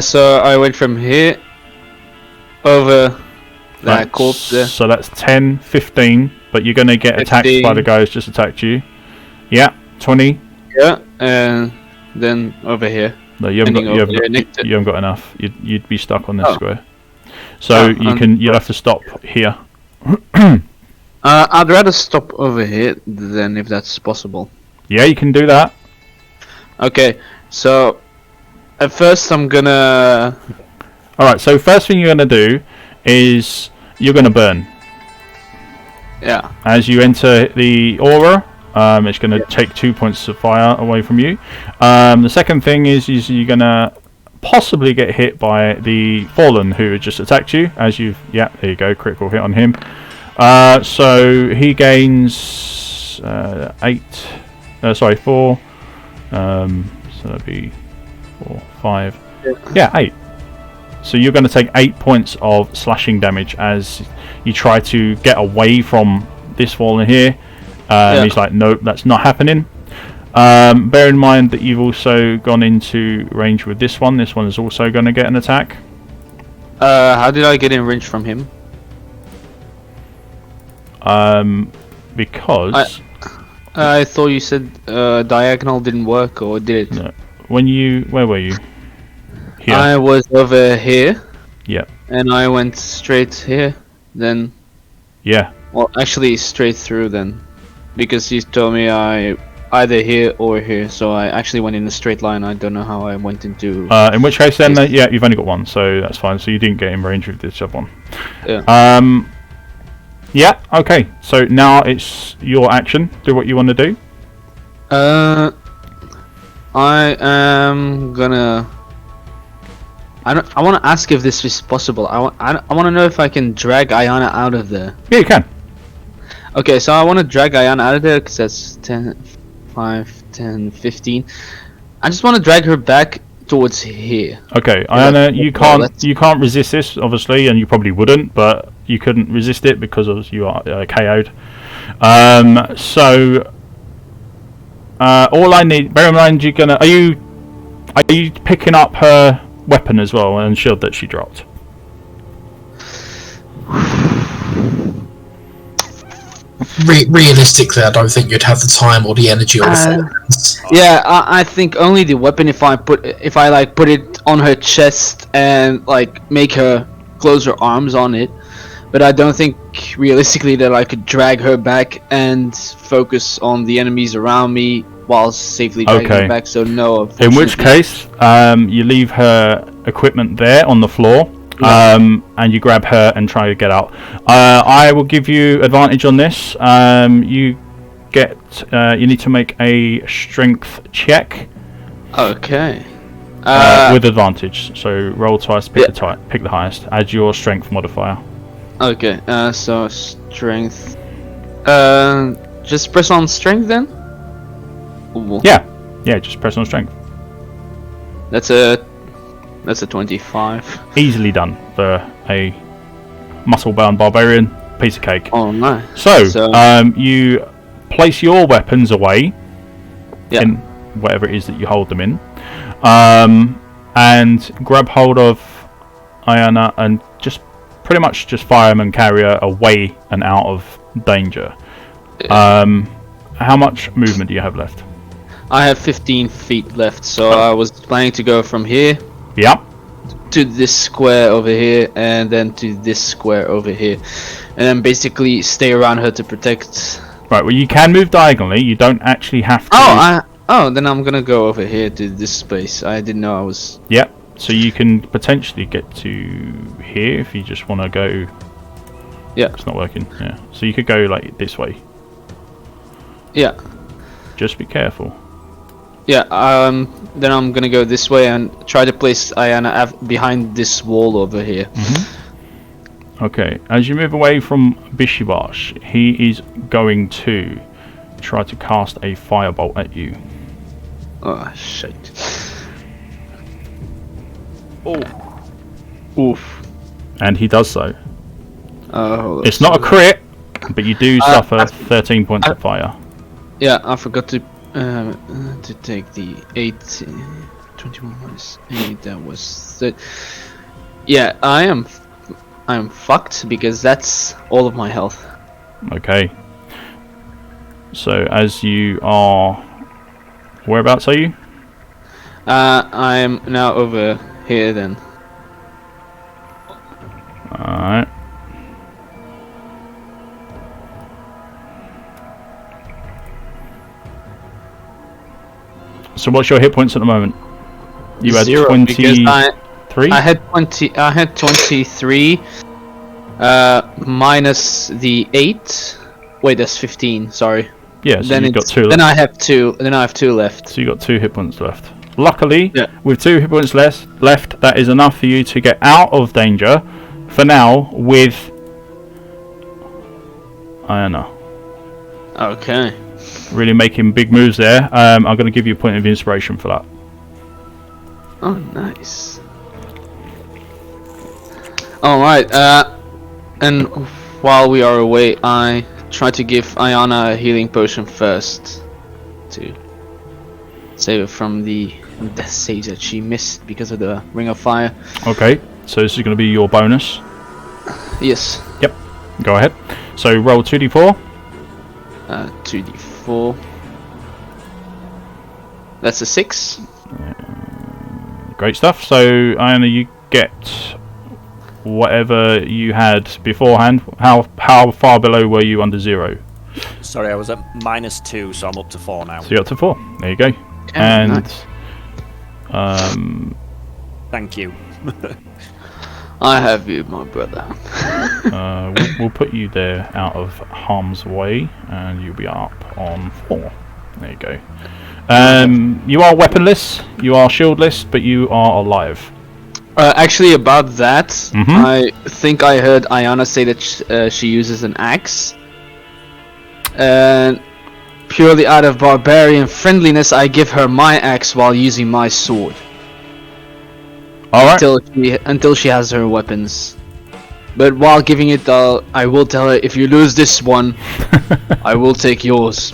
So I went from here over that Right, corpse there. So that's 10, 15, but you're going to get attacked by 15. the guy who's just attacked you. Yeah, 20. Yeah, and then over here. No, you haven't, got, Ending you, over haven't there, got, nicked it. you haven't got enough. You'd be stuck on this Oh. square. So Oh, you'll have to stop here. I'd rather stop over here than if that's possible. Yeah, you can do that. Okay, so at first I'm gonna. Alright, so first thing you're going to do is you're going to burn. Yeah. As you enter the aura, it's going to take 2 points of fire away from you. The second thing is you're going to possibly get hit by the fallen who just attacked you. As you've, yeah, there you go, critical hit on him. So he gains 4. So that'd be 4, 5. Yeah, 8. So you're going to take 8 points of slashing damage as you try to get away from this fallen here. And he's like, nope, that's not happening. Bear in mind that you've also gone into range with this one. This one is also going to get an attack. How did I get in range from him? Because I thought you said diagonal didn't work, or did it? no, when you, where were you? Here. I was over here. Yeah. And I went straight here. Then, Yeah. well, actually straight through then, because he told me I either here or here. So I actually went in a straight line. I don't know how I went into. In which case, then, yeah, you've only got one, so that's fine. So you didn't get in range with this other one. Yeah. Yeah. Okay. So now it's your action. Do what you want to do. I am gonna. I want to ask if this is possible. I want to know if I can drag Ayana out of there. Yeah, you can. Okay, so I want to drag Ayana out of there because that's 10, 5, 10, 15. I just want to drag her back towards here. Okay, Yeah, Ayana, you well, can't resist this, obviously, and you probably wouldn't, but you couldn't resist it because you are KO'd. So all I need, bear in mind, are you picking up her weapon as well and shield that she dropped. Realistically, I don't think you'd have the time or the energy or the finance. Yeah, I think only the weapon if I put it on her chest and like make her close her arms on it. But I don't think realistically that I could drag her back and focus on the enemies around me while safely dragging her back. So no. In which case, you leave her equipment there on the floor. And you grab her and try to get out. I will give you advantage on this. You need to make a strength check. Okay. With advantage. So roll twice, pick the highest. Add your strength modifier. Okay. So strength. Just press on strength then. Ooh. Yeah. Just press on strength. That's a 25. Easily done for a muscle-bound barbarian. Piece of cake. Oh, nice. So you place your weapons away in whatever it is that you hold them in, and grab hold of Ayana and just pretty much just fire them and carry her away and out of danger. How much movement do you have left? I have 15 feet left, so I was planning to go from here. Yep. To this square over here, and then to this square over here, and then basically stay around her to protect. Right. Well, you can move diagonally. You don't actually have to. Then I'm gonna go over here to this space. I didn't know I was. Yep. So you can potentially get to here if you just want to go. Yeah. It's not working. Yeah. So you could go like this way. Yeah. Just be careful. Yeah, then I'm gonna go this way and try to place Ayana behind this wall over here. Okay, as you move away from Bishibosh, he is going to try to cast a firebolt at you. Oh, shit. Oh. Oof. And he does so. Oh. It's not a crit, but you do suffer 13 points of fire. Yeah, I forgot to take the 8, 21 minus 8, that was... Yeah, I am fucked because that's all of my health. Okay. So as you are... Whereabouts are you? I'm now over here then. Alright. So what's your hit points at the moment? You had 23? I had 23 minus the 8. Wait, that's 15, sorry. Yeah, so you've got 2 left. Then I have 2 left. So you got 2 hit points left. Luckily, yeah. With 2 hit points left, that is enough for you to get out of danger for now with Ayana. Okay. Really making big moves there. I'm going to give you a point of inspiration for that. Oh, nice. Alright, and while we are away, I try to give Ayana a healing potion first to save her from the death save that she missed because of the Ring of Fire. Okay, so this is going to be your bonus. Yes. Yep, go ahead. So roll 2d4. 2d4. That's a 6. Great stuff. So Ayana, you get whatever you had beforehand. How far below were you under 0? Sorry, I was at -2, so I'm up to 4 now. So you're up to 4. There you go. Okay, and nice. Thank you. I have you, my brother. we'll put you there out of harm's way, and you'll be up on 4. There you go. You are weaponless, you are shieldless, but you are alive. Actually, about that, I think I heard Ayana say that she uses an axe. And purely out of barbarian friendliness, I give her my axe while using my sword. Alright. Until she has her weapons. But while giving it, I will tell her, if you lose this one, I will take yours.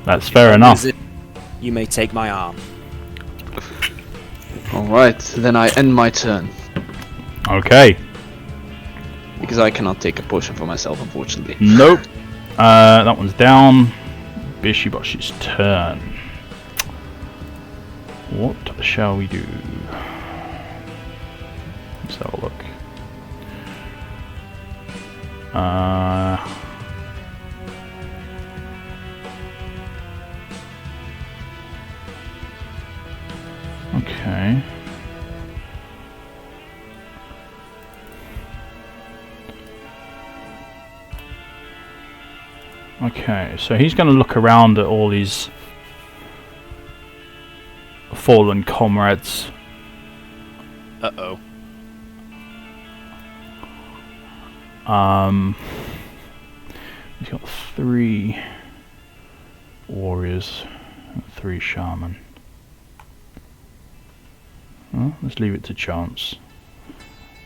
That's fair enough. You may take my arm. Alright, then I end my turn. Okay. Because I cannot take a potion for myself, unfortunately. Nope. That one's down. Bishibosh's turn. What shall we do? Let's have a look. Okay. Okay, so he's going to look around at all his fallen comrades. Uh-oh. He's got 3 warriors and 3 shaman. Well, let's leave it to chance.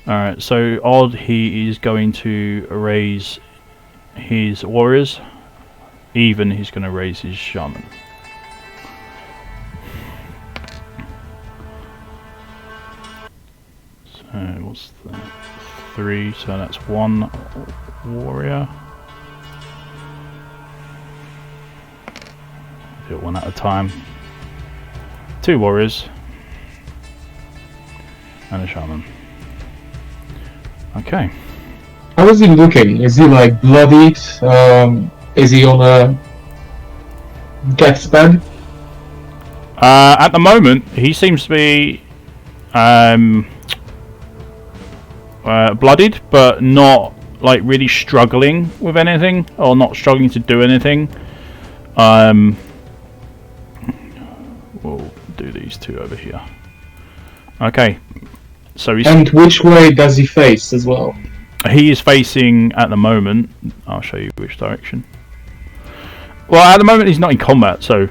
Alright, so odd, he is going to raise his warriors. Even, he's going to raise his shaman. So what's that? 3, so that's 1 warrior. Do it one at a time. 2 warriors and a shaman. Okay. How is he looking? Is he like bloodied? Is he on a death's bed? At the moment, he seems to be bloodied, but not like really struggling with anything, or not struggling to do anything. We'll do these 2 over here. Okay, so he's... And which way does he face as well? He is facing, at the moment, I'll show you which direction. Well, at the moment he's not in combat, so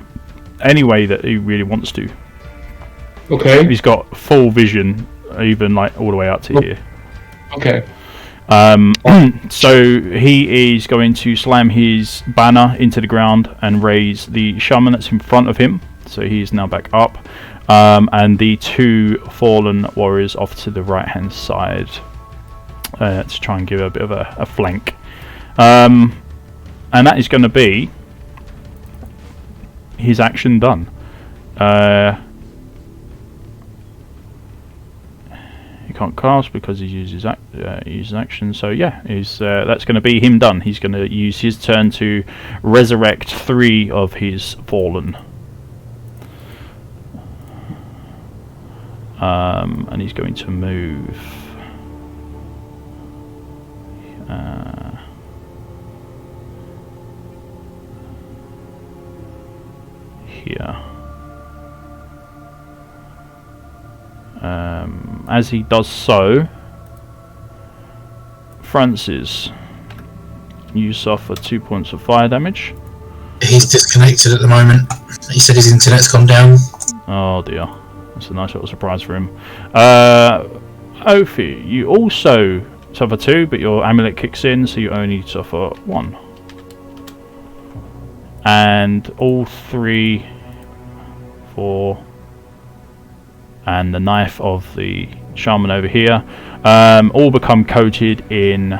any way that he really wants to. Okay. He's got full vision, even like all the way up to here. Okay. So he is going to slam his banner into the ground and raise the shaman that's in front of him. So he is now back up. And the 2 fallen warriors off to the right hand side. To try and give a bit of a flank. And that is going to be his action done. He can't cast because he uses action. So yeah, that's going to be him done. He's going to use his turn to resurrect 3 of his fallen. And he's going to move. Here. As he does so, Francis, you suffer 2 points of fire damage. He's disconnected at the moment. He said his internet's gone down. Oh dear, that's a nice little surprise for him. Ophi, you also suffer 2, but your amulet kicks in, so you only suffer 1. And all 3, 4, and the knife of the shaman over here all become coated in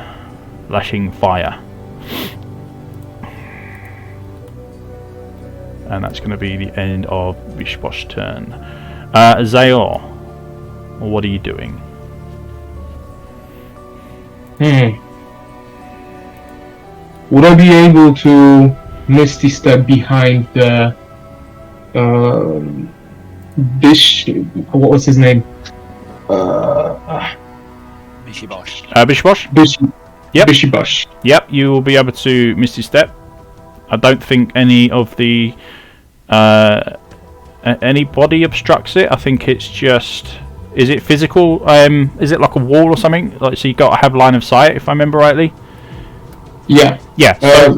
lashing fire. And that's going to be the end of Bishibosh's turn. Zayor, what are you doing? Would I be able to Misty Step behind the what was his name? Bishibosh. Bishibosh? Yep. Bishibosh. Yep, you will be able to Misty Step. I don't think any of the anybody obstructs it. I think it's just... Is it physical? Is it like a wall or something? Like, so you got to have line of sight, if I remember rightly. Yeah. Yeah. So,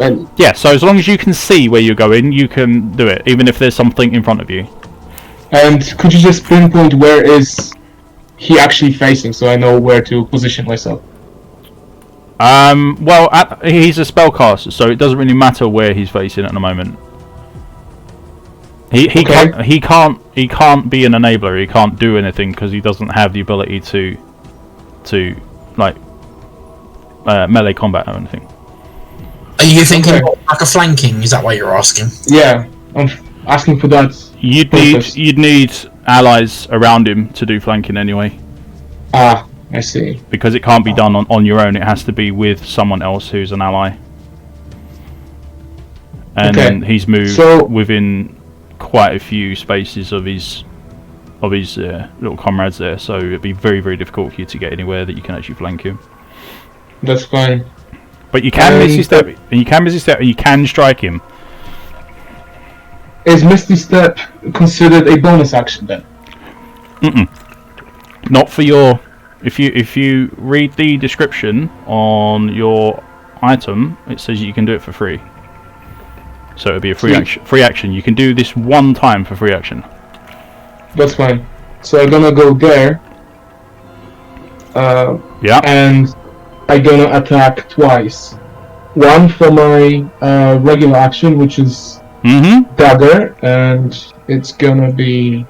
so as long as you can see where you're going, you can do it, even if there's something in front of you. And could you just pinpoint where is he actually facing, so I know where to position myself? Well, he's a spellcaster, so it doesn't really matter where he's facing at the moment. He Okay. can't be an enabler. He can't do anything because he doesn't have the ability to like melee combat or anything. Are you thinking Okay. like a flanking? Is that what you're asking? Yeah, I'm asking for that. Purpose. You'd need allies around him to do flanking anyway, Ah, I see. because it can't be done on your own. It has to be with someone else who's an ally. And Okay, then he's moved so- within quite a few spaces of his little comrades there, so it'd be very, very difficult for you to get anywhere that you can actually flank him. That's fine. But you can miss his step, but- and you can miss his step, and you can strike him. Is Misty Step considered a bonus action then? Not for your. If you read the description on your item, it says you can do it for free. So it'll be a free Sweet. action. Free action. You can do this one time for free action. That's fine. So I'm gonna go there. Yeah. And I'm gonna attack twice. One for my regular action, which is Mm-hmm. dagger, and it's gonna be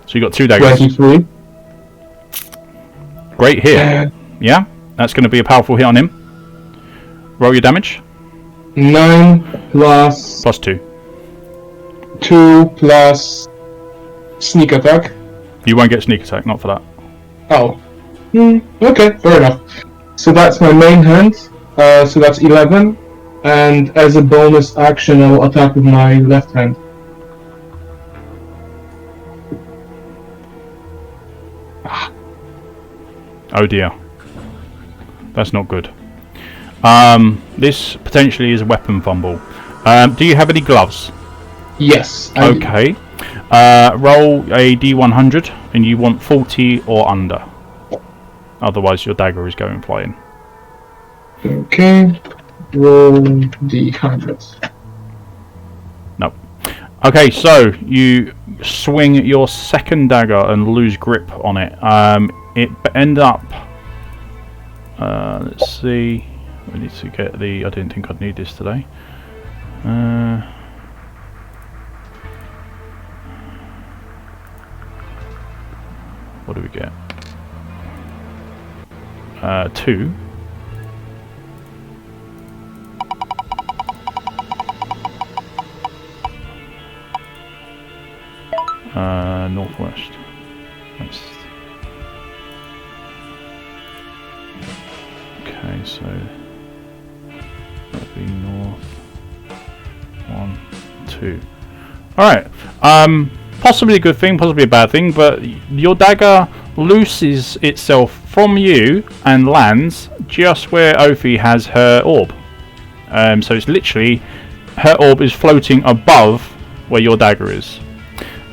So you got 2 daggers. 23. Great hit. And Yeah. That's going to be a powerful hit on him. Roll your damage. 9 plus Plus 2. 2 plus sneak attack. You won't get sneak attack. Not for that. Oh. Okay, fair enough. So that's my main hand. So that's 11. And as a bonus action, I'll attack with my left hand. Oh dear. That's not good. This potentially is a weapon fumble. Do you have any gloves? Yes. I do. Okay. Roll a D100, and you want 40 or under. Otherwise, your dagger is going flying. Okay. Roll the 100. No. Okay, so you swing your second dagger and lose grip on it. It end up. Let's see. We need to get the. I didn't think I'd need this today. What do we get? 2. Northwest. West. Okay, so that'd be north. 1, 2. Alright. Possibly a good thing, possibly a bad thing, but your dagger looses itself from you and lands just where Ophi has her orb. So it's literally her orb is floating above where your dagger is.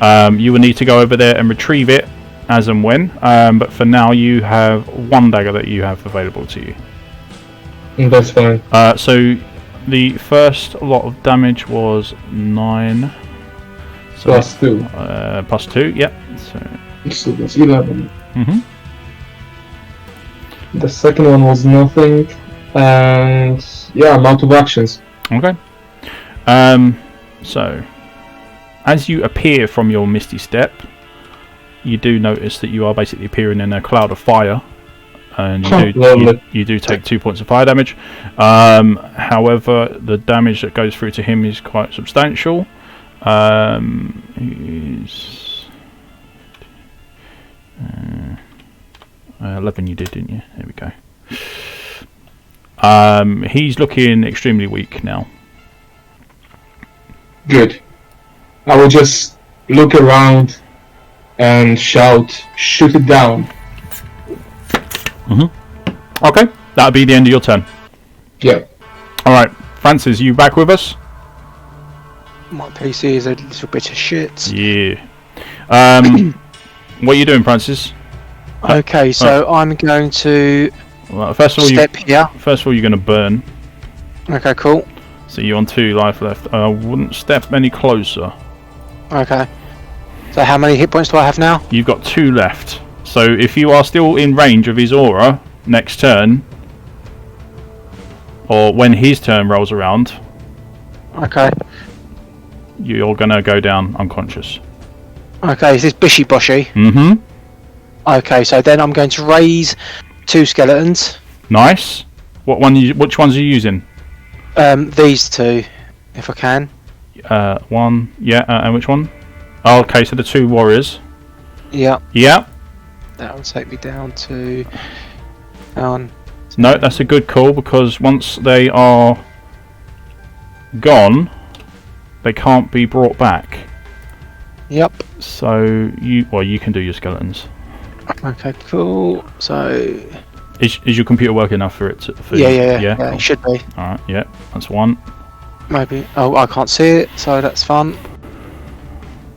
You will need to go over there and retrieve it as and when, but for now you have 1 dagger that you have available to you. That's fine. So the first lot of damage was 9. So Plus 2. Plus 2, yep. So that's 11. Mm-hmm. The second one was nothing. And yeah, I'm out of actions. Okay. So as you appear from your misty step, you do notice that you are basically appearing in a cloud of fire, and you do take 2 points of fire damage. However, the damage that goes through to him is quite substantial. He's 11 you did, didn't you? There we go. He's looking extremely weak now. Good. I will just look around and shout, shoot it down. Okay, that'll be the end of your turn. Yeah. Alright, Francis, you back with us? My PC is a little bit of shit. Yeah. What are you doing, Francis? Okay, so I'm going to Well, first of all, step here. you're going to burn. Okay, cool. So you're on 2 life left. I wouldn't step any closer. Okay. So how many hit points do I have now? You've got 2 left. So if you are still in range of his aura next turn, or when his turn rolls around, Okay. you're going to go down unconscious. Okay, is this Bishiboshi? Mm-hmm. Okay, so then I'm going to raise 2 skeletons. Nice. Which ones are you using? These 2, if I can. One. Yeah, and which one? Oh, okay, so the 2 warriors. Yep. Yeah. That will take me down to... Down. No, that's a good call, because once they are gone, they can't be brought back. Yep. So you can do your skeletons. Okay, cool. So... Is your computer working enough for it? Yeah, Cool. it should be. Alright, yeah, that's 1. Maybe. Oh, I can't see it, so that's fun.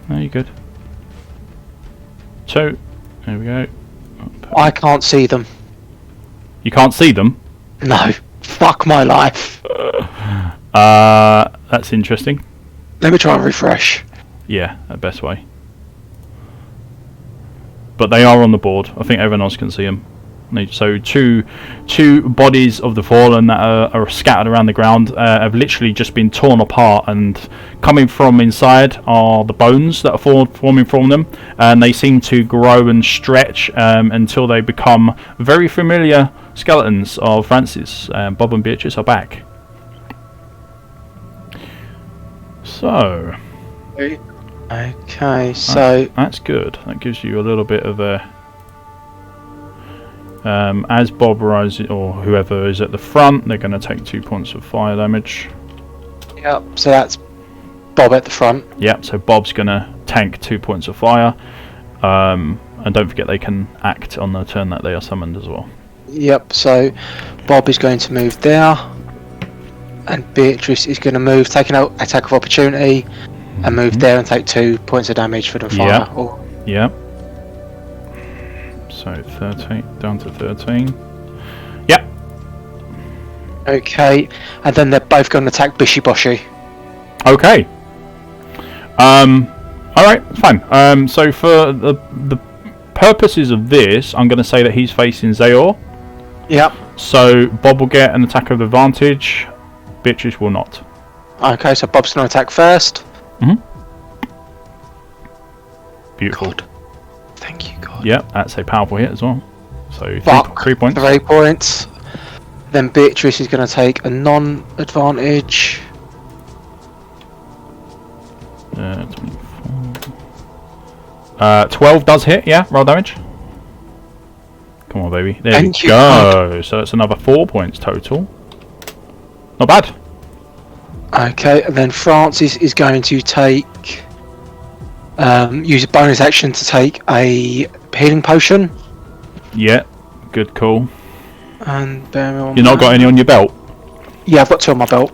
No, you're good. 2. There we go. I can't see them. You can't see them? No. Fuck my life. That's interesting. Let me try and refresh. Yeah, the best way. But they are on the board. I think everyone else can see them. So two bodies of the fallen that are scattered around the ground have literally just been torn apart, and coming from inside are the bones that are forming from them, and they seem to grow and stretch until they become very familiar skeletons of Francis. Bob and Beatrice are back. So... Okay, so... That's good. That gives you a little bit of a... as Bob rises, or whoever is at the front, they're going to take 2 points of fire damage. Yep, so that's Bob at the front. Yep, so Bob's going to tank 2 points of fire. And don't forget they can act on the turn that they are summoned as well. Yep, so Bob is going to move there. And Beatrice is going to move, taking out attack of opportunity, and move there and take 2 points of damage for the fire. Yep. So 13, down to 13. Yep. Okay, and then they're both going to attack Bishiboshi. Okay. Alright, fine. So for the purposes of this, I'm going to say that he's facing Zayor. Yep. So Bob will get an attack of advantage, Beatrice will not. Okay, so Bob's going to attack first. Beautiful. God. Thank you, God. Yep, that's a powerful hit as well. So 3 points. 3 points. Then Beatrice is going to take a non-advantage. 24. 12 does hit, yeah, roll damage. Come on, baby. There Thank we you, go. God. So that's another 4 points total. Not bad. Okay, and then Francis is going to take... use a bonus action to take a healing potion. Yeah, good call. And bear me on You not got any on your belt? Yeah, I've got 2 on my belt.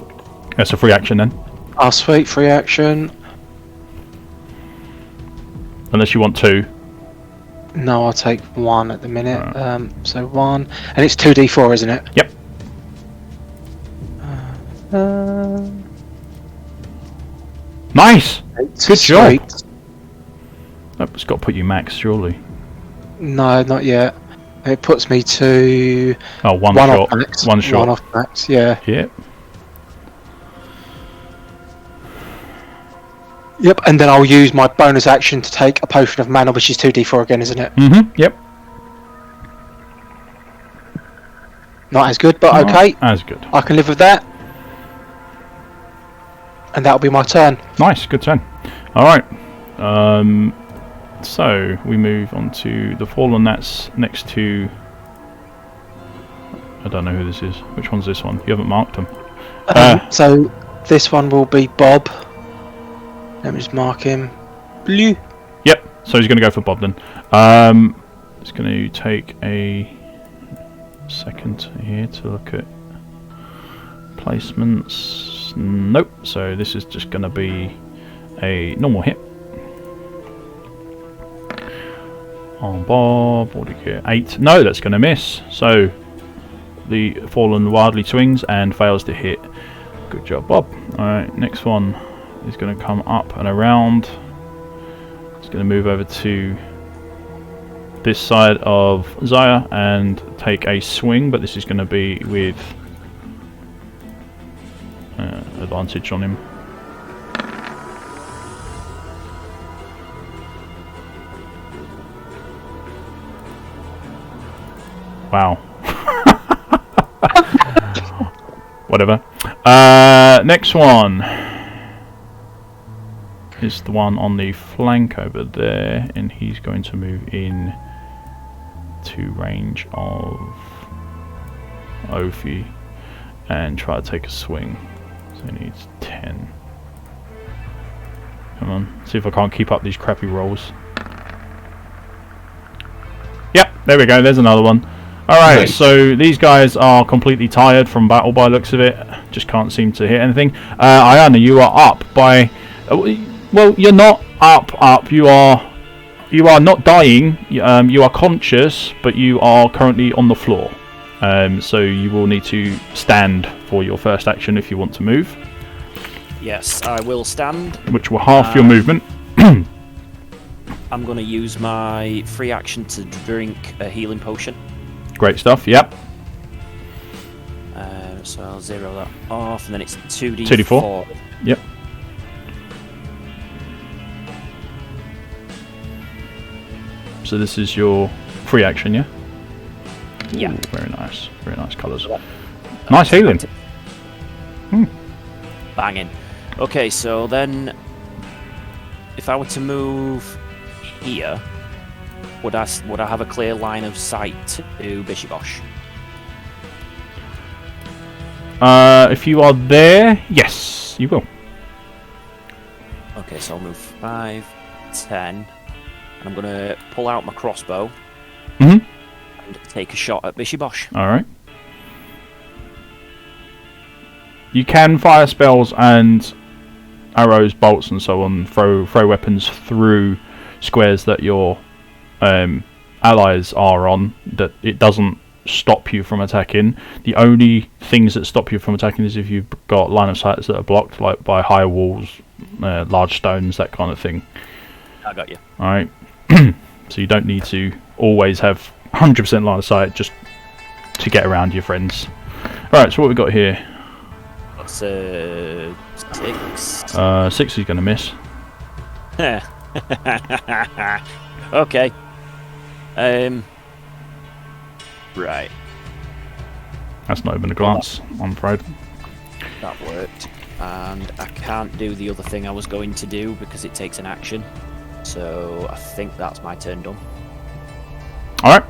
That's a free action then. Ah, sweet, free action. Unless you want 2. No, I'll take 1 at the minute. Right. So 1, and it's 2d4, isn't it? Yep. Nice! Good job. That's got to put you max, surely. No, not yet. It puts me to... Oh, one one shot. off max. One shot. One off max, yeah. Yep. Yep, and then I'll use my bonus action to take a potion of mana, which is 2d4 again, isn't it? Yep. Not as good, but Not okay. as good. I can live with that. And that'll be my turn. Nice, good turn. Alright. So, we move on to the fallen that's next to... I don't know who this is. Which one's this one? You haven't marked them. So, this one will be Bob. Let me just mark him. Blue. Yep, so he's going to go for Bob then. It's going to take a second here to look at placements. Nope, so this is just going to be a normal hit. On Bob, what did you get? 8. No, that's going to miss. So the fallen wildly swings and fails to hit. Good job, Bob. Alright, next one is going to come up and around. It's going to move over to this side of Zaya and take a swing, but this is going to be with advantage on him. Wow. Whatever. Next one is the one on the flank over there, and he's going to move in to range of Ophi and try to take a swing. So he needs 10. Come on, see if I can't keep up these crappy rolls. Yep, there we go, there's another one. Alright, Nice. so these guys are completely tired from battle by the looks of it. Just can't seem to hit anything. Ayana, you are up by... well, you're not up. You are not dying. You are conscious, but you are currently on the floor. So you will need to stand for your first action if you want to move. Yes, I will stand. Which will half your movement. I'm going to use my free action to drink a healing potion. Great stuff, yep. So I'll zero that off, and then it's 2d4. 2d4. Yep. So this is your free action, yeah? Yeah. Ooh, very nice colours. Nice healing. Banging. Okay, so then, if I were to move here, would I have a clear line of sight to Bishibosh? If you are there, yes, you will. Okay, so I'll move 5, 10, and I'm going to pull out my crossbow Mhm. and take a shot at Bishibosh. All right. You can fire spells and arrows, bolts, and so on. Throw weapons through squares that your allies are on. That it doesn't stop you from attacking. The only things that stop you from attacking is if you've got line of sights that are blocked, like by high walls, large stones, that kind of thing. I got you. All right. So you don't need to always have 100% line of sight just to get around your friends. All right. So what we got here? That's 6. 6 is going to miss. Okay. Right. That's not even a glance, I'm afraid. That worked. And I can't do the other thing I was going to do because it takes an action. So I think that's my turn done. Alright.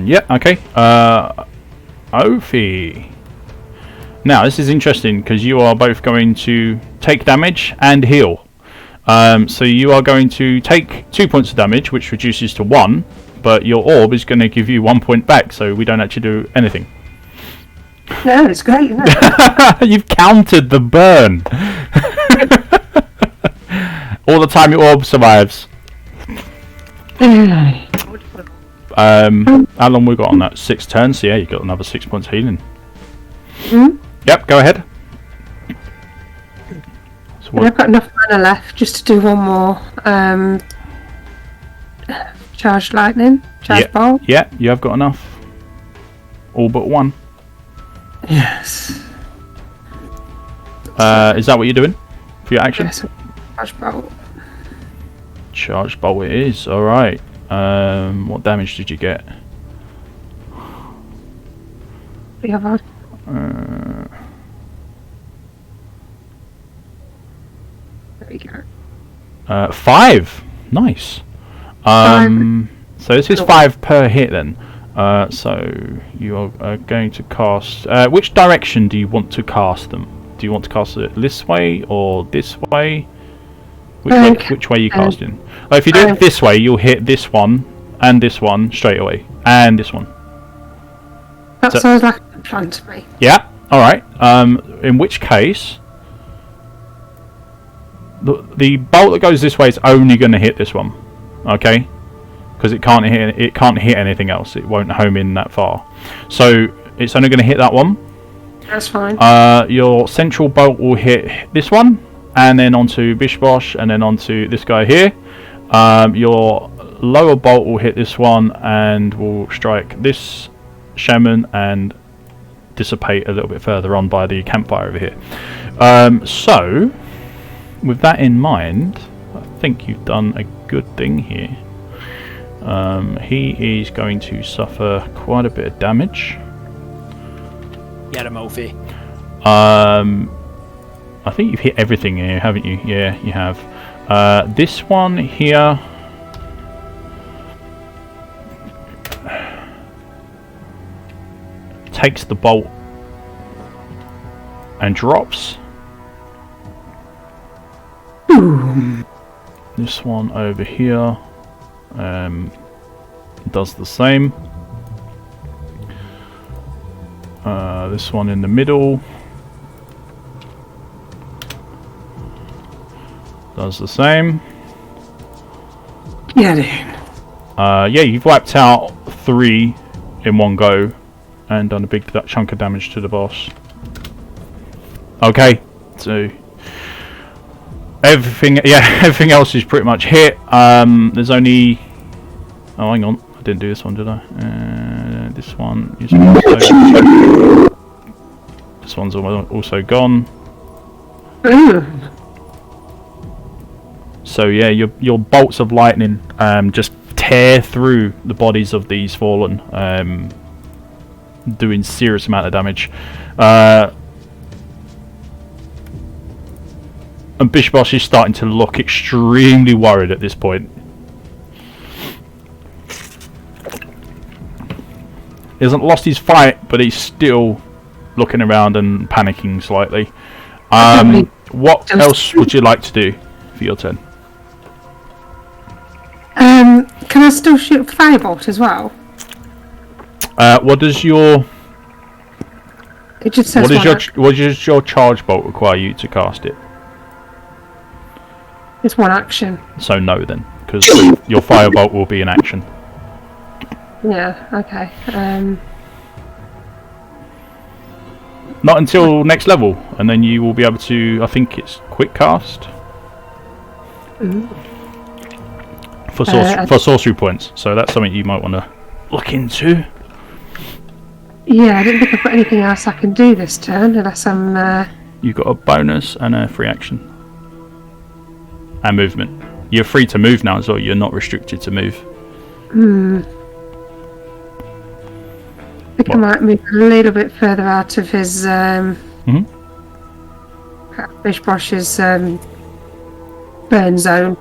Yeah, okay. Ophi. Now, this is interesting because you are both going to take damage and heal. So you are going to take 2 points of damage, which reduces to 1, but your orb is going to give you 1 point back, so we don't actually do anything. No, it's great, isn't it? You've countered the burn. All the time your orb survives. How long we got on that? 6 turns, so yeah, you got another 6 points healing. Yep, go ahead. So And I've got enough mana left just to do one more charged lightning, charged bolt. Yeah, you have got enough. All but one. Yes. Is that what you're doing for your action? Yes, charged bolt. Charged bolt it is, alright. What damage did you get? The other. There we go. 5! Nice. So this is 5 per hit then. So you are going to cast... which direction do you want to cast them? Do you want to cast it this way or this way? Which way are you casting? If you do it this way, you'll hit this one and this one straight away. And this one. That sounds like a plan to me. Yeah, alright. In which case... The bolt that goes this way is only going to hit this one. Okay? Because it can't hit anything else. It won't home in that far. So it's only going to hit that one. That's fine. Your central bolt will hit this one, and then onto Bishibosh, and then onto this guy here. Your lower bolt will hit this one, and will strike this shaman, and dissipate a little bit further on by the campfire over here. So, with that in mind, I think you've done a good thing here. He is going to suffer quite a bit of damage. Get him, Ophi. I think you've hit everything here, haven't you? Yeah, you have. This one here... takes the bolt and drops. This one over here does the same. This one in the middle does the same. Yeah, dude. Yeah, you've wiped out 3 in one go and done a big chunk of damage to the boss. Okay, so everything else is pretty much hit. There's only... oh, hang on, I didn't do this one, did I? This one is also... this one's also gone. So yeah, your bolts of lightning just tear through the bodies of these fallen, doing serious amount of damage. And Bishibosh is starting to look extremely worried at this point. He hasn't lost his fight, but he's still looking around and panicking slightly. What else would you like to do for your turn? Can I still shoot firebolt as well? What does your... It just says what does your charge bolt require you to cast it? It's one action. So no then, because your firebolt will be an action. Yeah, okay. Not until next level, and then you will be able to, I think it's quick cast. For sorcery points, so that's something you might want to look into. Yeah, I don't think I've got anything else I can do this turn unless I'm... You've got a bonus and a free action. And movement. You're free to move now as well, you're not restricted to move. I think I might move a little bit further out of his... Bishibosh's burn zone.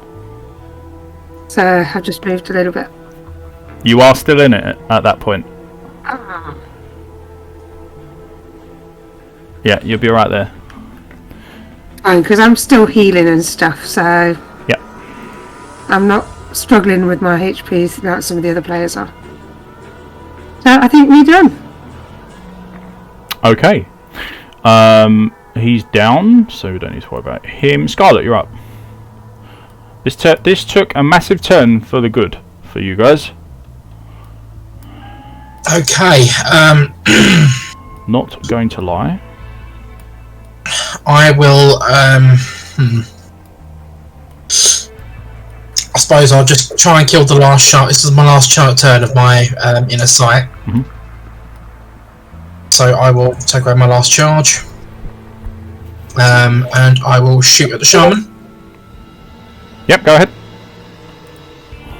So I've just moved a little bit. You are still in it at that point. Yeah, you'll be right there. Fine, because I'm still healing and stuff, so... Yeah. I'm not struggling with my HP like some of the other players are. So I think we're done. Okay. He's down, so we don't need to worry about him. Scarlet, you're up. This took a massive turn for the good for you guys. Okay. Not going to lie. I will. I suppose I'll just try and kill the last shot. This is my last turn of my inner sight. So I will take away my last charge. And I will shoot at the shaman. Yep, go ahead.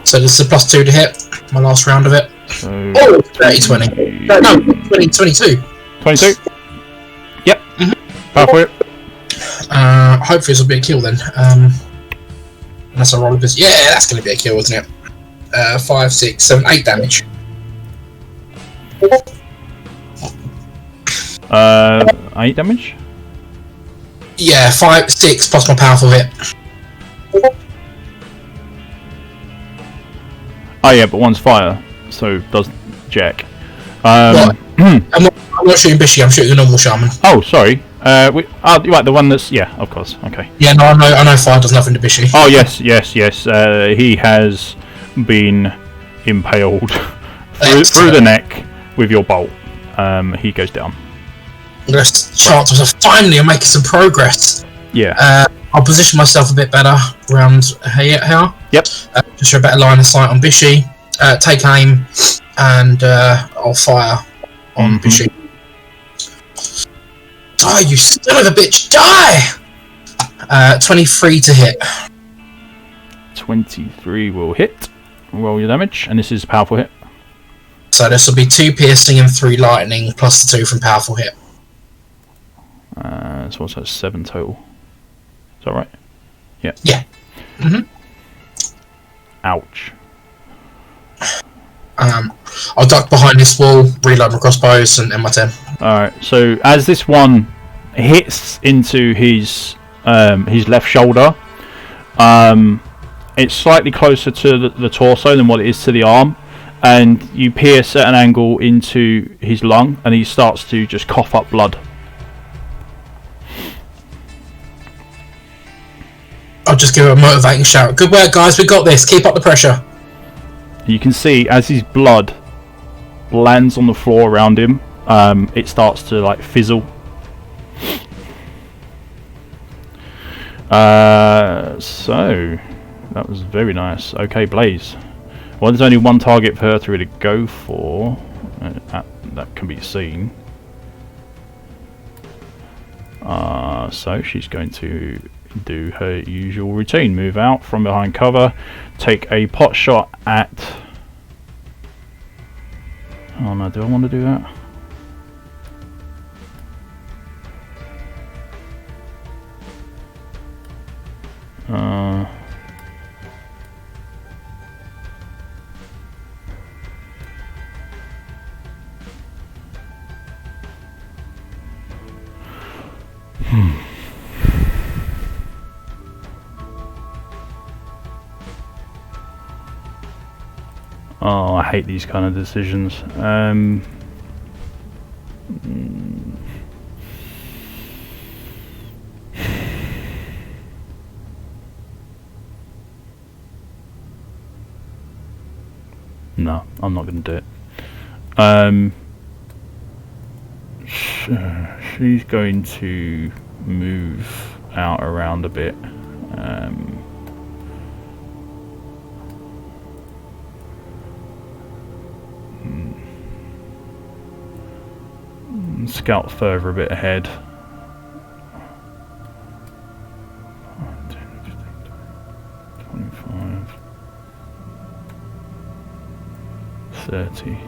So this is a +2 to hit. My last round of it. So 30-20. No, 22. 22. Yep. Power for it. Hopefully this will be a kill then. Unless I roll a bit. Yeah, that's going to be a kill, isn't it? 5, 6, 7, 8 damage. 8 damage? Yeah, 5, 6 plus my powerful hit. Oh yeah, but one's fire, so does Jack. I'm not shooting Bishy, I'm shooting the normal shaman. Oh, sorry. Right, the one that's... Yeah, of course, okay. Yeah, no, I know fire does nothing to Bishy. Oh, yes. He has been impaled through the neck with your bolt. He goes down. There's chance of finally I'm making some progress. Yeah. I'll position myself a bit better around here. Yep. Just for a better line of sight on Bishy. Take aim, and I'll fire on Bishy. Die, you son of a bitch! Die! 23 to hit. 23 will hit. roll your damage, and this is a powerful hit. So this will be 2 piercing and 3 lightning, plus the 2 from powerful hit. So what's that? 7 total. Is that right? Yeah. Yeah. Ouch. I'll duck behind this wall, reload my crossbows, and end my turn. Alright, so as this one hits into his left shoulder, it's slightly closer to the torso than what it is to the arm, and you pierce at an angle into his lung, and he starts to just cough up blood. I'll just give it a motivating shout. Good work, guys. We got this. Keep up the pressure. You can see as his blood lands on the floor around him, it starts to like fizzle. So that was very nice. Okay, Blaze. Well, there's only one target for her to really go for. That can be seen. So she's going to do her usual routine. Move out from behind cover. Take a pot shot at... Oh no, do I want to do that? Oh, I hate these kind of decisions. No, I'm not going to do it. She's going to move out around a bit. Scout further a bit ahead. 10, 15, 25, 30.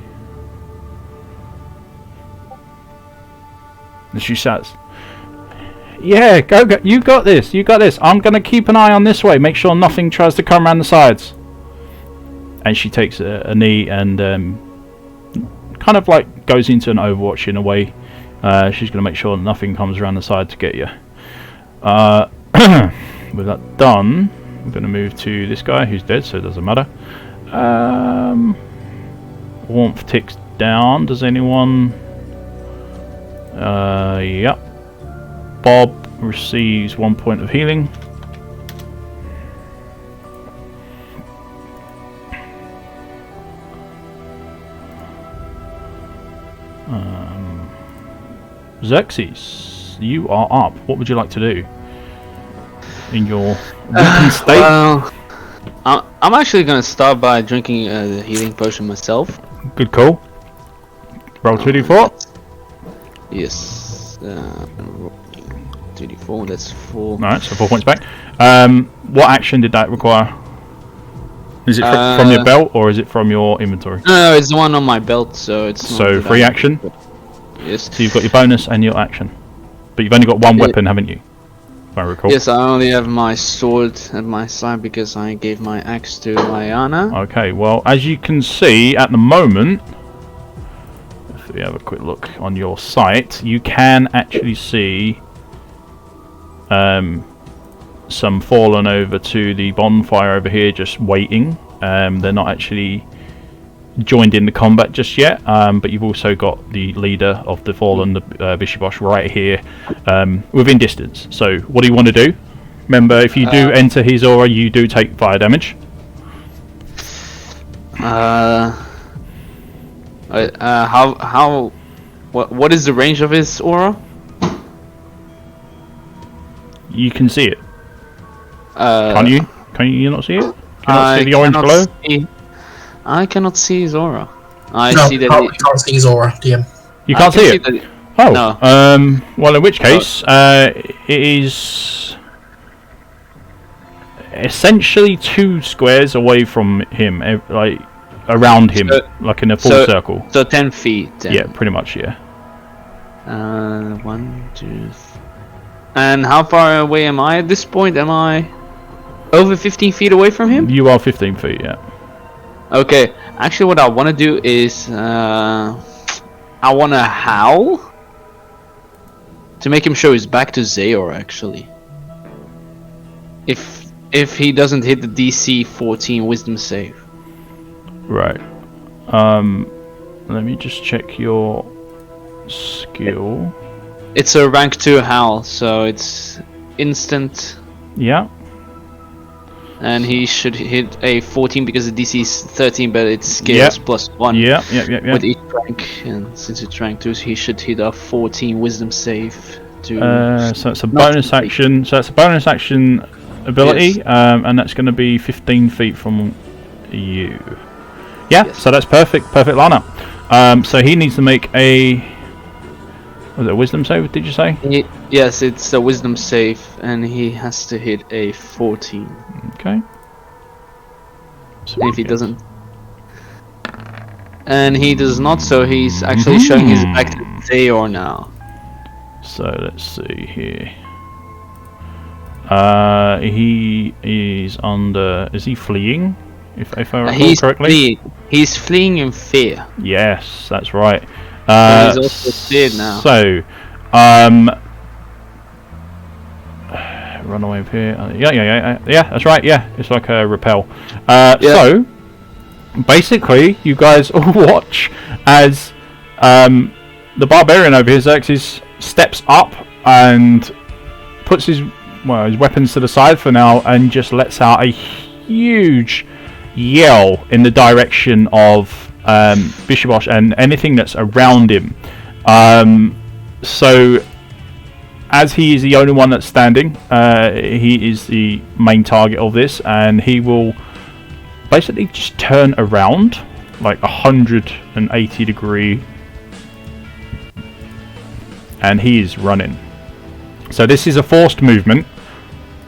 And she says, "Yeah, go, you got this, you got this. I'm gonna keep an eye on this way, make sure nothing tries to come around the sides." And she takes a knee and kind of like goes into an Overwatch in a way. She's going to make sure nothing comes around the side to get you. With that done, we're going to move to this guy who's dead, so it doesn't matter. Warmth ticks down. Does anyone... Yep. Bob receives 1 point of healing. Xerxes, you are up. What would you like to do in your weakened state? Well, I'm actually going to start by drinking the healing potion myself. Good call. Roll 2d4. Yes. 2d4, that's 4. Alright, so 4 points back. What action did that require? Is it from your belt or is it from your inventory? No, it's the one on my belt, so it's not So free action? Yes. So you've got your bonus and your action. But you've only got one weapon, haven't you? If I recall. Yes, I only have my sword at my side because I gave my axe to Lyanna. Okay, well, as you can see at the moment, if we have a quick look on your site, you can actually see some fallen over to the bonfire over here just waiting. They're not actually joined in the combat just yet, but you've also got the leader of the fallen, the Bishibosh, right here within distance. So what do you want to do? Remember, if you do enter his aura, you do take fire damage. What is the range of his aura? You can see it. Can you not see it? Can you not see the orange glow? I cannot see his aura. You can't see his aura, DM. You can't see it? Oh, no. Well, in which case, it is essentially 2 squares away from him, like around him, like in a full circle. So 10 feet. Then. Yeah, pretty much. Yeah. 1, 2. And how far away am I at this point? Am I over 15 feet away from him? You are 15 feet. Yeah. Okay. Actually, what I want to do is I want to howl to make him show his back to Zayor. Actually, if he doesn't hit the DC 14 Wisdom save. Right. Let me just check your skill. It's a rank 2 howl, so it's instant. Yeah. And he should hit a 14 because the DC is 13, but it scales +1. Yeah. With each rank, and since it's rank 2, he should hit a 14 Wisdom save. So it's a bonus action. So it's a bonus action ability, and that's going to be 15 feet from you. Yeah. Yes. So that's perfect. Perfect lineup. So he needs to make a. Was it a wisdom save? Did you say? Yes, it's a wisdom save, and he has to hit a 14. Okay. So if he doesn't, and he does not, so he's actually showing his back to Zayor now. So let's see here. He is under. Is he fleeing? If I recall correctly. He's fleeing in fear. Yes, that's right. He's also feared now. So, run away with here. Yeah, that's right. Yeah, it's like a repel. So, basically, you guys all watch as the barbarian over here, Xerxes, steps up and puts his weapons to the side for now, and just lets out a huge yell in the direction of Bishibosh and anything that's around him. So as he is the only one that's standing, he is the main target of this, and he will basically just turn around like 180 degree, and he is running. So this is a forced movement.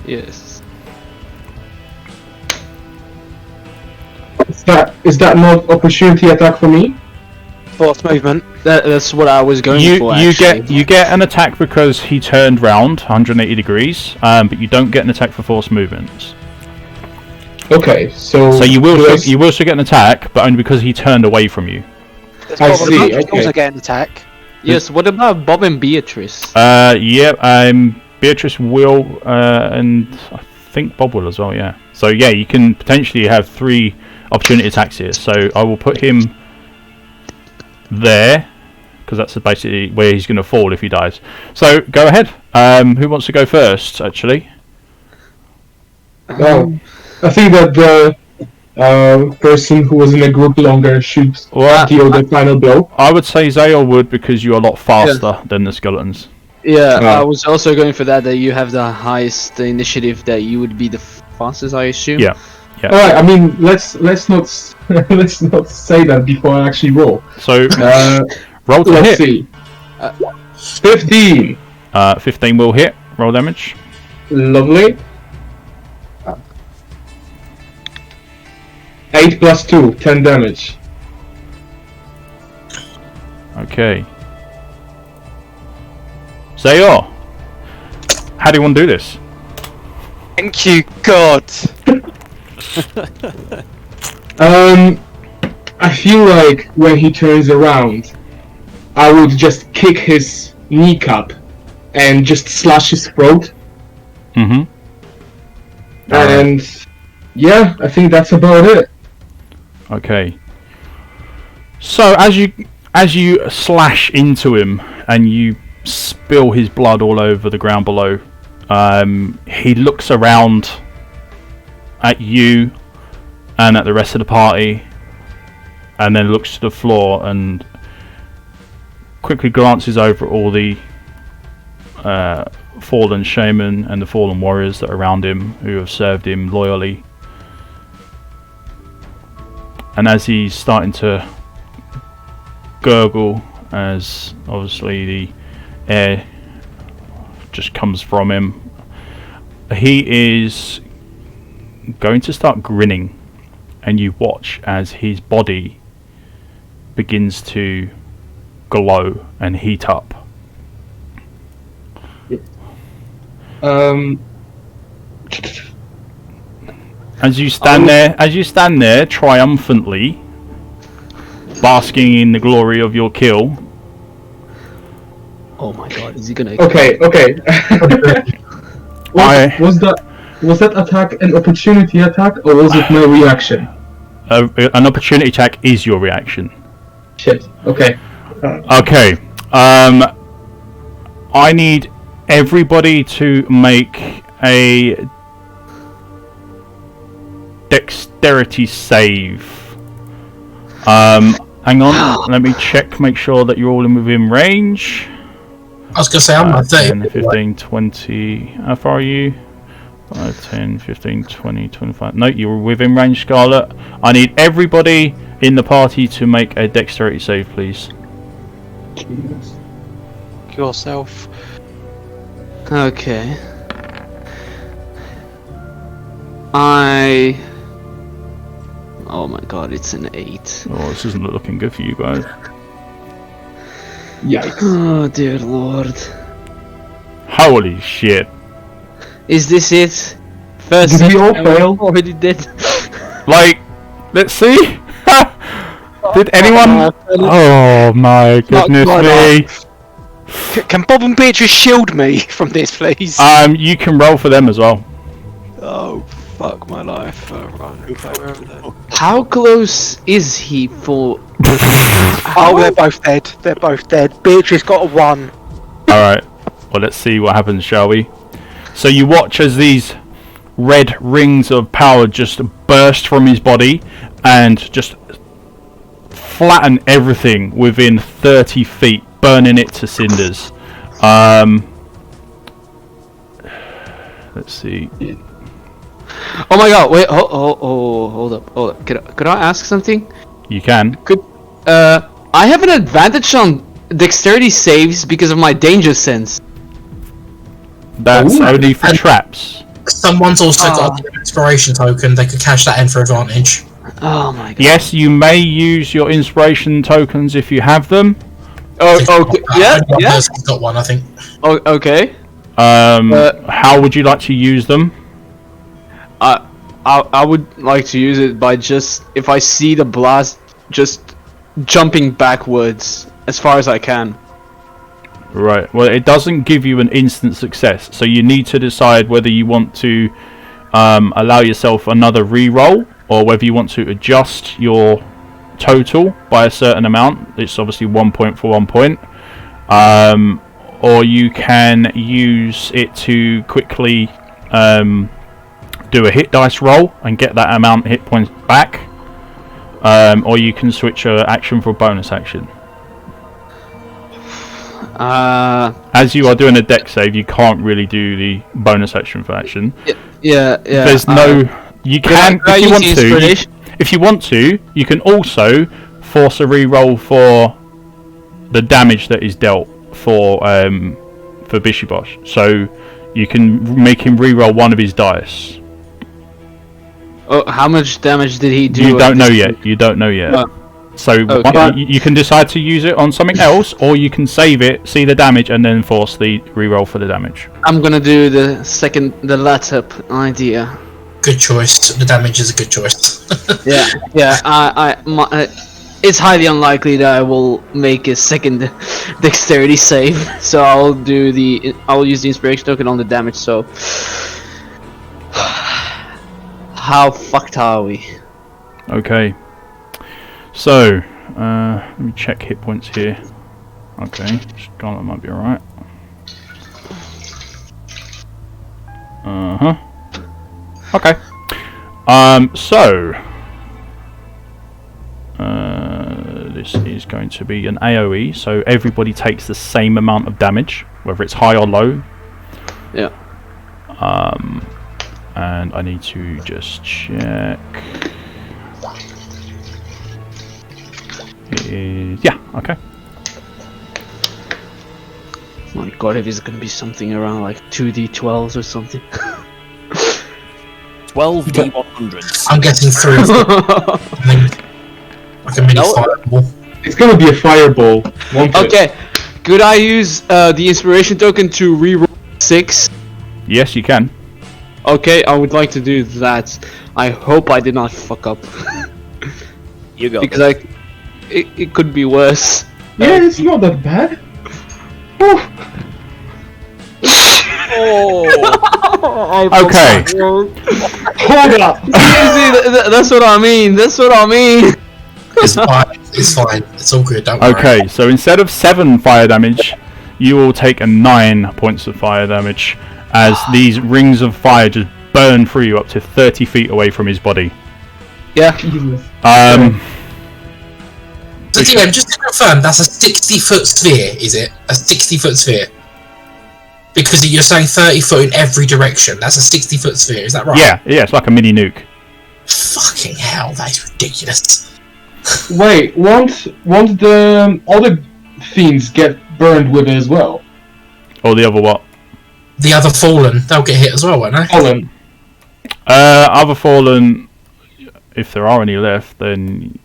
Yes. Is that not opportunity attack for me? Forced movement. That's what I was going for. You get an attack because he turned round 180 degrees, but you don't get an attack for forced movements. Okay, so you will still get an attack, but only because he turned away from you. I see. Also Okay. get an attack. Yes. What about Bob and Beatrice? Beatrice will, and I think Bob will as well. Yeah. So yeah, you can potentially have 3 opportunity attacks here. So I will put him there because that's basically where he's going to fall if he dies. So go ahead. Who wants to go first? Actually. Well, I think that the person who was in a group longer should deal the final blow. I would say Zayor would, because you're a lot faster than the skeletons. Yeah, I was also going for that you have the highest initiative, that you would be the fastest, I assume. Yeah. All right. I mean, let's not let's not say that before I actually roll. So roll to let's hit. See. 15. 15 will hit. Roll damage. Lovely. 8 plus 2, 10 damage. Okay. Zayor, how do you want to do this? Thank you, God. I feel like when he turns around, I would just kick his kneecap and just slash his throat. Mm-hmm. And yeah, I think that's about it. Okay. So as you slash into him and you spill his blood all over the ground below, he looks around at you and at the rest of the party, and then looks to the floor and quickly glances over all the fallen shaman and the fallen warriors that are around him, who have served him loyally. And as he's starting to gurgle, as obviously the air just comes from him, he is going to start grinning, and you watch as his body begins to glow and heat up. As you stand there triumphantly, basking in the glory of your kill. Oh my god, is he gonna... Okay. Was that attack an opportunity attack, or was it no reaction? An opportunity attack is your reaction. Shit. Okay. Okay. I need everybody to make a dexterity save. Hang on. Let me check. Make sure that you're all within range. I was going to say, I'm not 10, 15, 20. How far are you? 5, 10, 15, 20, 25. No, you're within range, Scarlet. I need everybody in the party to make a dexterity save, please. Yourself. Okay. Oh my god, it's an 8. Oh, this isn't looking good for you guys. Yikes. Oh dear lord. Holy shit. Is this it? First Did we all time fail? already did. Like, let's see. Did anyone? Oh my goodness me. Can Bob and Beatrice shield me from this, please? You can roll for them as well. Oh, fuck my life. Right. How close is he for... Oh, they're both dead. They're both dead. Beatrice got a 1. Alright, well let's see what happens, shall we? So you watch as these red rings of power just burst from his body and just flatten everything within 30 feet, burning it to cinders. Let's see. Oh my god, wait, hold up. Could I ask something? You can. I have an advantage on dexterity saves because of my danger sense. That's Ooh. only for And- traps. Someone's also got an inspiration token. They could cash that in for advantage. Oh my god. Yes, you may use your inspiration tokens if you have them. Oh, okay. Yeah, One yeah. person's got one, I think. Oh, okay. How would you like to use them? I would like to use it by just, if I see the blast, just jumping backwards as far as I can. Right, well it doesn't give you an instant success, so you need to decide whether you want to allow yourself another re-roll, or whether you want to adjust your total by a certain amount. It's obviously 1 point for 1 point. Or you can use it to quickly do a hit dice roll and get that amount of hit points back. Or you can switch your action for a bonus action. As you are doing a dex save, you can't really do the bonus action for action. Yeah. There's no. You can could I if you use want the to. inspiration? If you want to, you can also force a re-roll for the damage that is dealt for Bishibosh. So you can make him re-roll one of his dice. Oh, how much damage did he do? You don't know yet. You don't know yet. So Okay. you can decide to use it on something else, or you can save it, see the damage, and then force the re-roll for the damage. I'm gonna do the latter idea. Good choice. The damage is a good choice. Yeah. It's highly unlikely that I will make a second dexterity save, so I'll use the inspiration token on the damage. So, how fucked are we? Okay. So, let me check hit points here. Okay, Scarlet might be alright. Okay. This is going to be an AoE, so everybody takes the same amount of damage, whether it's high or low. Yeah. And I need to just check. Yeah, okay. My god, if it's gonna be something around like 2d12s or something. 12 D100s. I'm getting 3 of them. I mean, like a mini No. fireball. It's gonna be a fireball. Won't it? Okay, could I use the inspiration token to reroll 6? Yes, you can. Okay, I would like to do that. I hope I did not fuck up. You go. Because it could be worse. Yeah, it's not that bad. Oh! Okay. Hold up. See, that's what I mean. That's what I mean. It's fine. It's fine. It's all good. Don't worry. Okay, so instead of 7 fire damage, you will take a 9 points of fire damage as these rings of fire just burn through you up to 30 feet away from his body. Yeah. Jesus. So DM, just to confirm, that's a 60-foot sphere, is it? A 60-foot sphere? Because you're saying 30 foot in every direction. That's a 60-foot sphere, is that right? Yeah, it's like a mini nuke. Fucking hell, that is ridiculous. Wait, won't the other fiends get burned with it as well? Or the other what? The other fallen, they'll get hit as well, won't they? Colin. Other fallen, if there are any left, then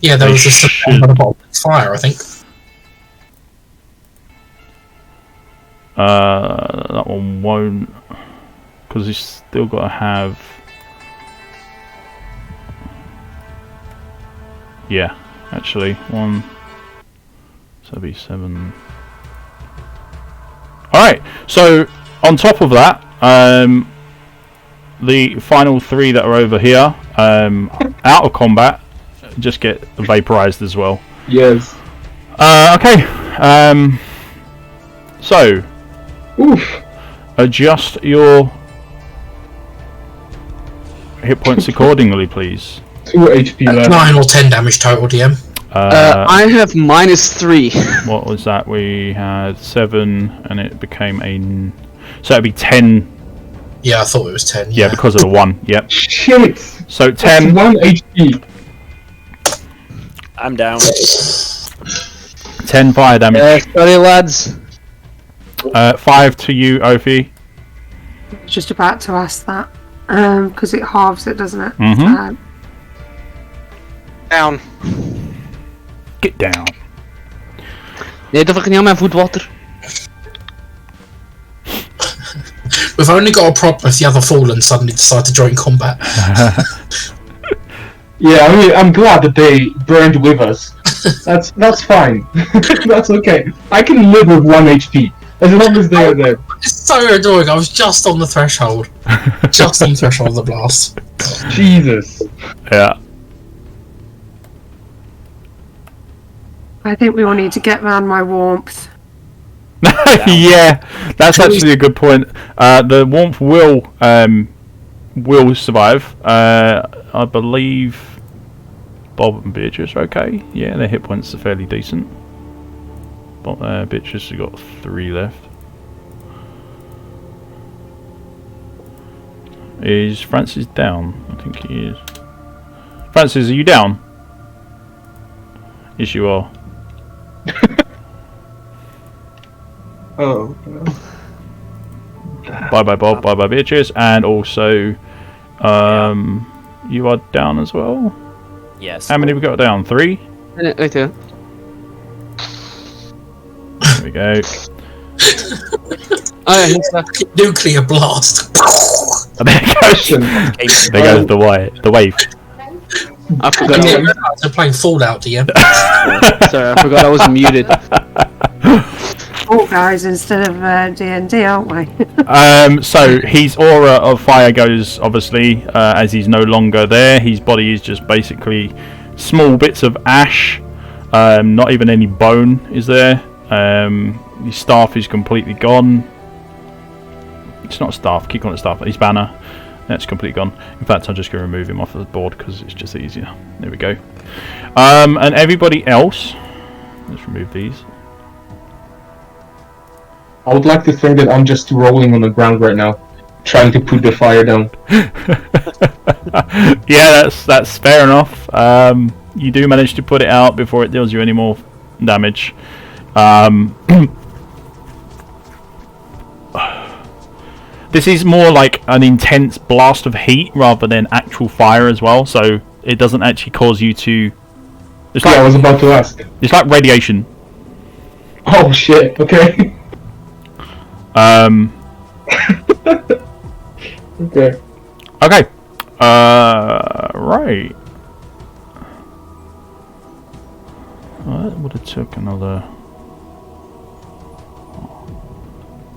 Yeah, there They was just should. one at the bottom of the fire, I think. that one won't, because he's still got to have. Yeah, actually, 1. So it'll be 7. Alright, so on top of that, the final 3 that are over here, out of combat, just get vaporized as well. Yes. Okay, so Oof. adjust your hit points accordingly, please. 2 HP left. 9 or 10 damage total, DM. I have -3. What was that? We had 7, and it became so it'd be 10. Yeah, I thought it was 10. Yeah, because of the 1. Yep. Shit. So That's 10. 1 HP. I'm down. 10 fire damage. Sorry, lads. 5 to you, Ophi. Just about to ask that. Because it halves it, doesn't it? Mhm. Down. Get down. Nee, dat ik niet aan mijn voetwater. We've only got a problem if the other fallen suddenly decide to join combat. Yeah, I mean, I'm glad that they burned with us. That's fine. That's okay. I can live with 1 HP as long as they are there. It's so annoying. I was just on the threshold. Just on the threshold of the blast. Jesus. Yeah. I think we all need to get round my warmth. Yeah, that's actually a good point. The warmth will survive. I believe Bob and Beatrice are okay. Yeah, their hit points are fairly decent. But Beatrice has got 3 left. Is Francis down? I think he is. Francis, are you down? Yes, you are. Oh. Bye bye Bob, bye bye Beatrice, and also you are down as well. Yes. How many have we got down? 3? Right there. There we go. Oh yeah, he's back. Nuclear blast. There goes. There goes the wave. I forgot. Yeah, they're playing Fallout, DM. Sorry, I forgot I was muted. Oh, guys, instead of D&D, aren't we? So his aura of fire goes, obviously, as he's no longer there. His body is just basically small bits of ash. Not even any bone is there. His staff is completely gone. It's not a staff, keep calling it staff. His banner, that's completely gone. In fact, I'm just going to remove him off of the board because it's just easier. There we go. And everybody else, let's remove these. I would like to think that I'm just rolling on the ground right now, trying to put the fire down. Yeah, that's fair enough. You do manage to put it out before it deals you any more damage. This is more like an intense blast of heat rather than actual fire as well, so it doesn't actually cause you to... It's like, I was about to ask. It's like radiation. Oh shit, okay. Okay. Okay. Right. That would have took another...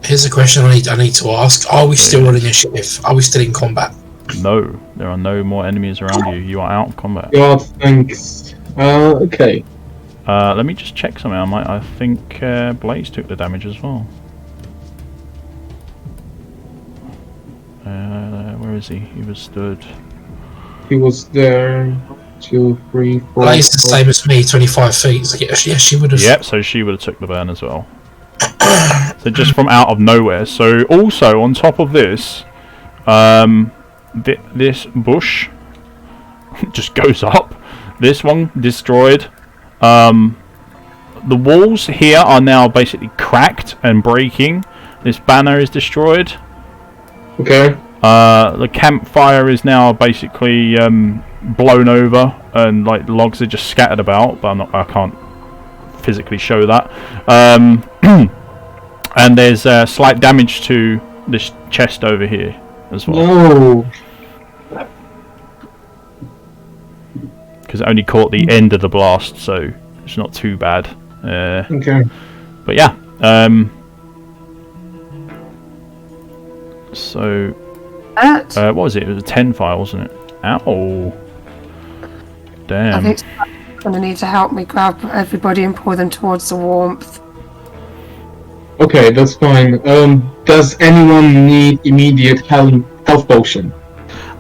Here's a question I need to ask. Are we still running initiative? Are we still in combat? No, there are no more enemies around you. You are out of combat. God, thanks. Okay. Let me just check something. I think Blaze took the damage as well. Where is he? He was stood. He was there. 2, 3, 4. Blaze the same as me, 25 feet. So yes, she would have. Yep, so she would have took the burn as well. So just from out of nowhere. So also on top of this, this bush just goes up. This one destroyed. The walls here are now basically cracked and breaking. This banner is destroyed. Okay. The campfire is now basically blown over, and like logs are just scattered about. But I can't physically show that. And there's slight damage to this chest over here as well. No. Because it only caught the end of the blast, so it's not too bad. Okay. But yeah. So what was it? It was a 10 file, wasn't it? Ow. Damn. I think someone's going to need to help me grab everybody and pull them towards the warmth. Okay, that's fine. Does anyone need immediate health potion?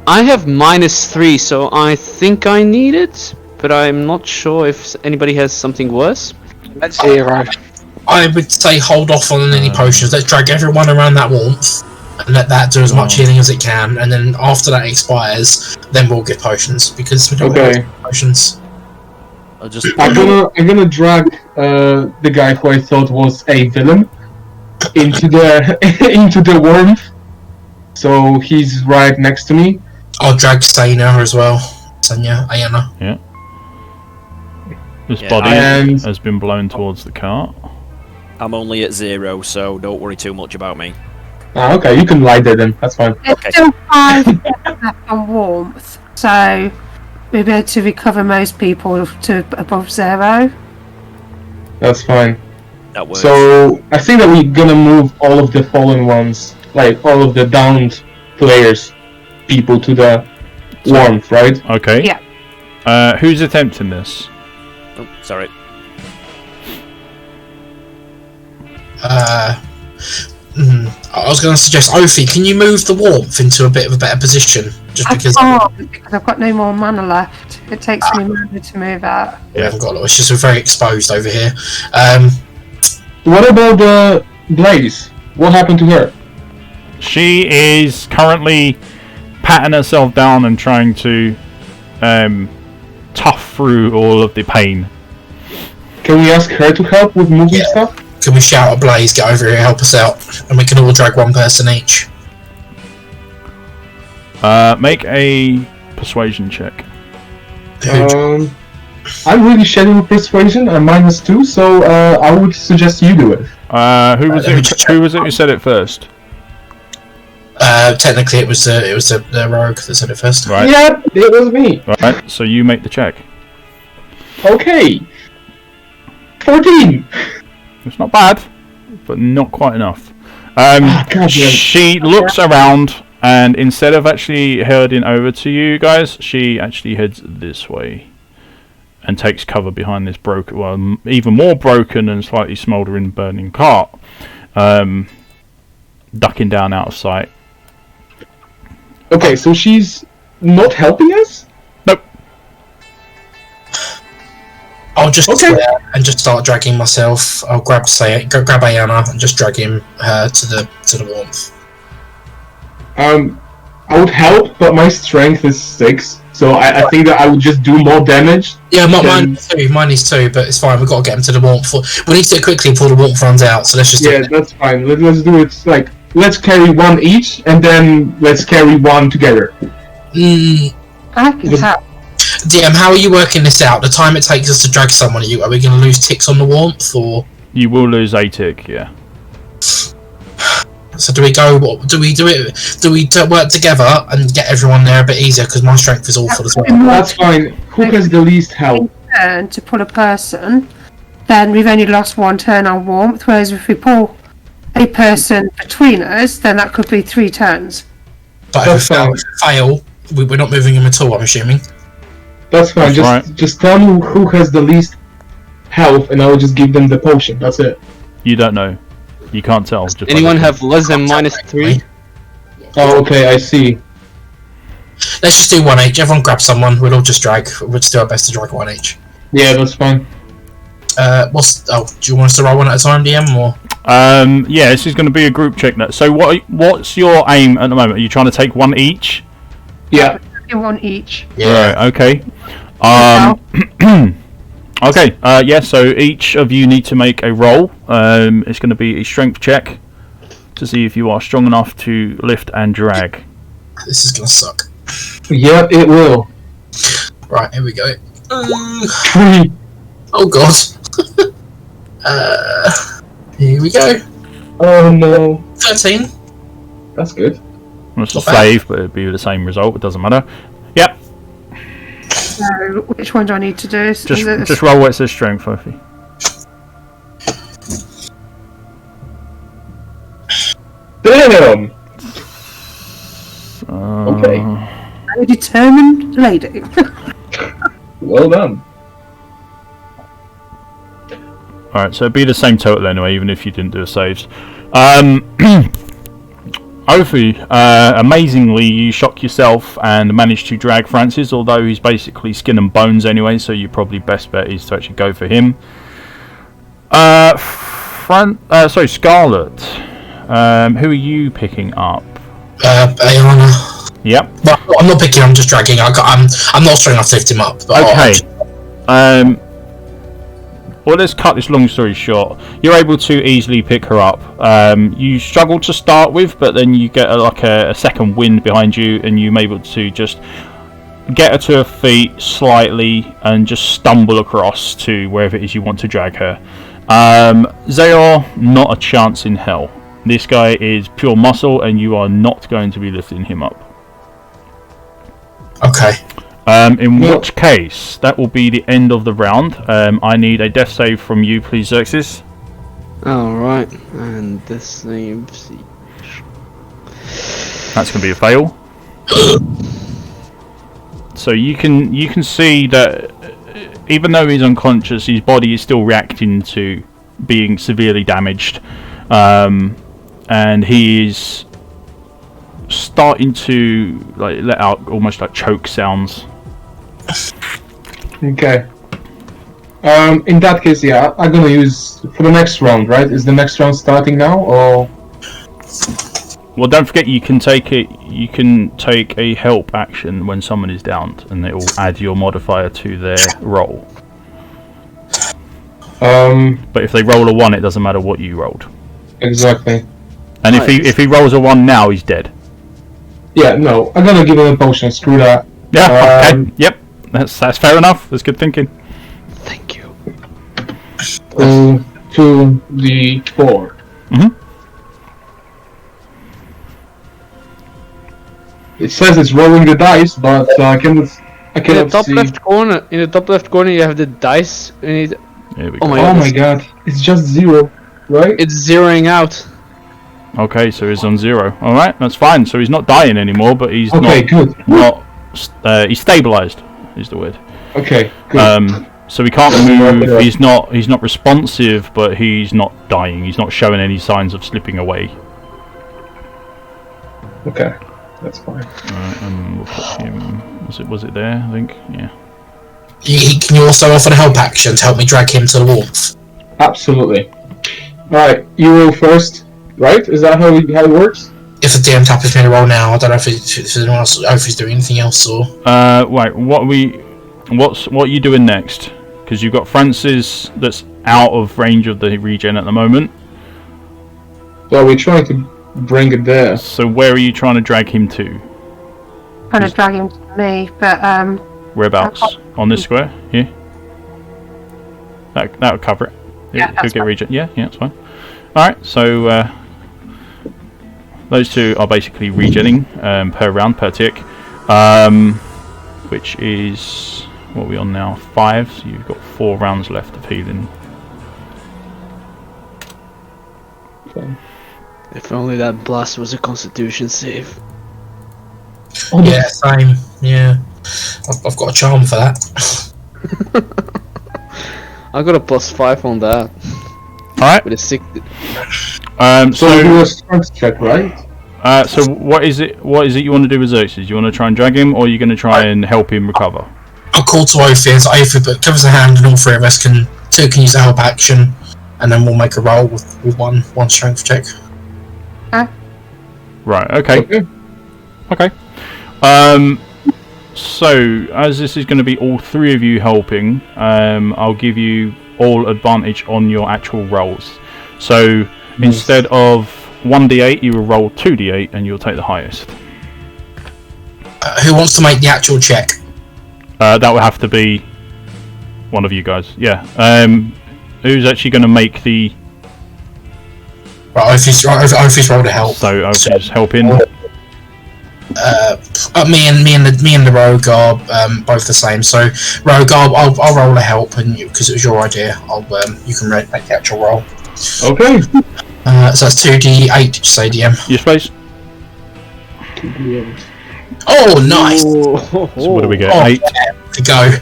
I have -3, so I think I need it, but I'm not sure if anybody has something worse. That's 0. I would say hold off on any potions. Let's drag everyone around that warmth and let that do as much healing as it can. And then after that expires, then we'll give potions because we don't have potions. I'm gonna drag the guy who I thought was a villain into the into the warmth. So he's right next to me. I'll drag Saina as well. Ayana. Yeah. This body has been blown towards the cart. I'm only at 0, so don't worry too much about me. Okay, you can lie there then. That's fine. There's still 5 left on warmth, so we'll be able to recover most people to above 0. That's fine. That works. So I think that we're gonna move all of the fallen ones, like all of the downed people to the warmth, right? Okay. Yeah. Who's attempting this? Oh, sorry. I was going to suggest, Ophi, can you move the warmth into a bit of a better position? Just because I can't, because I've got no more mana left. It takes me mana to move out. we haven't got a lot. It's just we're very exposed over here. What about the Blaze? What happened to her? She is currently patting herself down and trying to tough through all of the pain. Can we ask her to help with moving stuff? Can we shout at Blaze, get over here, help us out, and we can all drag one person each? Make a persuasion check. I'm really shitty with persuasion. I'm -2, so I would suggest you do it. Who was it who said it first? Technically, it was the rogue that said it first. Right. Yeah, it was me. Right. So you make the check. Okay. 14. It's not bad, but not quite enough. God, She looks around, and instead of actually heading over to you guys, she actually heads this way and takes cover behind this broken, well, even more broken and slightly smouldering, burning cart, ducking down out of sight. Okay, so she's not helping us? Nope. I'll just and just start dragging myself. I'll grab Ayana and just drag him to the warmth. I would help, but my strength is 6, so I think that I would just do more damage. Yeah, mine is 2, but it's fine. We've got to get him to the warmth. We need to do it quickly before the warmth runs out. So let's just do it. That's fine. Let's do it like let's carry one each, and then let's carry one together. I can help. DM, how are you working this out? The time it takes us to drag someone, are we going to lose ticks on the warmth, or? You will lose a tick, yeah. So do we go? What do we do? Work together and get everyone there a bit easier? Because my strength is awful as well. That's fine. Who has the least health? Turn to pull a person, then we've only lost one turn on warmth. Whereas if we pull a person between us, then that could be 3 turns. But if we fail, we're not moving him at all. I'm assuming. That's fine. That's just tell me who has the least health, and I will just give them the potion. That's it. You don't know. You can't tell. Does anyone have less than -3? Oh, okay. I see. Let's just do 1 each. Everyone grab someone. We'll all just drag. We'll just do our best to drag 1 each. Yeah, that's fine. Do you want us to roll one at a time, DM, or? Yeah, this is going to be a group check now. So what's your aim at the moment? Are you trying to take 1 each? Yeah. 1 each. Yeah. Right, okay. Okay, yeah, so each of you need to make a roll. It's going to be a strength check to see if you are strong enough to lift and drag. This is going to suck. Yeah, it will. Right, here we go. 3. Oh god. Here we go. Oh no. 13. That's good. It's a Not bad. save, but it'd be the same result. It doesn't matter. Yep. So which one do I need to do? Just roll where it says strength, Sophie. Damn. Okay. I'm a determined lady. Well done. Alright, so it'd be the same total anyway, even if you didn't do a saves. Ophi, amazingly, you shock yourself and manage to drag Francis, although he's basically skin and bones anyway, so your probably best bet is to actually go for him. Scarlet, who are you picking up? Ayana. Yep. Well, I'm not picking, I'm just dragging. I'm not strong enough to lift him up. But Okay. Well, let's cut this long story short. You're able to easily pick her up. You struggle to start with, but then you get a second wind behind you, and you're able to just get her to her feet slightly and just stumble across to wherever it is you want to drag her. Zayor, not a chance in hell. This guy is pure muscle, and you are not going to be lifting him up. Okay. In which case, that will be the end of the round. I need a death save from you, please, Xerxes. Alright, and this saves. That's going to be a fail. So you can see that even though he's unconscious, his body is still reacting to being severely damaged, and he is starting to let out almost like choke sounds. Okay. In that case, yeah, I'm gonna use for the next round, right? Is the next round starting now, or? Well, don't forget you can take a help action when someone is downed, and it will add your modifier to their roll. But if they roll a 1, it doesn't matter what you rolled. Exactly. And if he rolls a 1 now, he's dead. Yeah, no, I'm gonna give him a potion. Screw that. Yeah. Okay. Yep. That's fair enough. That's good thinking. Thank you. 2d4. It says it's rolling the dice, but I cannot In the top see. left corner, you have the dice. Here we go. Oh Oh my god, it's just 0, right? It's zeroing out. Okay, so he's on 0. All right, that's fine. So he's not dying anymore, but he's Okay, good. he's stabilized. Is the word. Okay, good. So he can't move. He's not responsive, but he's not dying. He's not showing any signs of slipping away. Okay, that's fine. Alright, and we'll put him. Was it there? I think. Yeah. Can you also offer a help action to help me drag him to the warmth? Absolutely. Alright, you roll first, right? Is that how it works? If the DM tappers me to roll now, I don't know if anyone else, if he's doing anything else or. Wait. What are you doing next? Because you've got Francis that's out of range of the regen at the moment. Well, we're trying to bring it there. So where are you trying to drag him to? Trying to drag him to me, but Whereabouts? On this square? Here? That would cover it. Yeah, Could that's get fine. regen. Yeah, that's fine. Alright, so those two are basically regenning per round, per tick. Which is, what are we on now? 5, so you've got 4 rounds left of healing. If only that blast was a constitution save. Oh, Yeah, same. Yeah, I've got a charm for that. I got a +5 on that. Alright, With a 6. So do a strength check, right? so what is it you want to do with Xerxes? You want to try and drag him, or are you going to try and help him recover? I'll call to Ophius. Ophius covers a hand, and all three of us can use a help action, and then we'll make a roll with one strength check. Right, okay. Okay. So, as this is going to be all 3 of you helping, I'll give you all advantage on your actual rolls. So, instead of 1d8, you will roll 2d8 and you'll take the highest. Who wants to make the actual check? That will have to be one of you guys. Yeah. Who's actually going to make the... Right, Ophius roll to help. So, I'll just help in. Me and the rogue are both the same. So rogue, I'll roll a help, and because it was your idea, you can make the actual roll. Okay. So that's 2d8. Did you say, DM? Yes, please. Oh, nice. So what do we get? Oh, 8. yeah, to go.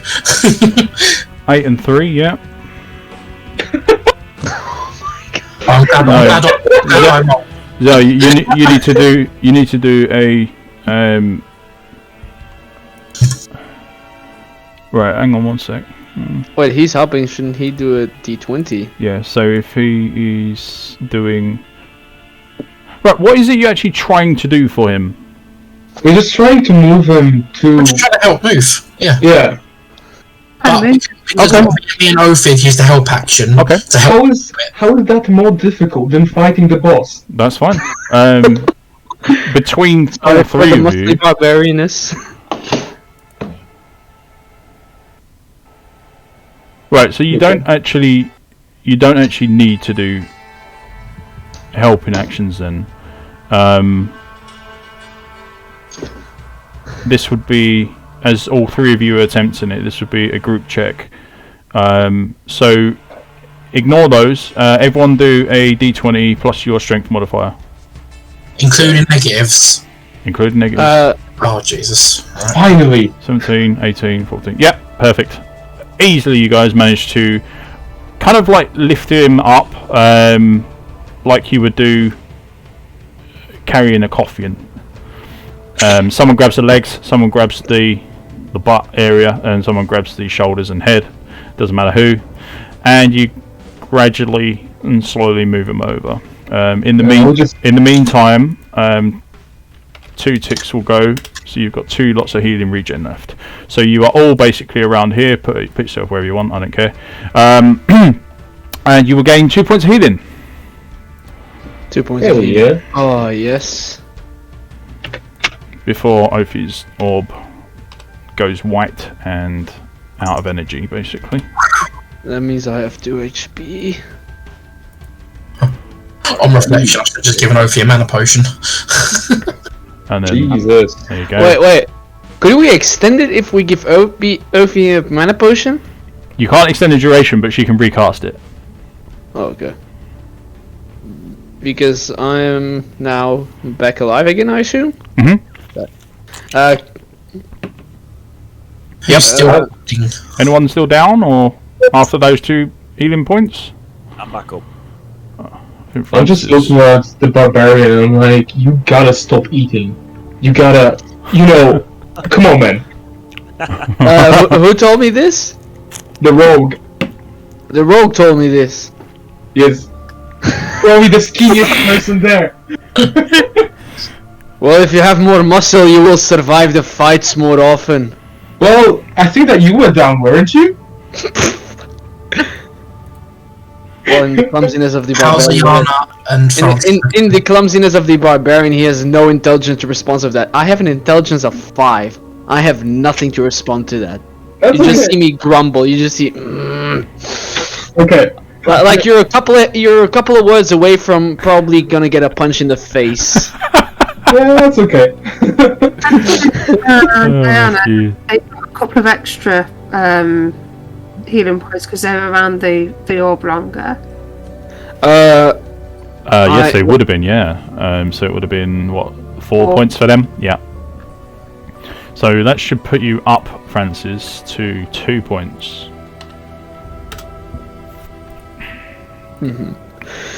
8 and 3, yeah. I'm glad I'm not. So you need to do a right, hang on one sec. Wait, he's helping. Shouldn't he do a d20? Yeah, so if he is doing... Right, what is it you're actually trying to do for him? We're just trying to move him to... I'm just trying to help move. Yeah. Yeah. Because me and Ophid use the help action Okay. to help. How is that more difficult than fighting the boss? That's fine. Between all 3 of must you... be barbarianess. Right, so you don't actually need to do helping actions then. This would be, as all 3 of you are attempting it, this would be a group check. So ignore those. Everyone do a d20 plus your strength modifier. Including negatives. Including negatives. Oh, Jesus. Right. Finally. 17, 18, 14. Yep, perfect. Easily you guys managed to kind of like lift him up like you would do carrying a coffin. Someone grabs the legs, someone grabs the butt area, and someone grabs the shoulders and head. Doesn't matter who. And you gradually and slowly move him over. In the meantime, 2 ticks will go, so you've got 2 lots of healing regen left. So you are all basically around here. Put yourself wherever you want, I don't care. And you will gain 2 points of healing. 2 points Hell of healing. yeah. Oh, yes. Before Ophi's orb goes white and out of energy, basically. That means I have 2 HP. On reflection, I should have just given Ophi a mana potion. And then Jesus. there you go. Wait. Could we extend it if we give Ophi a mana potion? You can't extend the duration, but she can recast it. Oh, okay. Because I am now back alive again, I assume? Mhm. He's still holding. Anyone still down, or after those 2 healing points? I'm back up. I think I'm just Francis- looking at the barbarian and I'm like, you gotta stop eating. You gotta, come on, man. Who told me this? The rogue. The rogue told me this. Yes. Probably the skinniest person there. Well, if you have more muscle, you will survive the fights more often. Well, I think that you were down, weren't you? Well, in the clumsiness of the How's barbarian. Iana and Francis? In the clumsiness of the barbarian, he has no intelligence to respond to that. I have an intelligence of 5. I have nothing to respond to that. That's You just okay. see me grumble. You just see. Okay. Like you're a couple of words away from probably gonna get a punch in the face. Yeah, that's okay. Diana, gee. a couple of extra healing points because they're around the orb longer. Yes, they would have been, yeah. So it would have been, what, 4 points for them? Yeah. So that should put you up, Francis, to 2 points.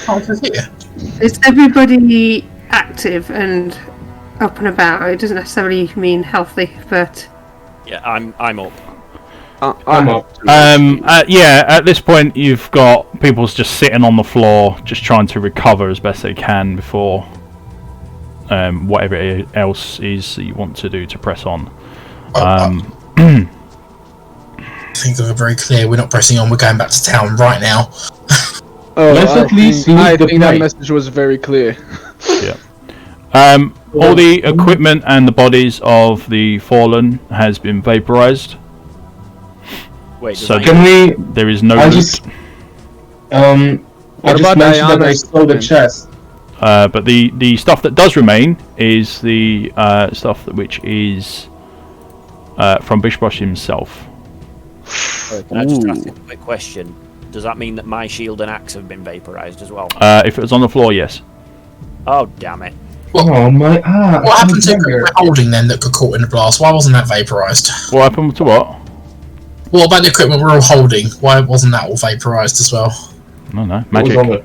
Francis here. Is everybody active and up and about? It doesn't necessarily mean healthy, but Yeah, I'm up. I'm up. Yeah, at this point you've got people just sitting on the floor, just trying to recover as best they can before whatever else is that you want to do to press on. I think we're very clear. We're not pressing on. We're going back to town right now. Let's at least I leave the think that play. message was very clear. All the equipment and the bodies of the fallen has been vaporized. Wait, does So that Can we? there is no I loot. just. I just about mentioned that I Diana's stole the equipment? chest. But the stuff that does remain is the stuff which is from Bishibosh himself. Can I just ask a quick question? Does that mean that my shield and axe have been vaporized as well? If it was on the floor, yes. Oh, damn it. Oh my! What happened to I'm the holding then that got caught in the blast? Why wasn't that vaporized? What happened to what? What about the equipment we're all holding? Why wasn't that all vaporized as well? I don't know. It was Magic. on the.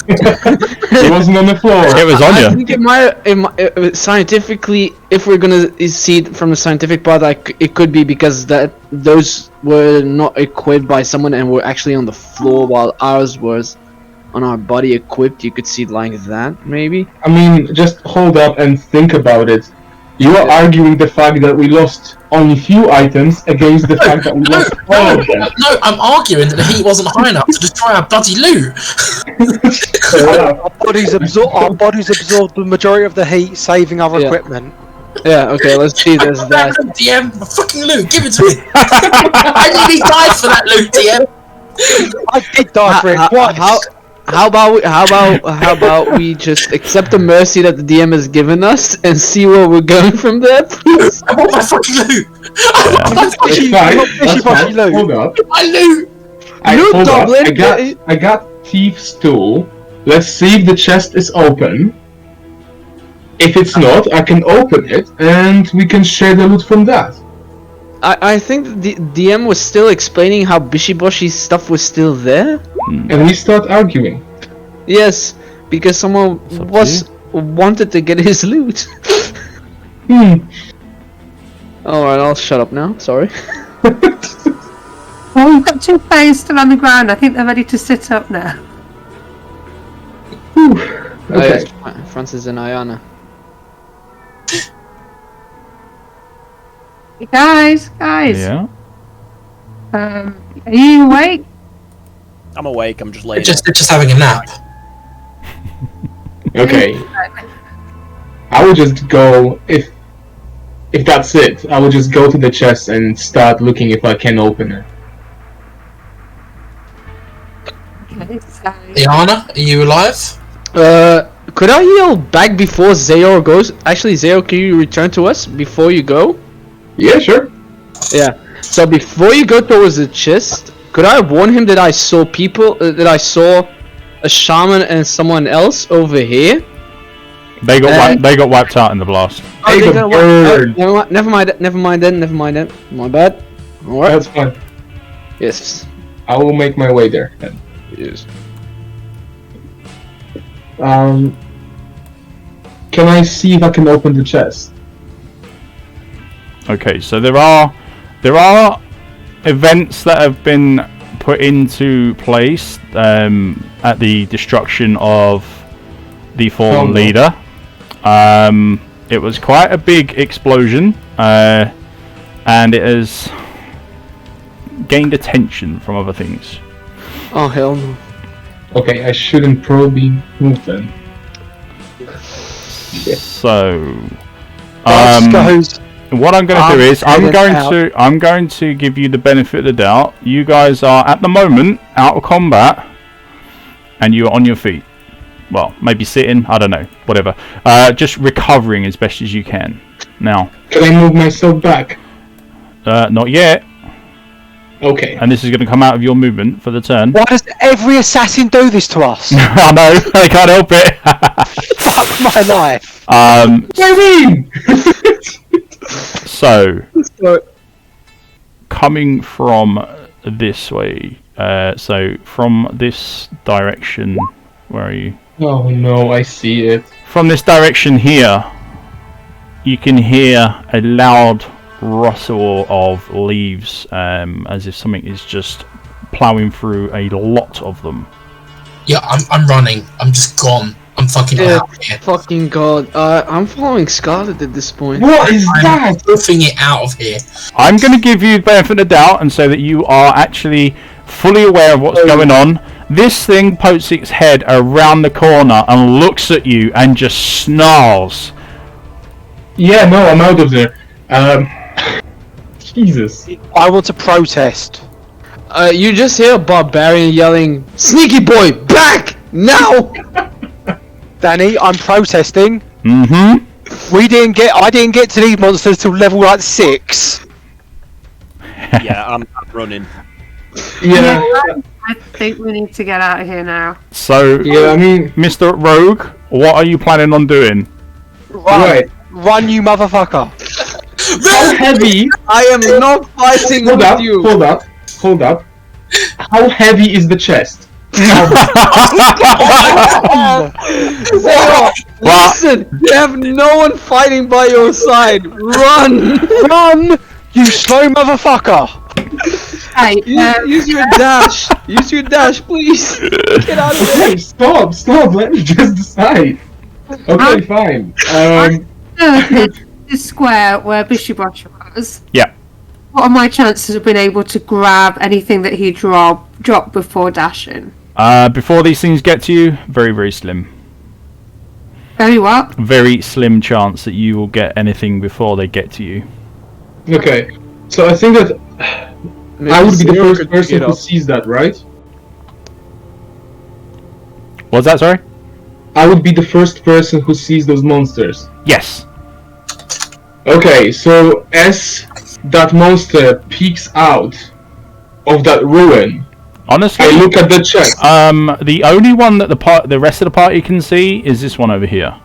It wasn't on the floor. It was on I you. think scientifically, if we're gonna see it from the scientific part, it could be because those were not equipped by someone and were actually on the floor while ours was on our body equipped. You could see it like that, maybe. I mean, just hold up and think about it. You are arguing the fact that we lost only few items against the fact that we lost all of them. No, I'm arguing that the heat wasn't high enough to destroy our bloody loot. Our bodies absorb the majority of the heat, saving our Yeah. equipment. Yeah. Okay. Let's see. There's that. DM, my fucking loot, give it to me. I nearly died for that loot, DM. I did die for it twice. How about we just accept the mercy that the DM has given us and see where we're going from there, please? I want my fucking loot. I want my It's fucking fine. Not That's Bishibosh fine. loot. Hold up. my loot. Loot Hold up. goblin. I got thief's tool. Let's see if the chest is open. If it's not, I can open it and we can share the loot from that. I think the DM was still explaining how Bishiboshi's stuff was still there. And we start arguing. Yes, because someone It's up to wanted to get his loot. Alright, I'll shut up now. Sorry. well, we've got 2 players still on the ground. I think they're ready to sit up now. Okay. Francis and Ayana. Hey, guys. Yeah. Are you awake? I'm awake, I'm just laying They're just having a nap. Okay. I would just go if that's it. I would just go to the chest and start looking if I can open it. Okay, so Iana, are you alive? Could I heal back before Zayor goes? Actually, Zayor, can you return to us before you go? Yeah, sure. Yeah. So before you go towards the chest, could I warn him that I saw people? That I saw a shaman and someone else over here? They got wiped out in the blast. Oh, Hey, they the got bird. never mind then. My bad. Alright. That's fine. Yes. I will make my way there. Then. Yes. Can I see if I can open the chest? Okay, so there are events that have been put into place at the destruction of the fallen no. leader. It was quite a big explosion, and it has gained attention from other things. Oh hell no. Okay, I shouldn't probably move then. So, Lance goes. what I'm going to do is I'm headed going to give you the benefit of the doubt. You guys are at the moment out of combat, and you are on your feet. Well, maybe sitting. I don't know. Whatever. Just recovering as best as you can. Now. Can I move myself back? Not yet. Okay. And this is going to come out of your movement for the turn. Why does every assassin do this to us? I know. I can't help it. Fuck my life. What do I mean? So, coming from this way, so from this direction, where are you? Oh no, I see it. From this direction here, you can hear a loud rustle of leaves, as if something is just ploughing through a lot of them. Yeah, I'm running. I'm just gone. I'm fucking out of here. Fucking god. I'm following Scarlet at this point. What is that? I'm roughing it out of here. I'm going to give you the benefit of the doubt and say that you are actually fully aware of what's going on. This thing pokes its head around the corner and looks at you and just snarls. Yeah, no, I'm out of there. Jesus. I want to protest. You just hear a barbarian yelling, "Sneaky boy, back! Now!" Danny, I'm protesting. Mm-hmm. I didn't get to these monsters till level like 6. Yeah, I'm running. Yeah. I think we need to get out of here now. So, Yeah, I mean, Mr. Rogue, what are you planning on doing? right. Run, you motherfucker. How heavy? I am not fighting Hold with up, you. hold up. How heavy is the chest? Well, Listen, you have no one fighting by your side. Run! Run, you slow motherfucker. Hey, Use your dash. Use your dash, please. Get out of there. Hey, stop, let me just decide. Okay, fine. the square where Bishibosh was. Yeah. What are my chances of being able to grab anything that he dropped before dashing? Before these things get to you, very, very slim. Very what? Very slim chance that you will get anything before they get to you. Okay, so I think that I would be the first person who sees that, right? What's that, sorry? I would be the first person who sees those monsters. Yes. Okay, so as that monster peeks out of that ruin, Honestly, I look at the chest. the only one that the rest of the party can see is this one over here,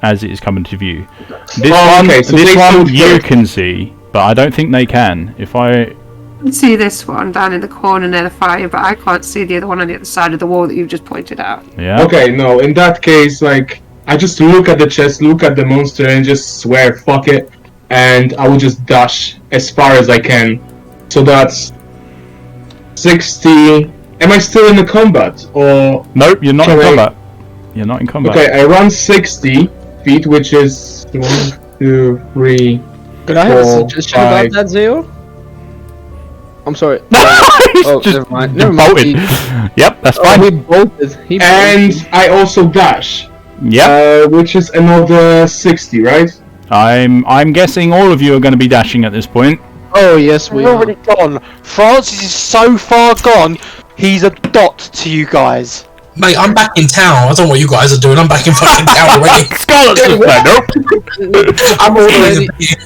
as it is coming to view. This one, okay, so this they one saw you first. can see, but I don't think they can. If I can see this one down in the corner near the fire, but I can't see the other one on the other side of the wall that you've just pointed out. yeah. Okay, no, in that case, like, I just look at the chest, look at the monster, and just swear, fuck it, and I will just dash as far as I can. So that's 60. Am I still in the combat, or? Nope, you're not in Can I- combat. You're not in combat. Okay, I run 60 feet, which is 1, 2, 3. Could I have a 4, suggestion 5. about that, Zeo? I'm sorry. He's Oh, just never mind. Never mind. bolted. Yep, that's Oh, fine. he bolted. He And bolted. I also dash, Yep. which is another 60, right? I'm guessing all of you are going to be dashing at this point. Oh yes, we We're are. already gone. Francis is so far gone, he's a dot to you guys. Mate, I'm back in town. I don't know what you guys are doing. I'm back in fucking town already. Scarlet's just there. Nope. I'm ordering here.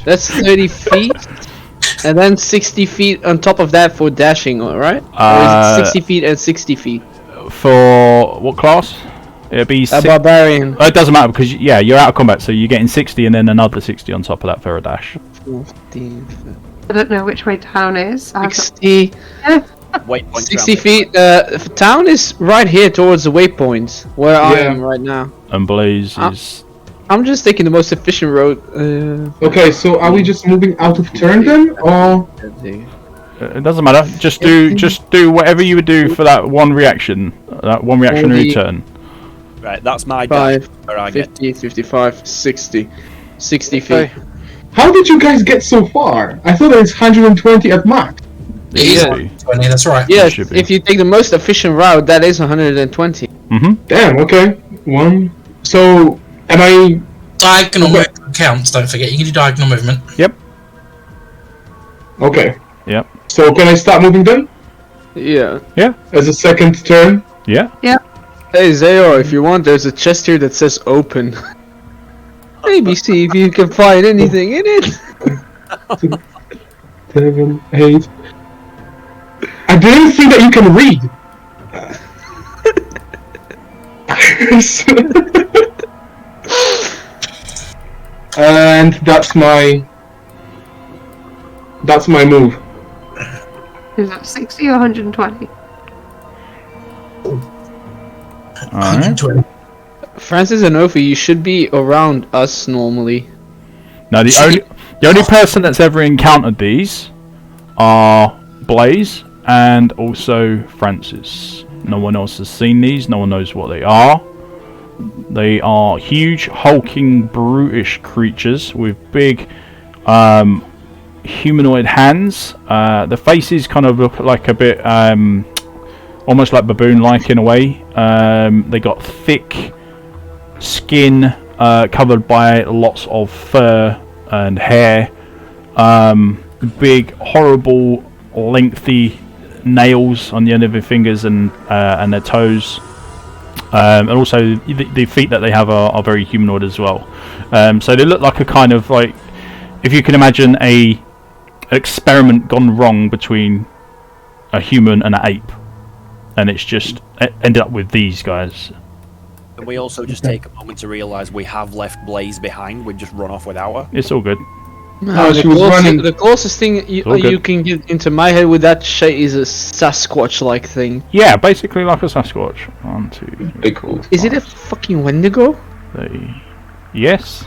That's 30 feet, and then 60 feet on top of that for dashing, alright? Or is it 60 feet and 60 feet? For what class? It'll be A barbarian. it doesn't matter because you're out of combat, so you're getting 60 and then another 60 on top of that for a dash. 15, I don't know which way town is. I haven't- 60, Waypoint 60 feet. Town is right here towards the waypoint where I Yeah. am right now. And Blaze Ah. is. I'm just taking the most efficient road. Okay, so are we just moving out of turn then, or? It doesn't matter. Just do whatever you would do for that one reaction. That one reactionary 40. turn. Right, that's my dash 5, where I get. 50, 55, 60. 60 Okay. feet. How did you guys get so far? I thought it's 120 at max. It is Yeah. 120, that's right. Yeah, should be. if you take the most efficient route, that is 120. Damn. Okay. One. So am I? Diagonal Okay. movement counts, don't forget. You can do diagonal movement. Okay. Yep. So can I start moving then Yeah. as a second turn? Yeah. Hey, Zayor, if you want, there's a chest here that says open. Maybe see if you can find anything in it. 7, 8. I didn't think that you can read. And that's my move. Is that 60 or 120? Alright. 120. Francis and Ophi, you should be around us normally. Now the only person that's ever encountered these are Blaze and also Francis. No one else has seen these. No one knows what they are. They are huge, hulking, brutish creatures with big, humanoid hands. The faces kind of look like a bit, almost like baboon-like in a way. They got thick skin covered by lots of fur and hair. Big, horrible, lengthy nails on the end of their fingers and their toes. And also the feet that they have are very humanoid as well. So they look like a kind of like, if you can imagine an experiment gone wrong between a human and an ape, and it's just ended up with these guys. Can we also just take a moment to realise we have left Blaze behind? We've just run off without her. It's all good. Oh, she was running. The closest thing all good. you can get into my head with that shit is a Sasquatch-like thing. Yeah, basically like a Sasquatch. 1, 2, 3, Very cool. Is it a fucking Wendigo? 4, yes.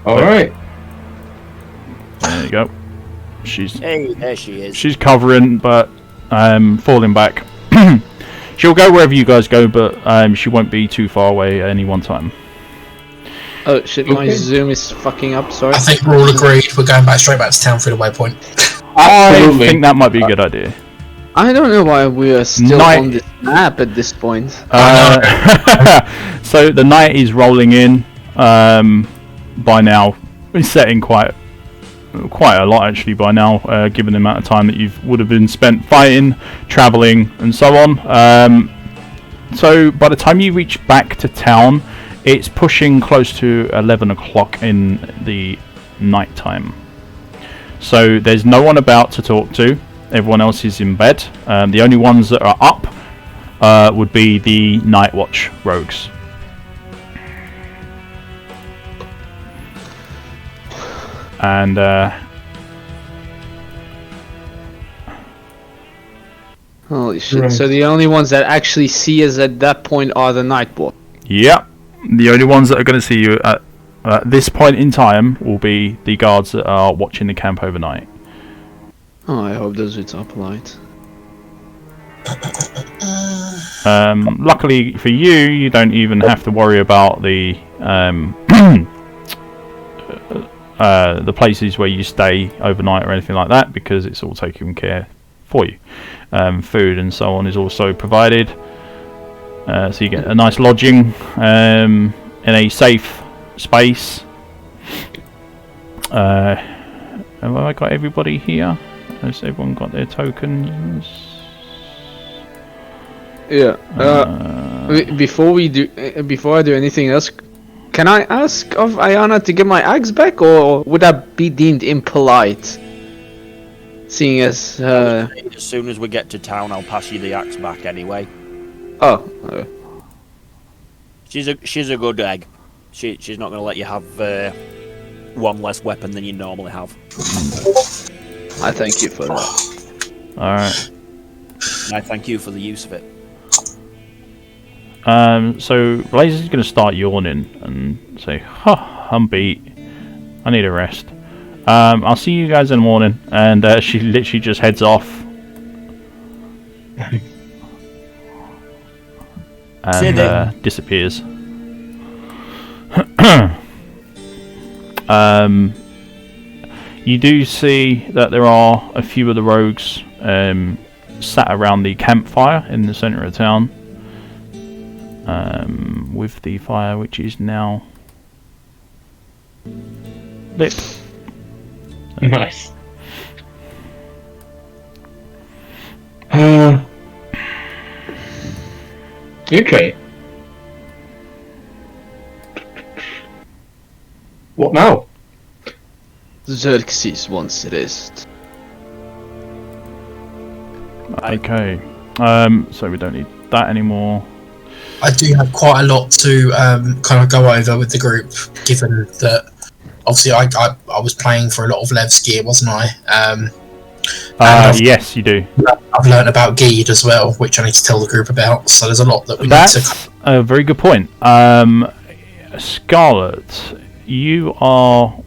All right. There you go. She's Hey, there she is. she's covering, but falling back. She'll go wherever you guys go, but she won't be too far away at any one time. Oh shit, my Okay. Zoom is fucking up, sorry. I think we're all agreed we're going back straight back to town through the waypoint. Absolutely. I think that might be a good idea. I don't know why we are still Night- on this map at this point. So the night is rolling in. By now, it's setting quite a lot actually. By now, given the amount of time that you would have been spent fighting, traveling, and so on. So by the time you reach back to town, it's pushing close to 11 o'clock in the night time. So there's no one about to talk to. Everyone else is in bed. The only ones that are up would be the Night Watch rogues. And Holy shit, Right. so the only ones that actually see us at that point are the Nightwatch. yeah, the only ones that are going to see you at this point in time will be the guards that are watching the camp overnight. Oh, I hope those are top light. Luckily for you, you don't even have to worry about the places where you stay overnight or anything like that, because it's all taken care for you. Food and so on is also provided, so you get a nice lodging in a safe space. Have I got everybody here? Has everyone got their tokens? Yeah. Before I do anything else, can I ask of Ayana to get my axe back, or would that be deemed impolite? Seeing as As soon as we get to town, I'll pass you the axe back anyway. She's a good egg. She's not going to let you have one less weapon than you normally have. I thank you for that. Alright. And I thank you for the use of it. So Blaze is going to start yawning and say, I'm beat. I need a rest. I'll see you guys in the morning. And she literally just heads off. And disappears. You do see that there are a few of the rogues sat around the campfire in the centre of town, with the fire which is now lit. Nice. Okay. What now? Xerxes wants rest. Okay. So we don't need that anymore. I do have quite a lot to kind of go over with the group, given that obviously I was playing for a lot of Lev's gear, wasn't I? Yes, you do. I've learned about Geed as well, which I need to tell the group about. So there's a lot that we That's need to. a very good point. Scarlet, you are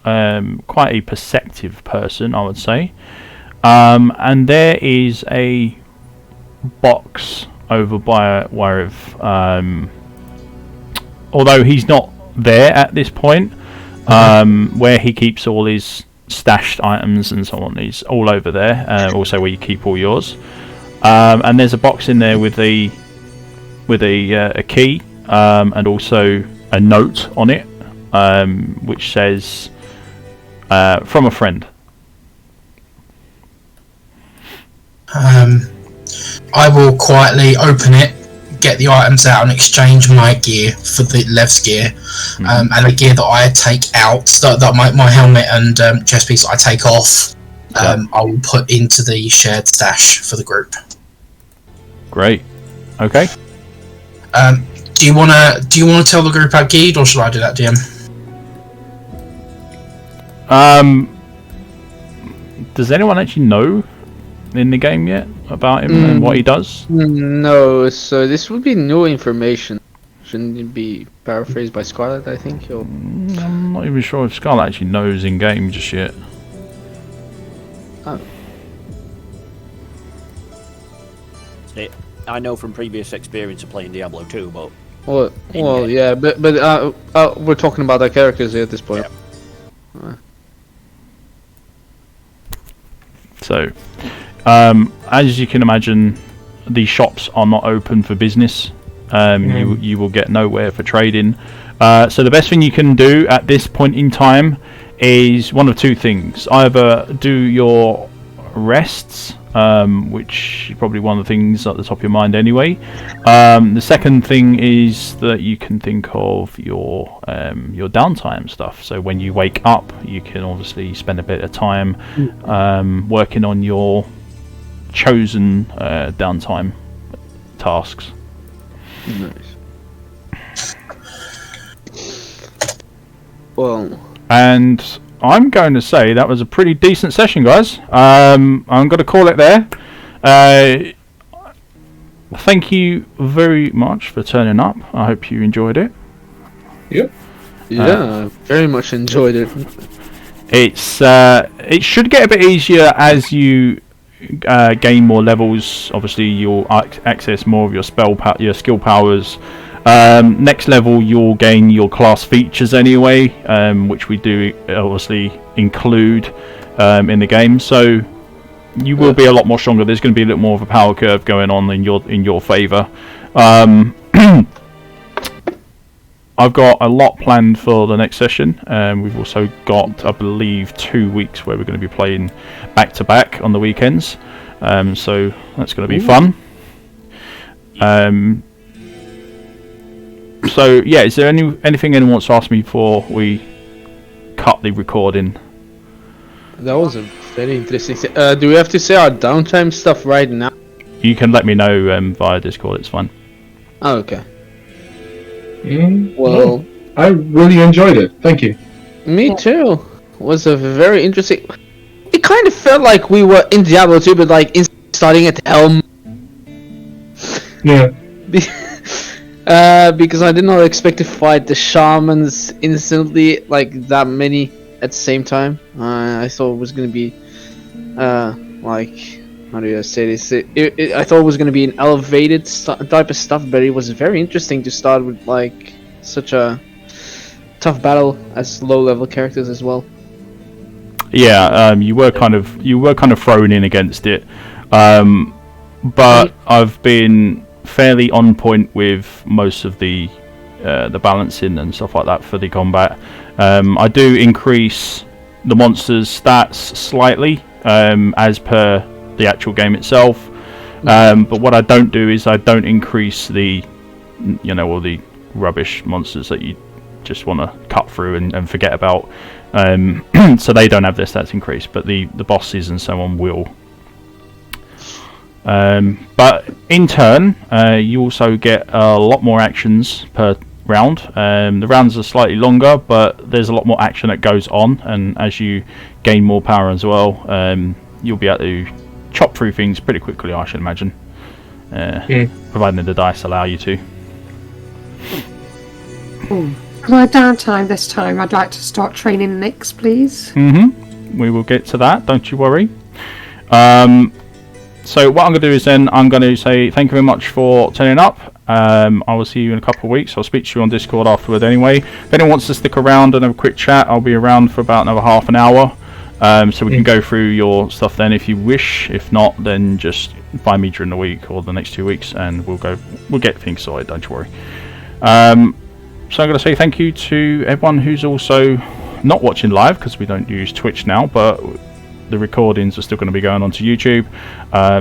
quite a perceptive person, I would say. And there is a box over by Warif, although he's not there at this point, where he keeps all his stashed items and so on. He's all over there, also where you keep all yours. And there's a box in there with a key, and also a note on it, which says from a friend. I will quietly open it, get the items out, and exchange my gear for the Lev's gear, and the gear that I take out, that my helmet and chest piece I take off. I will put into the shared stash for the group. Great. Okay. Do you wanna tell the group about Geed, or should I do that, DM? Does anyone actually know in the game yet about him and what he does? No, so this would be new information. Shouldn't it be paraphrased by Scarlet, I think? Or... I'm not even sure if Scarlet actually knows in game just yet. Oh. I know from previous experience of playing Diablo 2, but Well, yeah, but we're talking about our characters here at this point. Yeah. So, as you can imagine, the shops are not open for business. You will get nowhere for trading. So the best thing you can do at this point in time is one of two things: either do your rests, which is probably one of the things at the top of your mind anyway. The second thing is that you can think of your downtime stuff. So when you wake up, you can obviously spend a bit of time working on your chosen downtime tasks. Nice. Well, and I'm going to say that was a pretty decent session, guys. I'm going to call it there. Thank you very much for turning up. I hope you enjoyed it. Yep. Yeah, very much enjoyed it. It should get a bit easier as you gain more levels. Obviously, you'll access more of your your skill powers. Next level, you'll gain your class features anyway, which we do obviously include in the game. So you will be a lot more stronger. There's going to be a little more of a power curve going on in your favour. I've got a lot planned for the next session. We've also got, I believe, 2 weeks where we're going to be playing back to back on the weekends. So that's going to be fun. So yeah, is there anything anyone wants to ask me before we cut the recording? That was a very interesting thing. Do we have to say our downtime stuff right now? You can let me know via Discord. It's fine. Oh, okay. Well, I really enjoyed it. Thank you. Me too. It was a very interesting. It kind of felt like we were in Diablo 2, but like starting at the helm. Yeah. Because I did not expect to fight the shamans instantly, like that many at the same time. I thought it was gonna be, like, how do I say this? I thought it was gonna be an elevated type of stuff, but it was very interesting to start with like such a tough battle as low-level characters as well. Yeah, you were kind of thrown in against it, but I've been fairly on point with most of the balancing and stuff like that for the combat. I do increase the monsters' stats slightly as per the actual game itself, but what I don't do is I don't increase the all the rubbish monsters that you just want to cut through and forget about. So they don't have their stats increased, but the bosses and so on will. But in turn, you also get a lot more actions per round. The rounds are slightly longer, but there's a lot more action that goes on, and as you gain more power as well, you'll be able to chop through things pretty quickly, I should imagine, providing the dice allow you to. For my downtime this time, I'd like to start training Nyx, please. We will get to that, don't you worry. So what I'm going to do is then I'm going to say thank you very much for turning up. I will see you in a couple of weeks. I'll speak to you on Discord afterward anyway. If anyone wants to stick around and have a quick chat, I'll be around for about another half an hour. So we can go through your stuff then if you wish. If not, then just find me during the week or the next 2 weeks and we'll get things sorted, don't you worry. So I'm going to say thank you to everyone who's also not watching live, because we don't use Twitch now, but the recordings are still going to be going onto YouTube.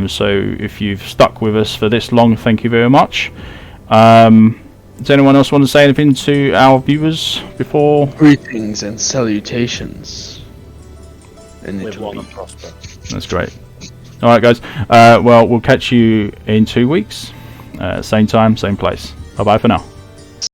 So if you've stuck with us for this long, thank you very much. Does anyone else want to say anything to our viewers before? Greetings and salutations. And Live long and prosper. That's great. All right, guys. Well, we'll catch you in 2 weeks. Same time, same place. Bye-bye for now.